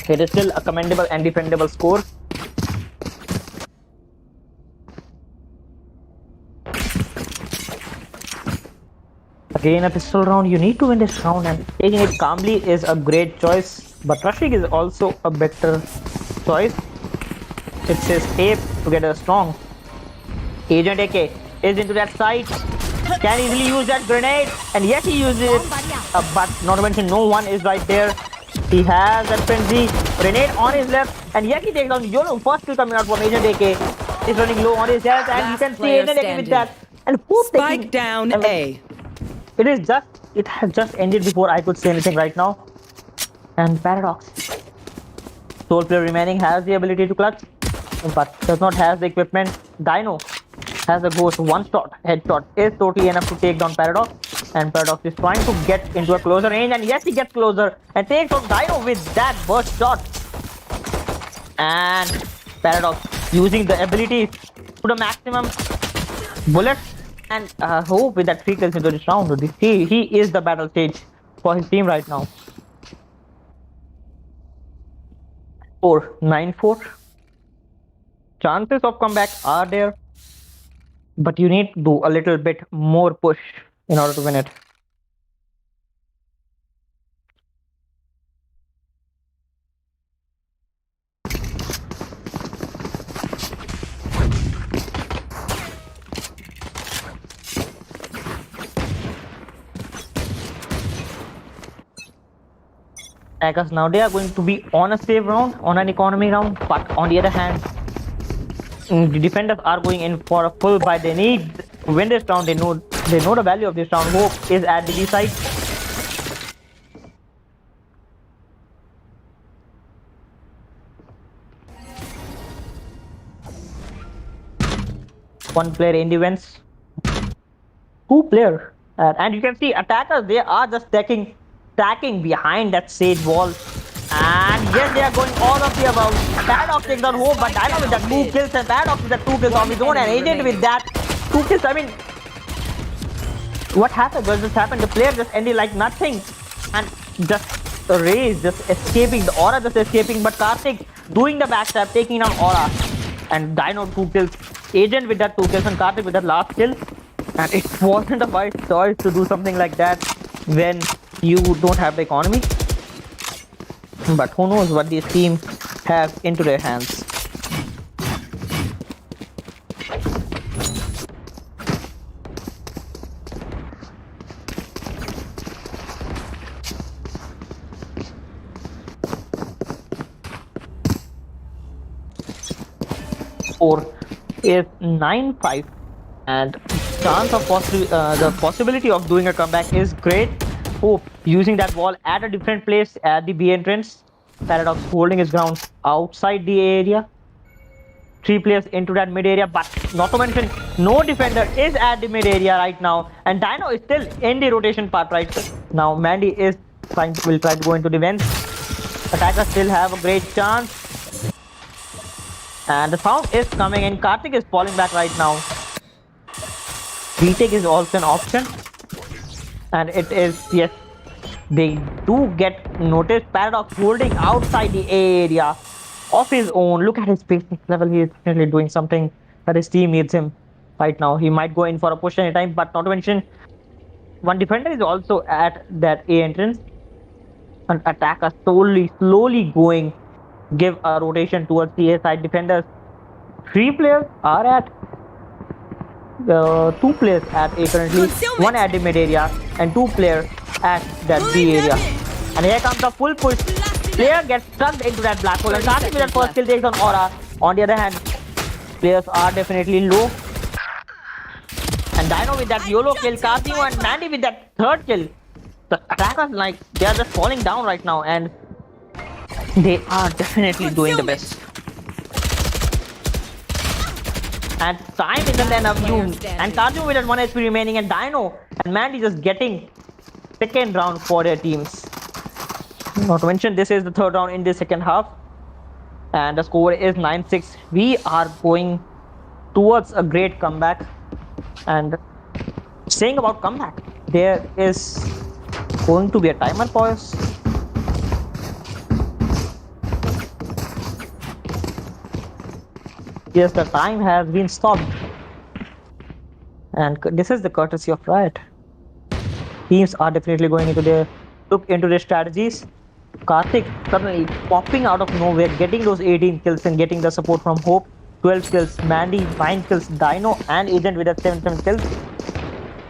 It is still a commendable and defendable score. Again, a pistol round. You need to win this round, and taking it calmly is a great choice. But rushing is also a better choice. It says ape together strong. Agent AK is into that site. Can easily use that grenade, and yes, he uses it. But not to mention, no one is right there. He has that frenzy grenade on his left, and yet he takes down YOLO. First kill coming out from Agent AK. He's running low on his health, and you can see Agent AK with that. And who's Spike down A. It has just ended before I could say anything right now. And Paradox, sole player remaining, has the ability to clutch, but does not have the equipment. Dino has a ghost. One shot, headshot is totally enough to take down Paradox. And Paradox is trying to get into a closer range, and yes, he gets closer and takes out Dino with that burst shot. And Paradox using the ability to the maximum. Bullets. And hope with that 3 kills into this round. He is the battle stage for his team right now. 9-4. Chances of comeback are there, but you need to do a little bit more push in order to win it. Attackers now, they are going to be on a save round, on an economy round, but on the other hand, the defenders are going in for a full buy. They need to win this round. They know the value of this round. Hope is at the B side. One player in the wins. 2 player, and you can see attackers, they are just stacking behind that sage wall. And yes, they are going all of the above. Paradox takes down Hope, but Dino with that 2 kills, and Paradox with that 2 kills on his own, and Agent with that 2 kills. I mean, what happened? What just happened? The player just ended like nothing, and just the raise just escaping, the aura just escaping. But Karthik doing the backstab, taking down aura, and Dino 2 kills, Agent with that 2 kills, and Karthik with that last kill. And it wasn't a wise choice to do something like that when you don't have the economy. But who knows what this team have into their hands. Score is 9-5, and chance of the possibility of doing a comeback is great. Hope using that wall at a different place at the B entrance. Paradox holding his ground outside the area. 3 players into that mid area, but not to mention no defender is at the mid area right now, and Dino is still in the rotation part right now. Mandy will try to go into the vents. Attackers still have a great chance, and the sound is coming in. Karthik is falling back right now. Retake is also an option. And it is, yes, they do get noticed. Paradox holding outside the area of his own. Look at his basic level. He is definitely doing something that his team needs him right now. He might go in for a push anytime, but not to mention, one defender is also at that A entrance. An attacker slowly going, give a rotation towards the A side defenders. 3 players are at 2 players at A currently, 1 at the mid area, and 2 players at that B area. And here comes the full push. Player gets stuck into that black hole, and Karthik with that first kill takes on aura. On the other hand, players are definitely low. And Dino with that YOLO kill, Karthik and Mandy with that 3rd kill. The attackers, like, they are just falling down right now, and they are definitely doing the best. And time isn't enough. And Karthik with that 1 HP remaining, and Dino and Mandy just getting 2nd round for their teams. Not to mention, this is the 3rd round in the 2nd half, and the score is 9-6. We are going towards a great comeback. And saying about comeback, there is going to be a timer pause. Yes, the time has been stopped. And this is the courtesy of Riot. Teams are definitely going into their strategies. Karthik suddenly popping out of nowhere, getting those 18 kills and getting the support from Hope. 12 kills, Mandy, 9 kills, Dino and Agent with a 7 kills.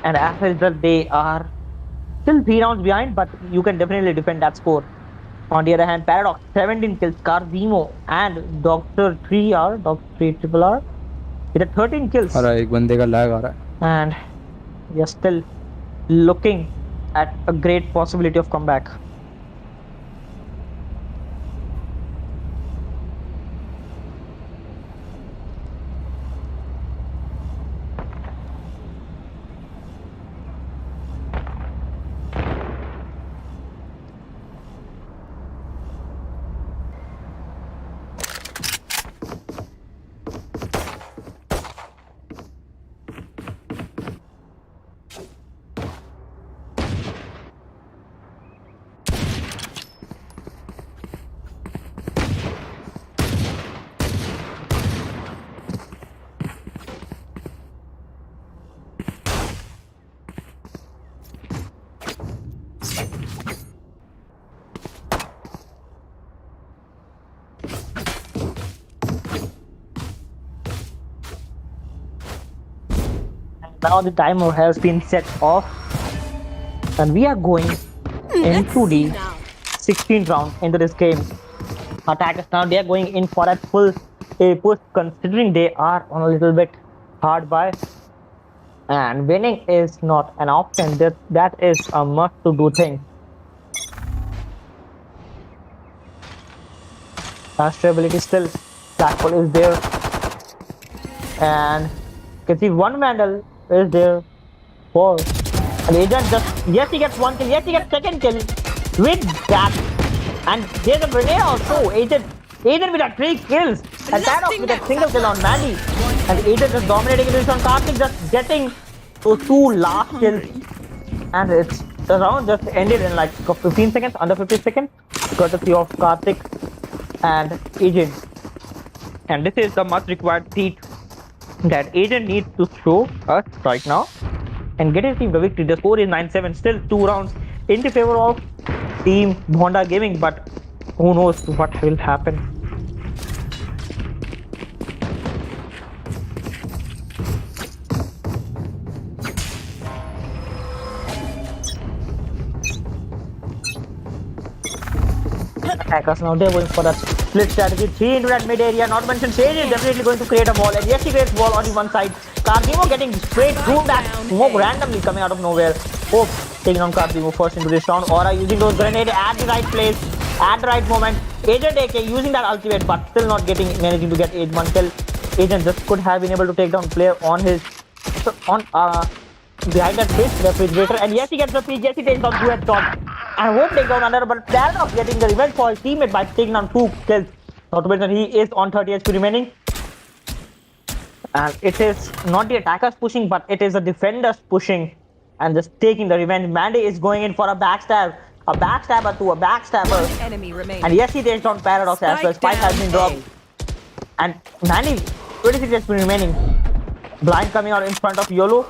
And as a result, they are still 3 rounds behind, but you can definitely defend that score. On the other hand, Paradox 17 kills, Carzimo and Dr. 3R, Dr. 3 Triple R with a 13 kills. एक बंदे का lag आ रहा है. And we are still looking at a great possibility of comeback. Now the timer has been set off and we are going into the 16th round into this game. Attackers now, they are going in for a full push, considering they are on a little bit hard by, and winning is not an option. That is a must to do thing. Stability still, Blackpool is there, and you can see one Vandal is there for an Agent. Just yes, he gets 1 kill, yes, he gets 2nd kill with that, and there's a grenade also. Agent with a 3 kills, and Paradox with a single kill on Mandy, and Agent is dominating this on Karthik, just getting those 2 last kills, and the round just ended in like 15 seconds, under 50 seconds, courtesy of Karthik and Agent. And this is the much required feat that Agent needs to show us right now and get his team the victory. The score is 9-7, still 2 rounds in the favor of Team Honda Gaming, but who knows what will happen. Attackers now, they're going for that split strategy. 3 into that mid area. Not mentioned, Sage is definitely going to create a wall, and yes, he creates wall on the one side. Carzimo getting straight through that smoke randomly coming out of nowhere. Hope taking on Carzimo first into this round. Aura using those grenades at the right place, at the right moment. Agent AK using that ultimate, but still not managing to get 1 kill. Agent just could have been able to take down player on his behind that big refrigerator, and yes, he gets the peak. Yes, he takes down 2 headshots. And Hope take down another, but Paradox getting the revenge for his teammate by taking down 2 kills. Not to mention, he is on 30 HP remaining. And it is not the attackers pushing, but it is the defenders pushing and just taking the revenge. Mandy is going in for a backstabber to a backstabber. Enemy remaining. And yes, he takes down Paradox as well. Spike has been dropped. And Mandy, 26 HP remaining. Blind coming out in front of YOLO.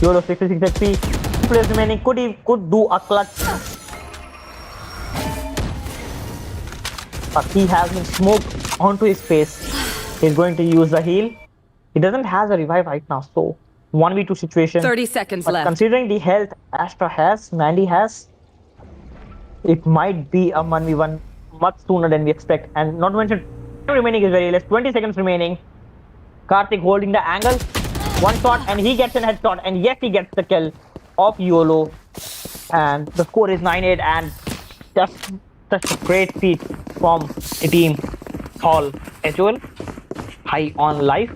YOLO 66 HP. Players remaining, could do a clutch, but he has been smoked onto his face. He's going to use the heal. He doesn't have a revive right now, so 1v2 situation. 30 seconds but left. Considering the health Astra has, Mandy has, it might be a 1v1 much sooner than we expect. And not to mention, time remaining is very less. 20 seconds remaining. Karthik holding the angle, 1 shot, and he gets a headshot, and yes, he gets the kill of YOLO, and the score is 9-8, and just such a great feat from the team Hall HOL, high on life.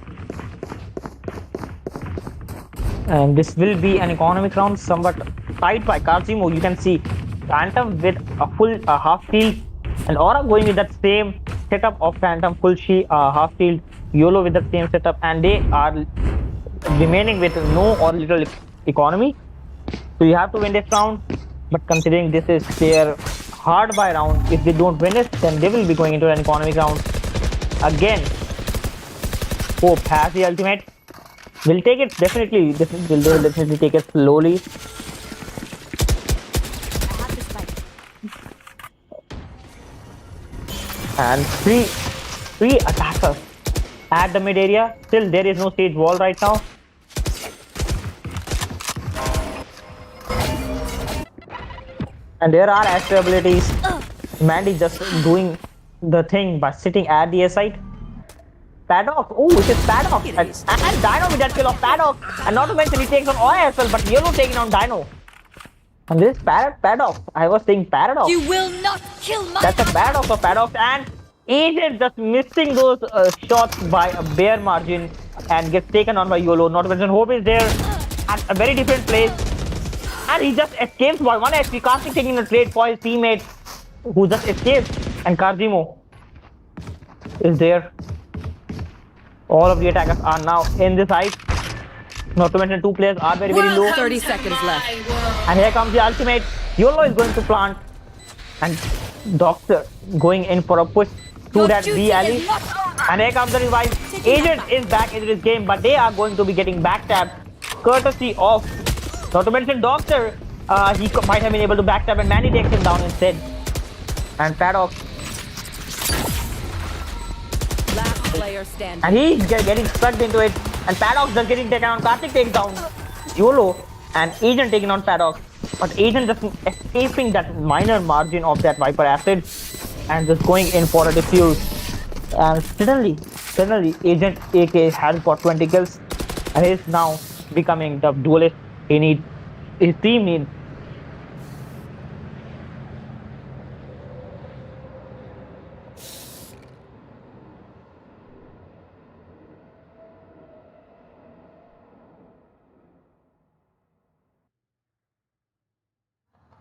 And this will be an economic round, somewhat tight by Carzimo. You can see Phantom with a full half shield, and Aura going with that same setup of Phantom full shield, half shield, YOLO with the same setup, and they are remaining with no or little economy. So you have to win this round, but considering this is their hard buy round, if they don't win it, then they will be going into an economic round again. Hope has the ultimate. Will take it definitely. Will definitely take it slowly. And three attackers at the mid area. Still, there is no stage wall right now. And there are extra abilities. Mandy just doing the thing by sitting at the A site. Paddock. Oh, it is Paddock. And Dino with that kill of Paddock. And not to mention he takes on Oi as well, but Yellow taking on Dino. And this is Paddock. I was saying Paradox. You will not kill my That's a Paradox of Paradox. And Agent just missing those shots by a bare margin and gets taken on by YOLO. Not to mention Hope is there at a very different place. And he just escapes by 1 HP. Karthik taking a trade for his teammate who just escaped. And Karjimo is there. All of the attackers are now in the site. Not to mention 2 players are very low. 30 seconds left. And here comes the ultimate. YOLO is going to plant. And Doctor going in for a push through that B alley. And here comes the revive. Agent is back into this game, but they are going to be getting backtabbed courtesy of, not to mention Doctor. He might have been able to backstab and Manny takes him down instead. And Paddock. Last player standing. And he's getting sucked into it. And Paddock just getting taken on. Karthik takes down YOLO. And Agent taking on Paddock. But Agent just escaping that minor margin of that Viper acid. And just going in for a defuse. And suddenly Agent AK has got 20 kills. And is now becoming the duelist his team needs.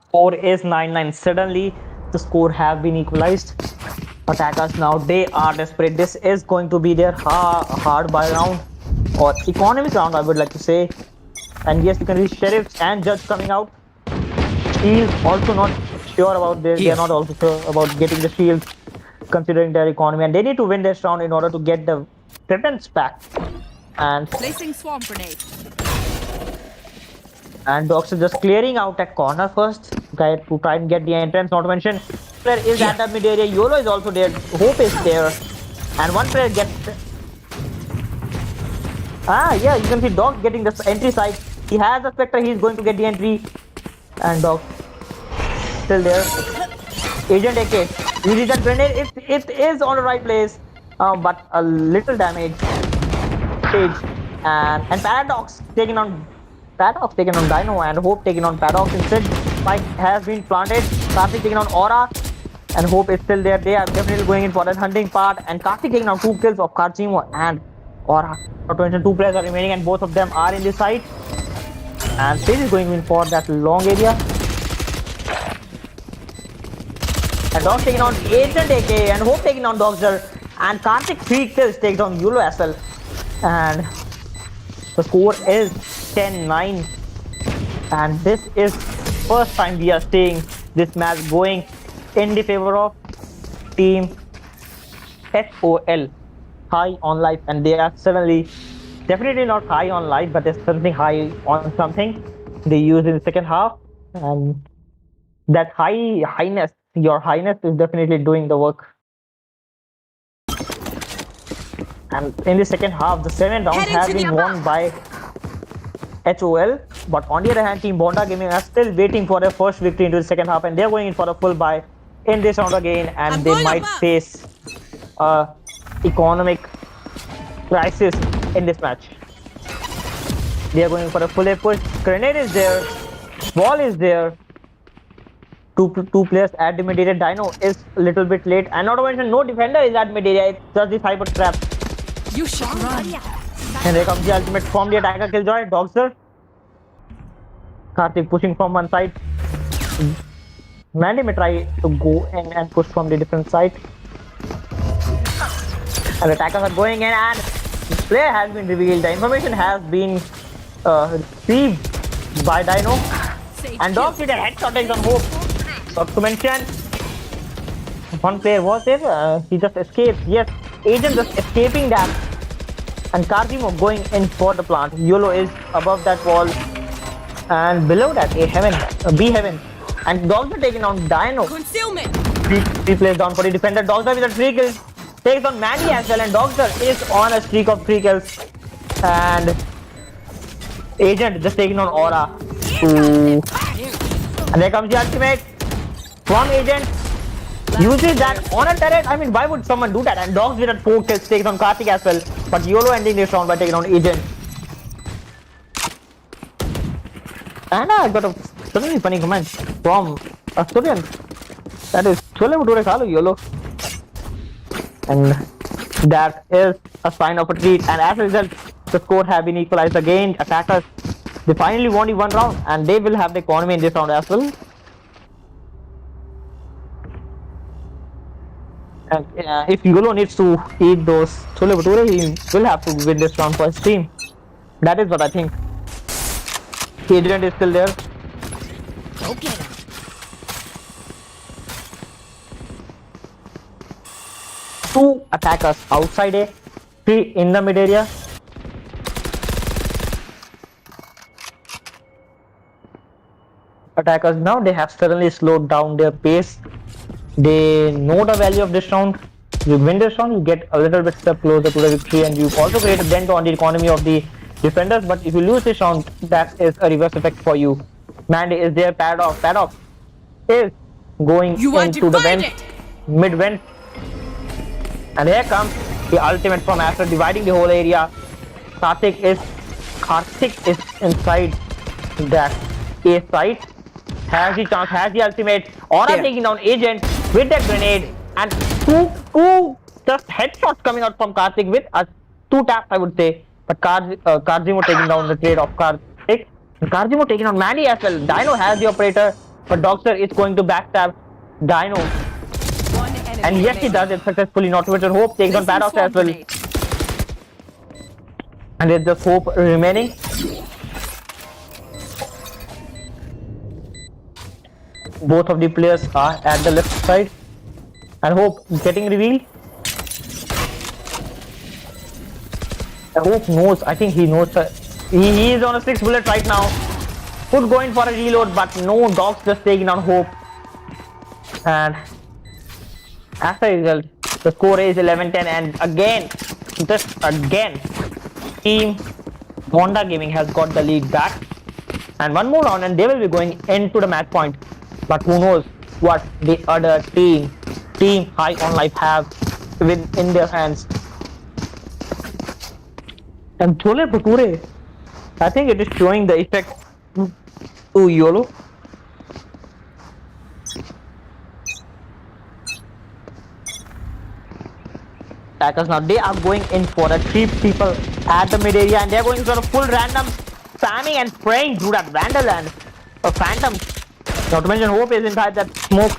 Score is 9-9. Suddenly the score has been equalized. Attackers now, they are desperate. This is going to be their hard buy round or economic round, I would like to say. And yes, you can see Sheriffs and Judge coming out. He's also not sure about this. They are not also sure about getting the shields considering their economy. And they need to win this round in order to get the weapons back. And Placing swarm grenade. And Docs is just clearing out that corner first to try and get the entrance. Not to mention, player is at the mid area. YOLO is also there. Hope is there. And one player gets. Yeah, you can see Doc getting the entry side. He has a Spectre. He's going to get the entry. And Doc still there. Agent AK uses that grenade. It is on the right place, but a little damage. Stage and Paradox taking on. Paddock taken on Dino and Hope taken on Paddock instead. Spike has been planted. Karthik taken on Aura and Hope is still there. They are definitely going in for that hunting part. And Karthik taking on 2 kills of Karjimo and Aura. Not to mention 2 players are remaining and both of them are in this side. And Sage is going in for that long area. And Dog taking on Agent AK and Hope taking on Dogzer. And Karthik 3 kills takes on YOLO as well. And the score is 10-9, and this is first time we are seeing this match going in the favor of team HOL, high on life, and they are suddenly definitely not high on life, but there's something high on something they use in the second half, and that your highness is definitely doing the work. And in the second half, the 7 rounds have been won by HOL, but on the other hand, Team Bonda Gaming are still waiting for their first victory into the second half, and they're going in for a full buy in this round again, and they might face a economic crisis in this match. They are going for a full push. Grenade is there, ball is there. Two players at the mid area. Dino is a little bit late, and not to mention no defender is at mid area. It's just the hyper trap. You should run. And here comes the ultimate from the attacker Killjoy. Dogster. Karthik pushing from one side. Mandy may try to go in and push from the different side. And the attackers are going in, and the player has been revealed. The information has been received by Dino. And Dog did a headshot on Hope. Not to mention, one player was there. He just escaped. Yes, Agent just escaping that. And Cardimo going in for the plant. YOLO is above that wall. And below that, B heaven. And Dogs are taking on Dino. Concealment. Three players down for the defender. Dogs are with a 3 kills. Takes on Mandy as well. And Dogster is on a streak of 3 kills. And Agent just taking on Aura. Ooh. And there comes the ultimate from Agent. Uses that on a turret. I mean, why would someone do that? And Dogs with a 4 kills takes on Karthik as well. But YOLO ending this round by taking on Agent. And I got a suddenly funny comment from a student. That is Chole Bhature Khalu YOLO. And that is a sign of a treat. And as a result, the score have been equalized again. Attackers, they finally won the 1 round. And they will have the economy in this round as well. And if YOLO needs to eat those Chole Bhature, he will have to win this round for his team. That is what I think. Adrian is still there. Go get him. Two attackers outside A, 3 in the mid area. Attackers now, they have suddenly slowed down their pace. They know the value of this round. You win this round, you get a little bit step closer to the victory, and you also create a dent on the economy of the defenders. But if you lose this round, that is a reverse effect for you. Mandy is there, Paddock is going into the vent, mid vent. And here comes the ultimate from Astra, dividing the whole area. Karthik is inside that A site. Has the chance, has the ultimate. Aura taking down Agent with that grenade. And two just headshots coming out from Karthik with 2 taps, I would say. But Karjimo taking down the trade of Karthik. And Karjimo taking on Mandy as well. Dino has the operator, but Dogster is going to backstab Dino. And yes, he does it successfully. Not with Hope takes on Paddock as well. And there's just Hope remaining. Both of the players are at the left side. And Hope getting revealed. Hope knows, I think he knows that he is on a 6 bullet right now. Could go in for a reload, but no, Dogs just taking on Hope. And as a result, the score is 11-10, and again, Team Honda Gaming has got the lead back. And one more round and they will be going into the match point. But who knows what the other team High on Life have in their hands. And Chole Bhature, I think it is showing the effect to YOLO. Attackers now, they are going in for a 3 people at the mid area, and they are going for a full random spamming and spraying through that Vandal and a Phantom. Not to mention Hope is inside that smoke.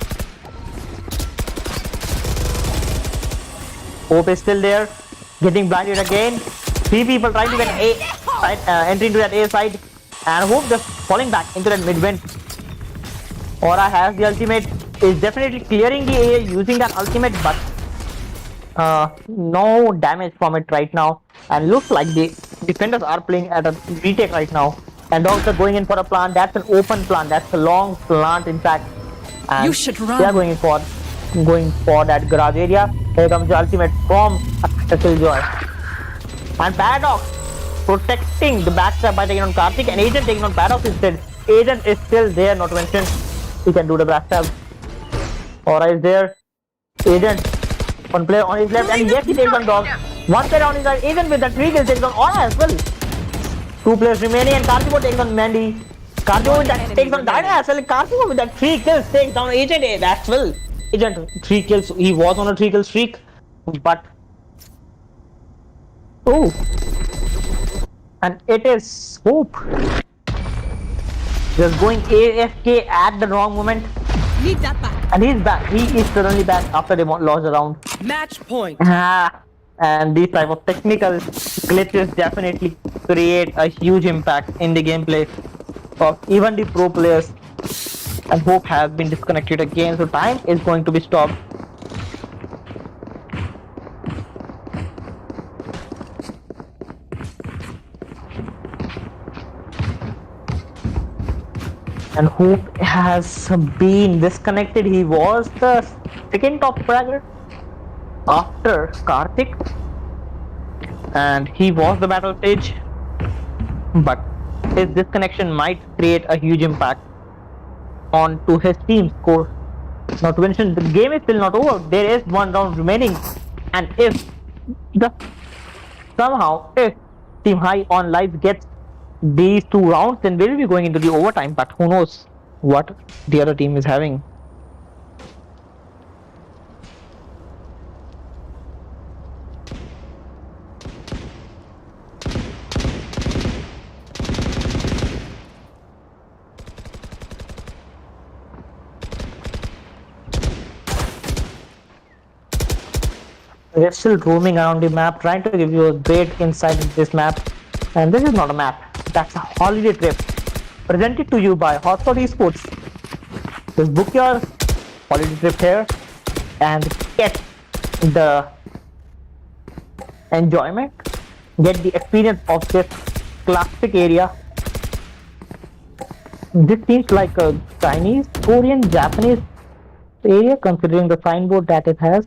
Hope is still there, getting blinded again. 3 people trying to get entry into that A side, and Hope just falling back into that mid vent. Aura has the ultimate, is definitely clearing the A using that ultimate, but no damage from it right now. And looks like the defenders are playing at a retake right now. And Dogs are going in for a plant. That's an open plant. That's a long plant, in fact. And you should run. They are going for that garage area. Here comes the ultimate from Killjoy. And Paddock protecting the backstab by taking on Karthik, and Agent taking on Paddock instead. Agent is still there, not to mention he can do the backstab. Aura is there. Agent, one player on his left, and yes, he takes on Dogs. One player on his right. Agent with the 3 kills takes on Aura as well. 2 players remaining, and Karthik takes on Mandy. Karthik with that takes on Dino as well. Karthik with that 3 kills takes down Agent as well. Agent 3 kills. He was on a 3 kill streak, but and it is Hope just going AFK at the wrong moment. Need that back. And he's back. He is suddenly back after they lost the round. Match point. And these type of technical glitches definitely create a huge impact in the gameplay of even the pro players. And Hope has been disconnected again, so time is going to be stopped. and who has been disconnected. He was the second top fragger after Karthik, and he was the battle stage, but his disconnection might create a huge impact on to his team score. Not to mention, the game is still not over. There is one round remaining, and if if Team High on Live gets these 2 rounds, then we'll be going into the overtime. But who knows what the other team is having. We're still roaming around the map, trying to give you a great insight into this map. And this is not a map, that's a holiday trip presented to you by HotShot Esports. Just book your holiday trip here and get the enjoyment, get the experience of this classic area. This seems like a Chinese, Korean, Japanese area considering the signboard that it has.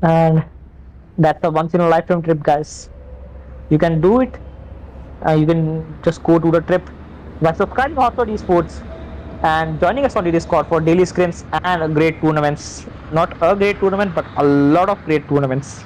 And that's a once in a lifetime trip, guys. You can do it. You can just go to the trip by subscribing to HotShot Esports and joining us on the Discord for daily scrims and great tournaments. Not a great tournament, but a lot of great tournaments.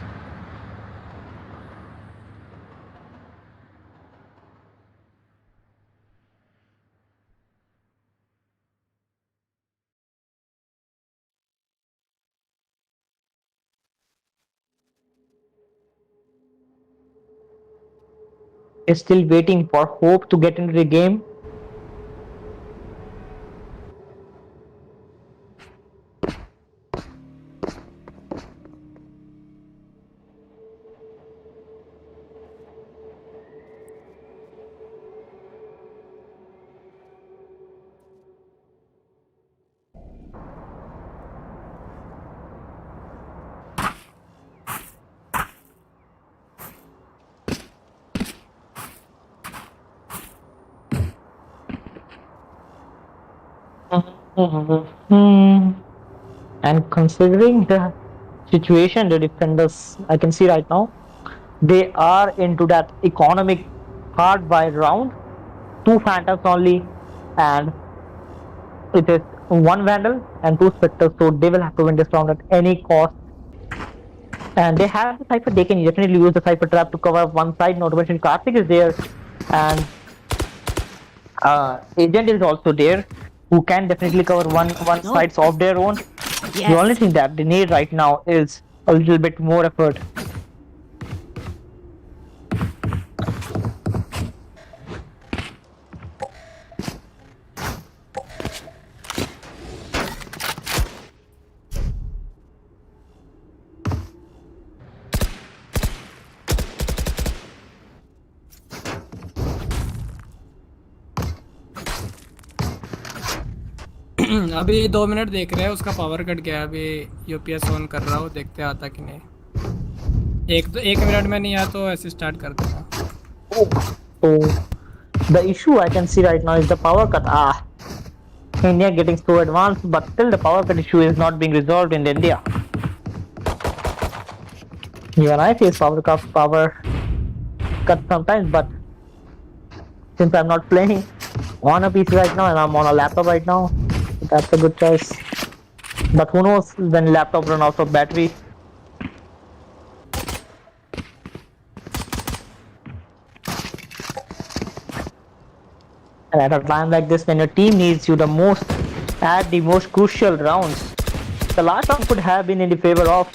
Is still waiting for Hope to get into the game. And considering the situation, the defenders, I can see right now, they are into that economic hard buy round. 2 phantoms only, and it is 1 vandal and 2 specters, so they will have to win this round at any cost. And they have the cypher. They can definitely use the cypher trap to cover one side. Not to mention Karthik is there, and Agent is also there, who can definitely cover one sides of their own. Yes. The only thing that they need right now is a little bit more effort. अभी 2 minute देख रहे हैं, उसका power cut गया। अभी UPS on कर रहा हूँ, देखते आता कि नहीं। 1 मिनट में नहीं आया तो ऐसे स्टार्ट कर देना। The issue I can see right now is the power cut. India getting so advanced, but still the power cut issue is not being resolved in India. Even I face power cut sometimes, but since I'm not playing on a PC right now and I'm on a laptop right now, that's a good choice. But who knows when laptop run out of battery. And at a time like this, when your team needs you the most at the most crucial rounds, the last round could have been in the favor of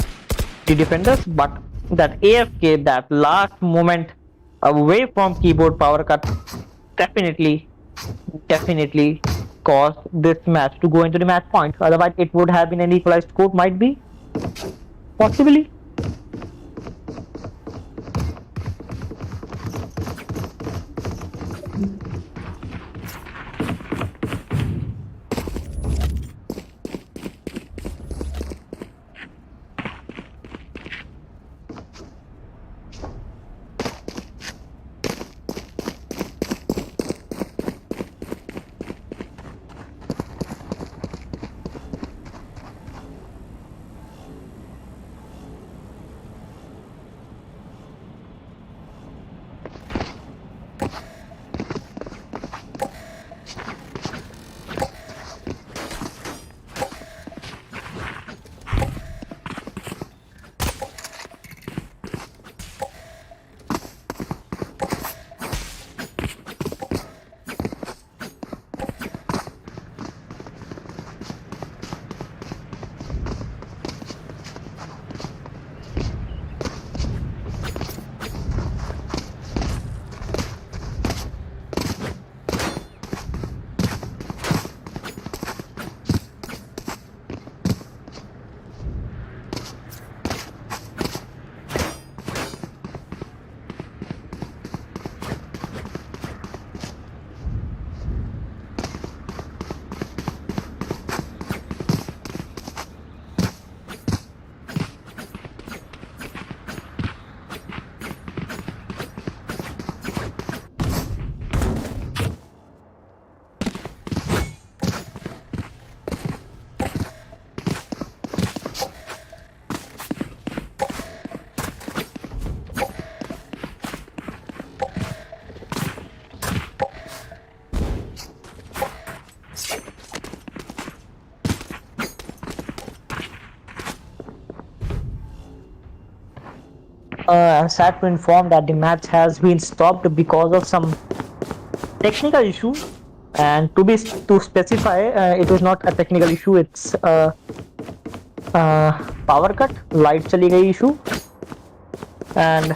the defenders, but that AFK, that last moment away from keyboard power cut, definitely caused this match to go into the match point. Otherwise, it would have been an equalized score, might be, possibly. sad to inform that the match has been stopped because of some technical issue. And to specify, it is not a technical issue. It's a power cut, light chali gayi issue, and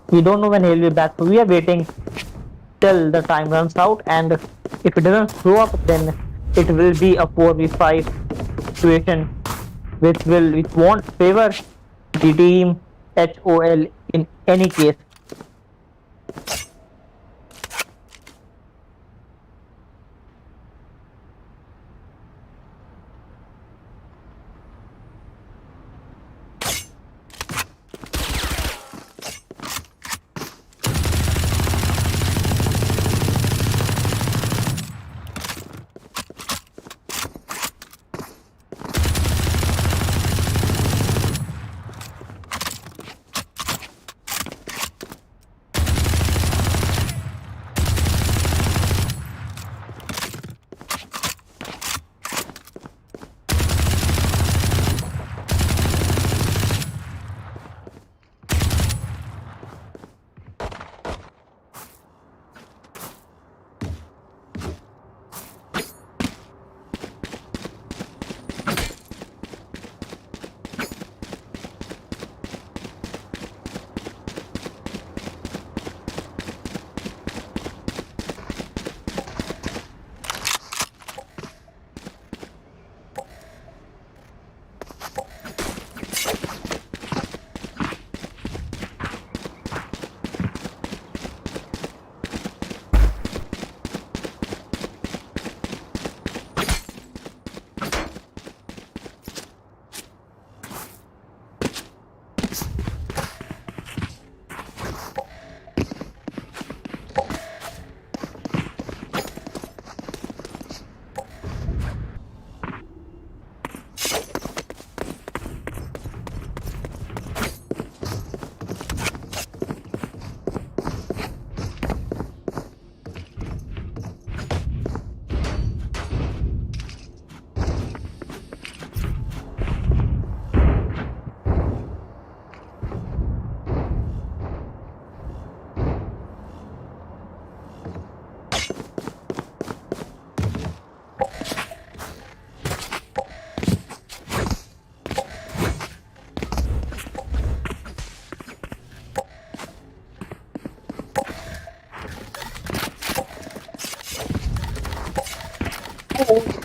we don't know when he'll be back. So we are waiting till the time runs out, and if it doesn't show up, then it will be a 4v5 situation, which won't favor the team HOL in any case.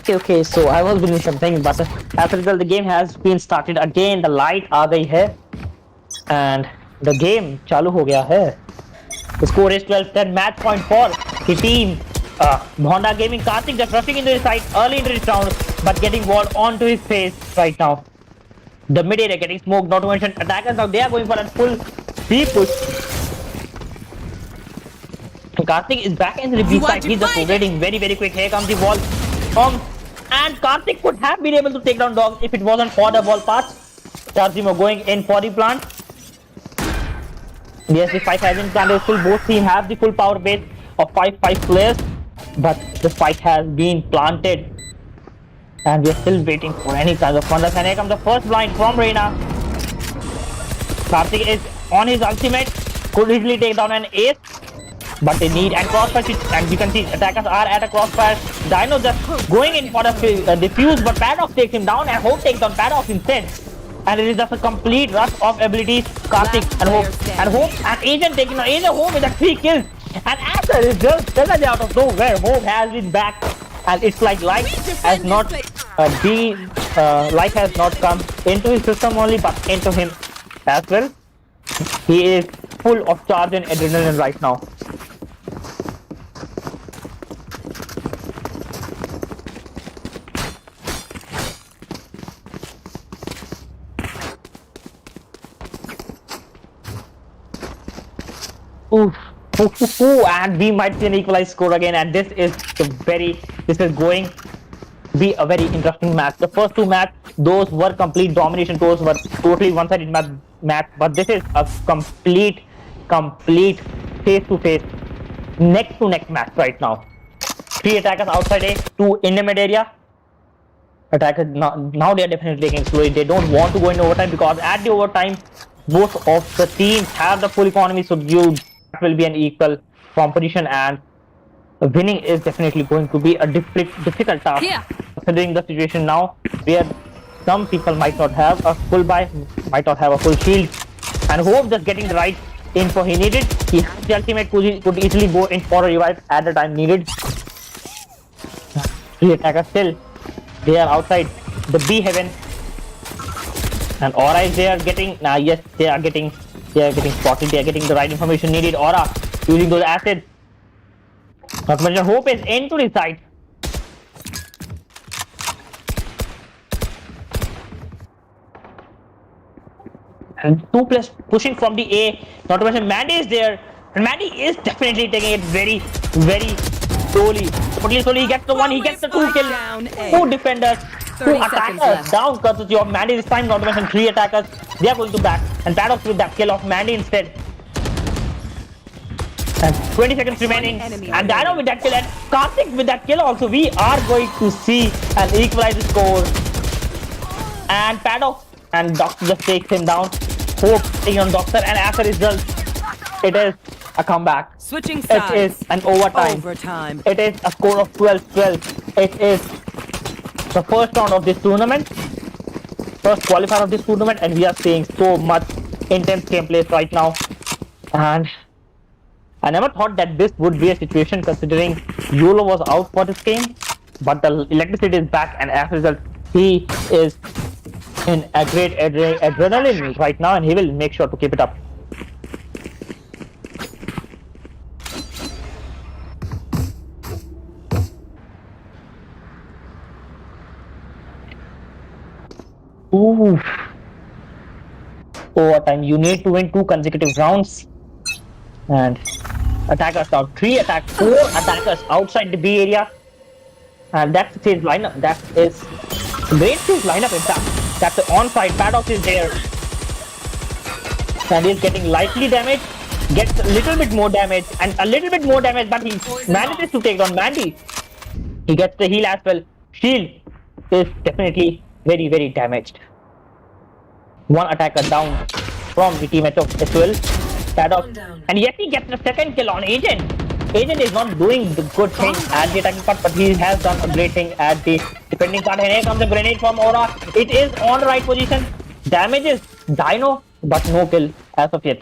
Okay, so I was doing something, but as a result, the game has been started again. The light आ गई है, and the game चालू हो गया है. The score is 12-10. Match point for the team. Honda Gaming. Karthik just rushing into his side early into this round, but getting walled onto his face right now. The mid area getting smoked. Not to mention attackers now. They are going for a full B push. Karthik is back in the B side. He's just rotating very quick. Here comes the wall. And Karthik could have been able to take down Dogs if it wasn't for the wall path. Tarzimo going in for the plant. Yes, the fight has been planted full. Both teams have the full power base of 5 players, but the fight has been planted, and we are still waiting for any kind of fun. And here comes the first blind from Reina. Karthik is on his ultimate, could easily take down an ace, but they need and crossfire, and you can see attackers are at a crossfire. Dino just going in for the defuse, but Paradox takes him down, and Hope takes down Paradox instead. And it is just a complete rush of abilities. Karthik and Hope and Agent taking on Agent Hope with a 3 kills. And as a result, suddenly out of nowhere, Hope has been back, and it's like life has not life has not come into his system only, but into him as well. He is full of charge and adrenaline right now. Oof. And we might see an equalized score again, and this is going to be a very interesting match. The first two matches, those were complete domination, those were totally one-sided match, but this is a complete face-to-face, neck-to-neck match right now. 3 attackers outside A, 2 in the mid area. Attackers now they are definitely taking slowly. They don't want to go in overtime, because at the overtime both of the teams have the full economy, so that will be an equal competition, and winning is definitely going to be a difficult task. Here. Considering the situation now, where some people might not have a full buy, might not have a full shield, and Hope just getting the right info he needed. He has the ultimate, could easily go in for a revive at the time needed. 3 attackers still, they are outside the B heaven, and Aura is there getting, yes, they are getting spotted, they are getting the right information needed. Aura using those acids. Not to mention Hope is into the side. And 2 players pushing from the A. Not to mention Mandy is there. And Mandy is definitely taking it very, very slowly. Slowly he gets the 1, he gets the 2 kill. 2 defenders, 2 attackers down courtesy of Mandy this time. Not to mention 3 attackers. They are going to back. And Paradox with that kill of Mandy instead. And 20 seconds remaining, and Dino with that kill, and Karthik with that kill also. We are going to see an equalized score. And Paradox and Doctor just takes him down. Hope taking on Doctor, and as a result, it is a comeback. Switching sides. It is an overtime. It is a score of 12-12. It is the first round of this tournament, first qualifier of this tournament, and we are seeing so much intense gameplay right now. And I never thought that this would be a situation, considering YOLO was out for this game, but the electricity is back, and as a result, he is in a great adrenaline right now, and he will make sure to keep it up. Ooh. Overtime. You need to win 2 consecutive rounds. And attackers out. 4 attackers outside the B area. And that's the same lineup. That is great stage lineup in fact. That's the on-side. Paradox is there. And he's getting lightly damaged. Gets a little bit more damage. And a little bit more damage, but he manages to take down Mandy. He gets the heal as well. Shield is definitely very, very damaged. 1 attacker down from the team of HOL. Paradox. And yet he gets the second kill on Agent. Agent is not doing the good thing at the attacking part, but he has done a great thing at the defending part. And here comes the grenade from Aura. It is on the right position. Damages Dino, but no kill as of yet.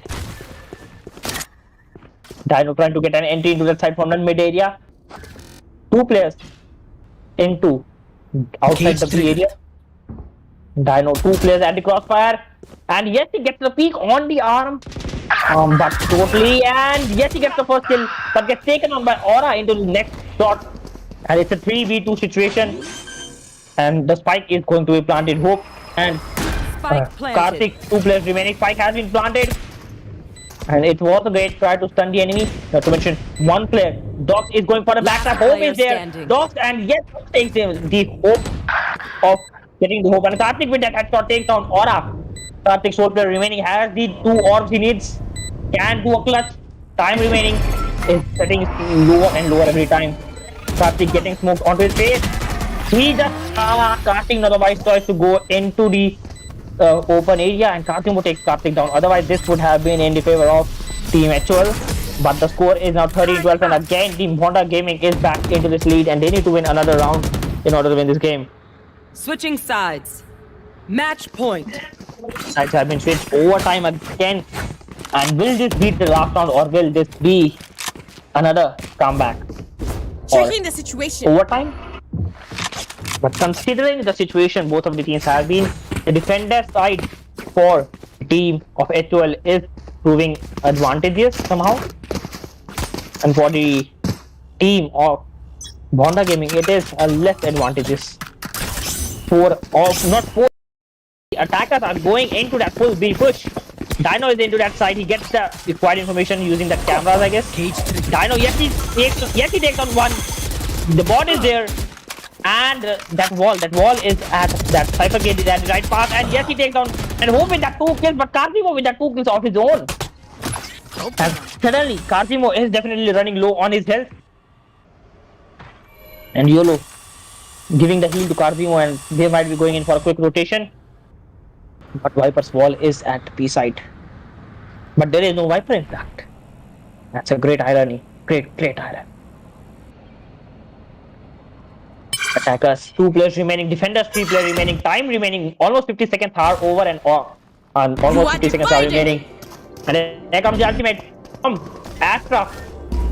Dino trying to get an entry into that side from the mid area. 2 players into outside the B area. Dino 2 players at the crossfire. And yes, he gets the peek on the arm. But totally, and yes, he gets the first kill, but gets taken on by Aura into the next shot. And it's a 3v2 situation. And the spike is going to be planted. Hope and Karthik, 2 players remaining. Spike has been planted. And it was a great try to stun the enemy. Not to mention 1 player. Dox is going for the backstab. Hope is there. Dox, and yes, takes him the hope of getting the Hope. And Karthik with that headshot takes down Aura. Karthik, sole player remaining, has the 2 orbs he needs. Can do a clutch. Time remaining is setting lower and lower every time. Karthik getting smoked onto his face. He just casting another wise choice to go into the open area, and Karthik takes Karthik down. Otherwise, this would have been in the favor of Team HOL. But the score is now 13-12, and again, Team Honda Gaming is back into this lead, and they need to win another round in order to win this game. Switching sides. Match point. Sides have been switched. Overtime again. And will this be the last round, or will this be another comeback? Checking the situation. Overtime? But considering the situation both of the teams have been, the defender side for the team of HOL is proving advantageous somehow. And for the team of Honda Gaming, it is less advantageous. Not 4 attackers are going into that full B push. Dino is into that side. He gets the required information using the cameras, I guess. Dino, yes, he takes on 1. The bot is there. And that wall is at that Cypher gate is at the right path. And yes, he takes down. And Hope with that 2 kills, but Karthimo with that 2 kills of his own. And suddenly, Karthimo is definitely running low on his health. And YOLO giving the heal to Karthimo, and they might be going in for a quick rotation. But Viper's wall is at B side. But there is no Viper in fact. That's a great irony. Great irony. Attackers, 2 players remaining, defenders 3 players remaining, time remaining, almost 50 seconds are over and almost 50 seconds are remaining. And then here comes the ultimate from Astra.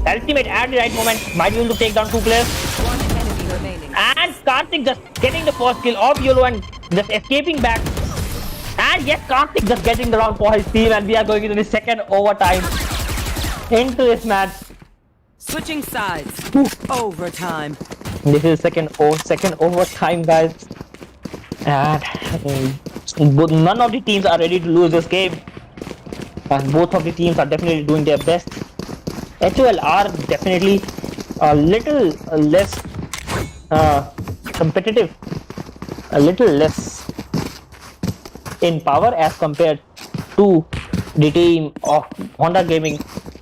Ultimate at the right moment, might be able to take down 2 players. One enemy remaining. And Karthik just getting the first kill of YOLO and just escaping back. And yes, Karthik just getting the round for his team, and we are going into the second overtime into this match. Switching sides. Overtime. This is second overtime, guys. And none of the teams are ready to lose this game. And both of the teams are definitely doing their best. HOL are definitely a little less competitive, a little less in power as compared to the team of Honda Gaming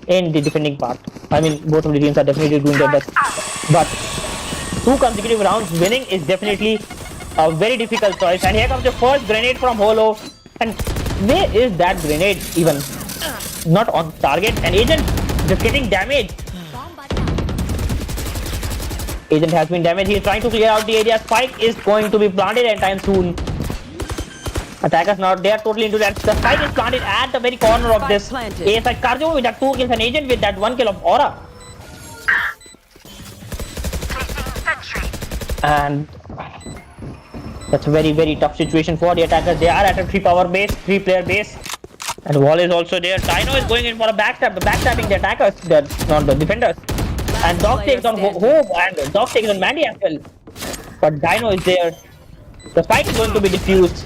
in the defending part. I mean, both of the teams are definitely doing their best, but 2 consecutive rounds winning is definitely a very difficult choice. And here comes the first grenade from Holo, and where is that grenade even? Not on target, and Agent just getting damaged. Agent has been damaged. He is trying to clear out the area. Spike is going to be planted anytime soon. Attackers now, they are totally into that. The spike is planted at the very corner of this A side. Cardio with that 2 kills and Agent with that 1 kill of Aura. And that's a very tough situation for the attackers. They are at a 3 player base. And Wall is also there. Dino is going in for a backstab. The backstabbing the attackers, not the defenders. And Dog takes on Hope and Dog takes on Mandy as well. But Dino is there. The fight is going to be diffused.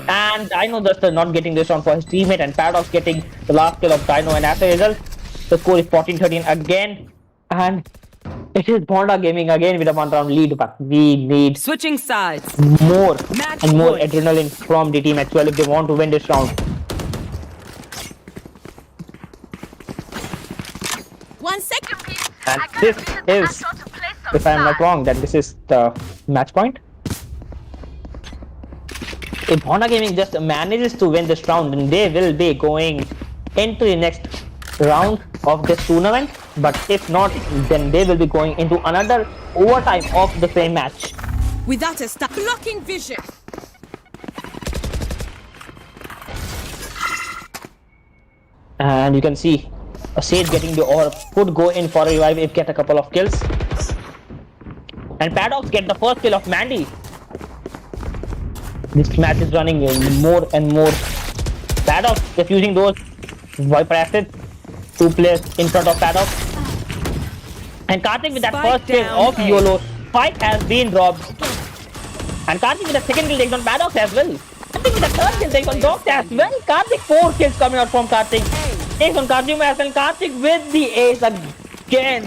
And Dino just not getting this round for his teammate, and Paradox getting the last kill of Dino, and as a result, the score is 14-13 again. And it is Honda Gaming again with a 1 round lead, but we need switching sides. More Match and more point. adrenaline from the team HOL if they want to win this round. One second, please. And this is, if I am not wrong, that this is the match point. If Honda Gaming just manages to win this round, then they will be going into the next round of this tournament. But if not, then they will be going into another overtime of the same match. Without a stop. Blocking vision. And you can see a Sage getting the orb, could go in for a revive if get a couple of kills. And Paradox get the first kill of Mandy. This match is running more and more. Paradox is using those Viper assets. 2 players in front of Paradox. And Karthik with that first kill of YOLO. Spike has been dropped. And Karthik with the second kill takes on Paradox as well. Karthik with the third kill takes on Dogs as well. Karthik 4 kills coming out from Karthik. Takes on Karthik as well. Karthik with the ace again.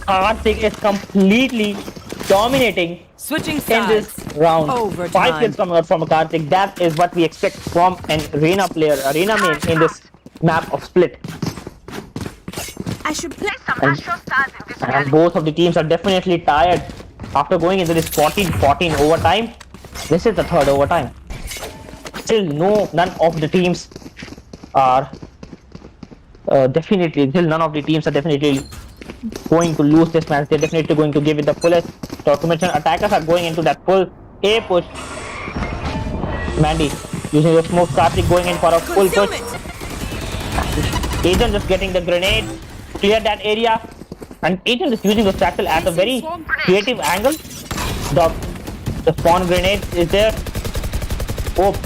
Karthik is completely dominating switching in this round. Overtime. 5 kills coming out from Karthik. That is what we expect from an arena player, arena main in this map of Split. I should play some And both of the teams are definitely tired after going into this 14-14 overtime. This is the 3rd overtime. Still none of the teams are definitely going to lose this match. They're definitely going to give it the fullest. Not to mention, attackers are going into that full A push. Mandy using the smoke, Karthik going in for a full push. Agent just getting the grenade, clear that area, and Agent is using the satchel at a very creative angle. The spawn grenade is there. Hope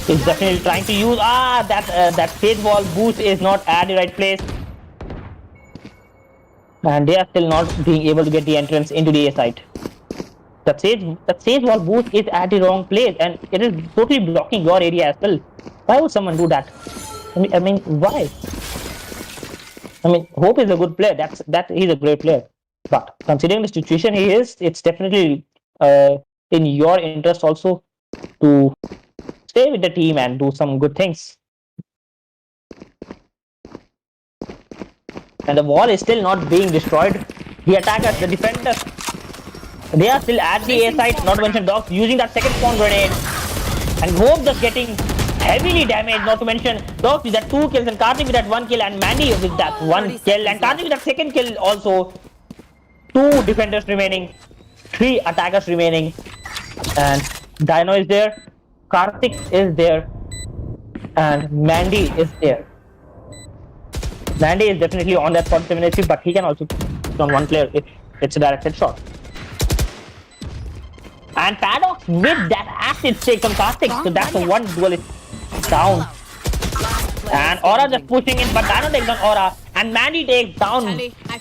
is definitely trying to use that stage wall boost is not at the right place. And they are still not being able to get the entrance into the A site. That sage wall boost is at the wrong place, and it is totally blocking your area as well. Why would someone do that? I mean, why? I mean, Hope is a good player. He's a great player. But considering the situation he is, it's definitely in your interest also to stay with the team and do some good things. And the wall is still not being destroyed. The attackers, the defenders, they are still at the A site, not to mention Dogs using that second spawn grenade. And Hope just getting heavily damaged, not to mention Dogs with that 2 kills and Karthik with that 1 kill and Mandy with that 1 kill and Karthik with that 2nd kill also. 2 defenders remaining, 3 attackers remaining, and Dino is there, Karthik is there, and Mandy is there. Mandy is definitely on that 47 HP, but he can also on one player if it's a directed shot. And Paddock with that acid takes on Karthik, so that's the one duelist down. And Aura just pushing in, but Dino takes on Aura, and Mandy takes down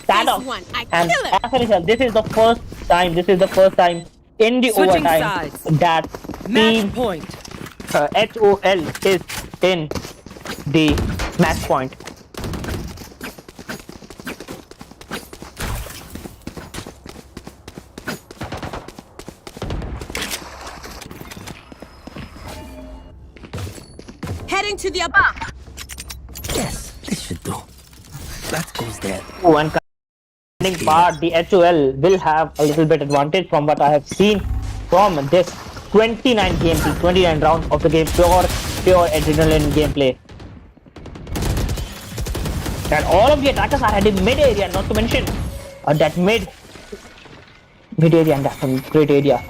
Paddock. And as a result, this is the first time in the overtime that team HOL is in the match point. Heading to the above. Yes, this should do. That goes there. Oh, and coming part, the HOL will have a little bit advantage from what I have seen from this 29 gameplay, 29 rounds of the game, pure adrenaline gameplay. And all of the attackers are heading mid area, not to mention that mid area, and that's a great area.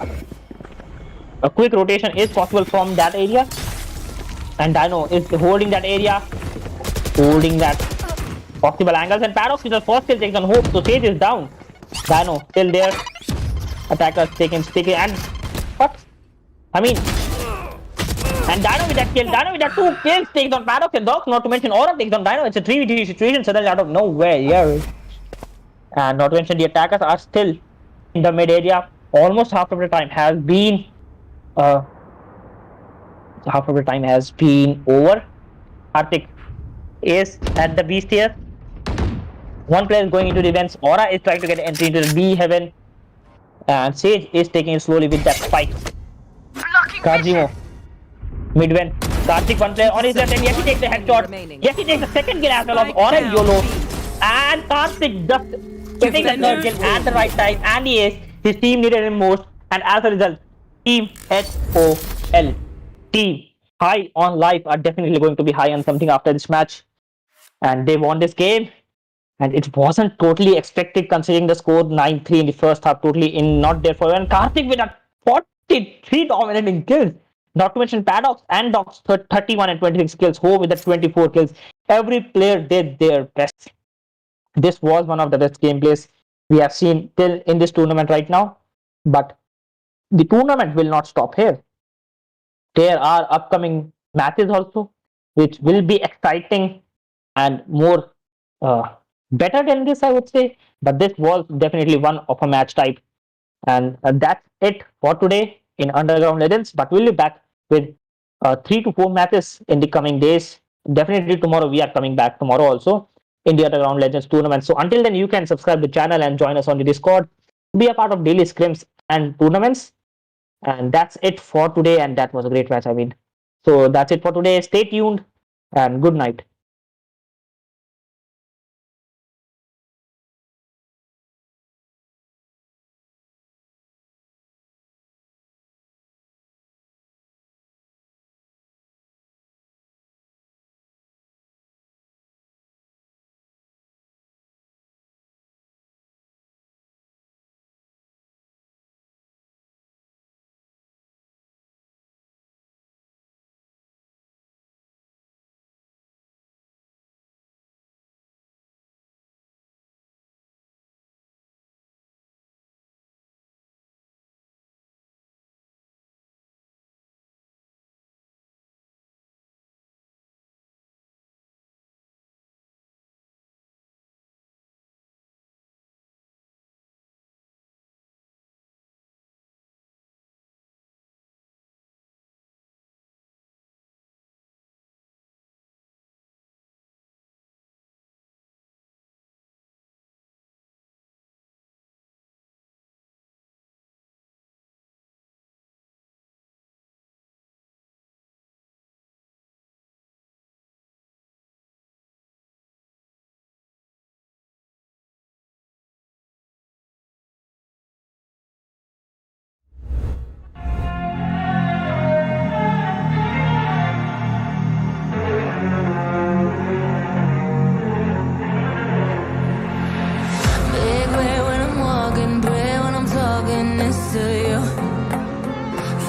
A quick rotation is possible from that area, and Dino is holding that area, holding that possible angles, and Paradox with the first kill takes on Hope, so Sage is down. Dino still there, attackers taking, and what? I mean, and Dino with that kill, Dino with that 2 kills takes on Paradox and Dogs, not to mention Aura takes on Dino. It's a 3v3 situation suddenly out of nowhere here. And not to mention the attackers are still in the mid area. Almost half of the time has been over. Karthik is at the beast here. One player is going into the vents. Aura is trying to get entry into the B heaven. And Sage is taking it slowly with that spike. Kajimo. Mid vent. Karthik one player on his left, and yes, he takes the headshot. Yes, he takes the 2nd kill as well of Aura and YOLO. And Karthik just getting the 3rd kill at the right time. And he is. His team needed him most. And as a result, Team HOL, Team High on Life are definitely going to be high on something after this match. And they won this game. And it wasn't totally expected considering the score 9-3 in the first half, totally not there for. And Karthik with a 43 dominating kills. Not to mention Paradox and Dogs 31 and 26 kills. Ho with the 24 kills. Every player did their best. This was one of the best gameplays we have seen till in this tournament right now. But the tournament will not stop here. There are upcoming matches also, which will be exciting and more better than this, I would say. But this was definitely one of a match type. And that's it for today in Underground Legends. But we'll be back with 3 to 4 matches in the coming days. Definitely tomorrow, we are coming back tomorrow also in the Underground Legends tournament. So until then, you can subscribe to the channel and join us on the Discord. Be a part of daily scrims and tournaments. And that's it for today. And that was a great match, I mean. So that's it for today. Stay tuned and good night.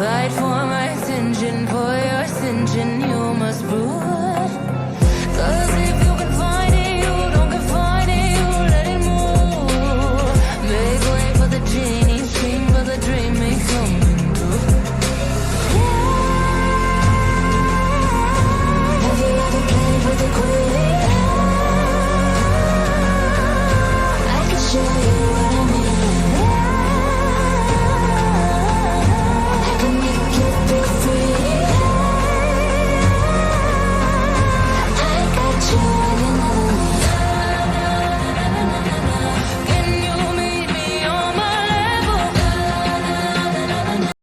Fight for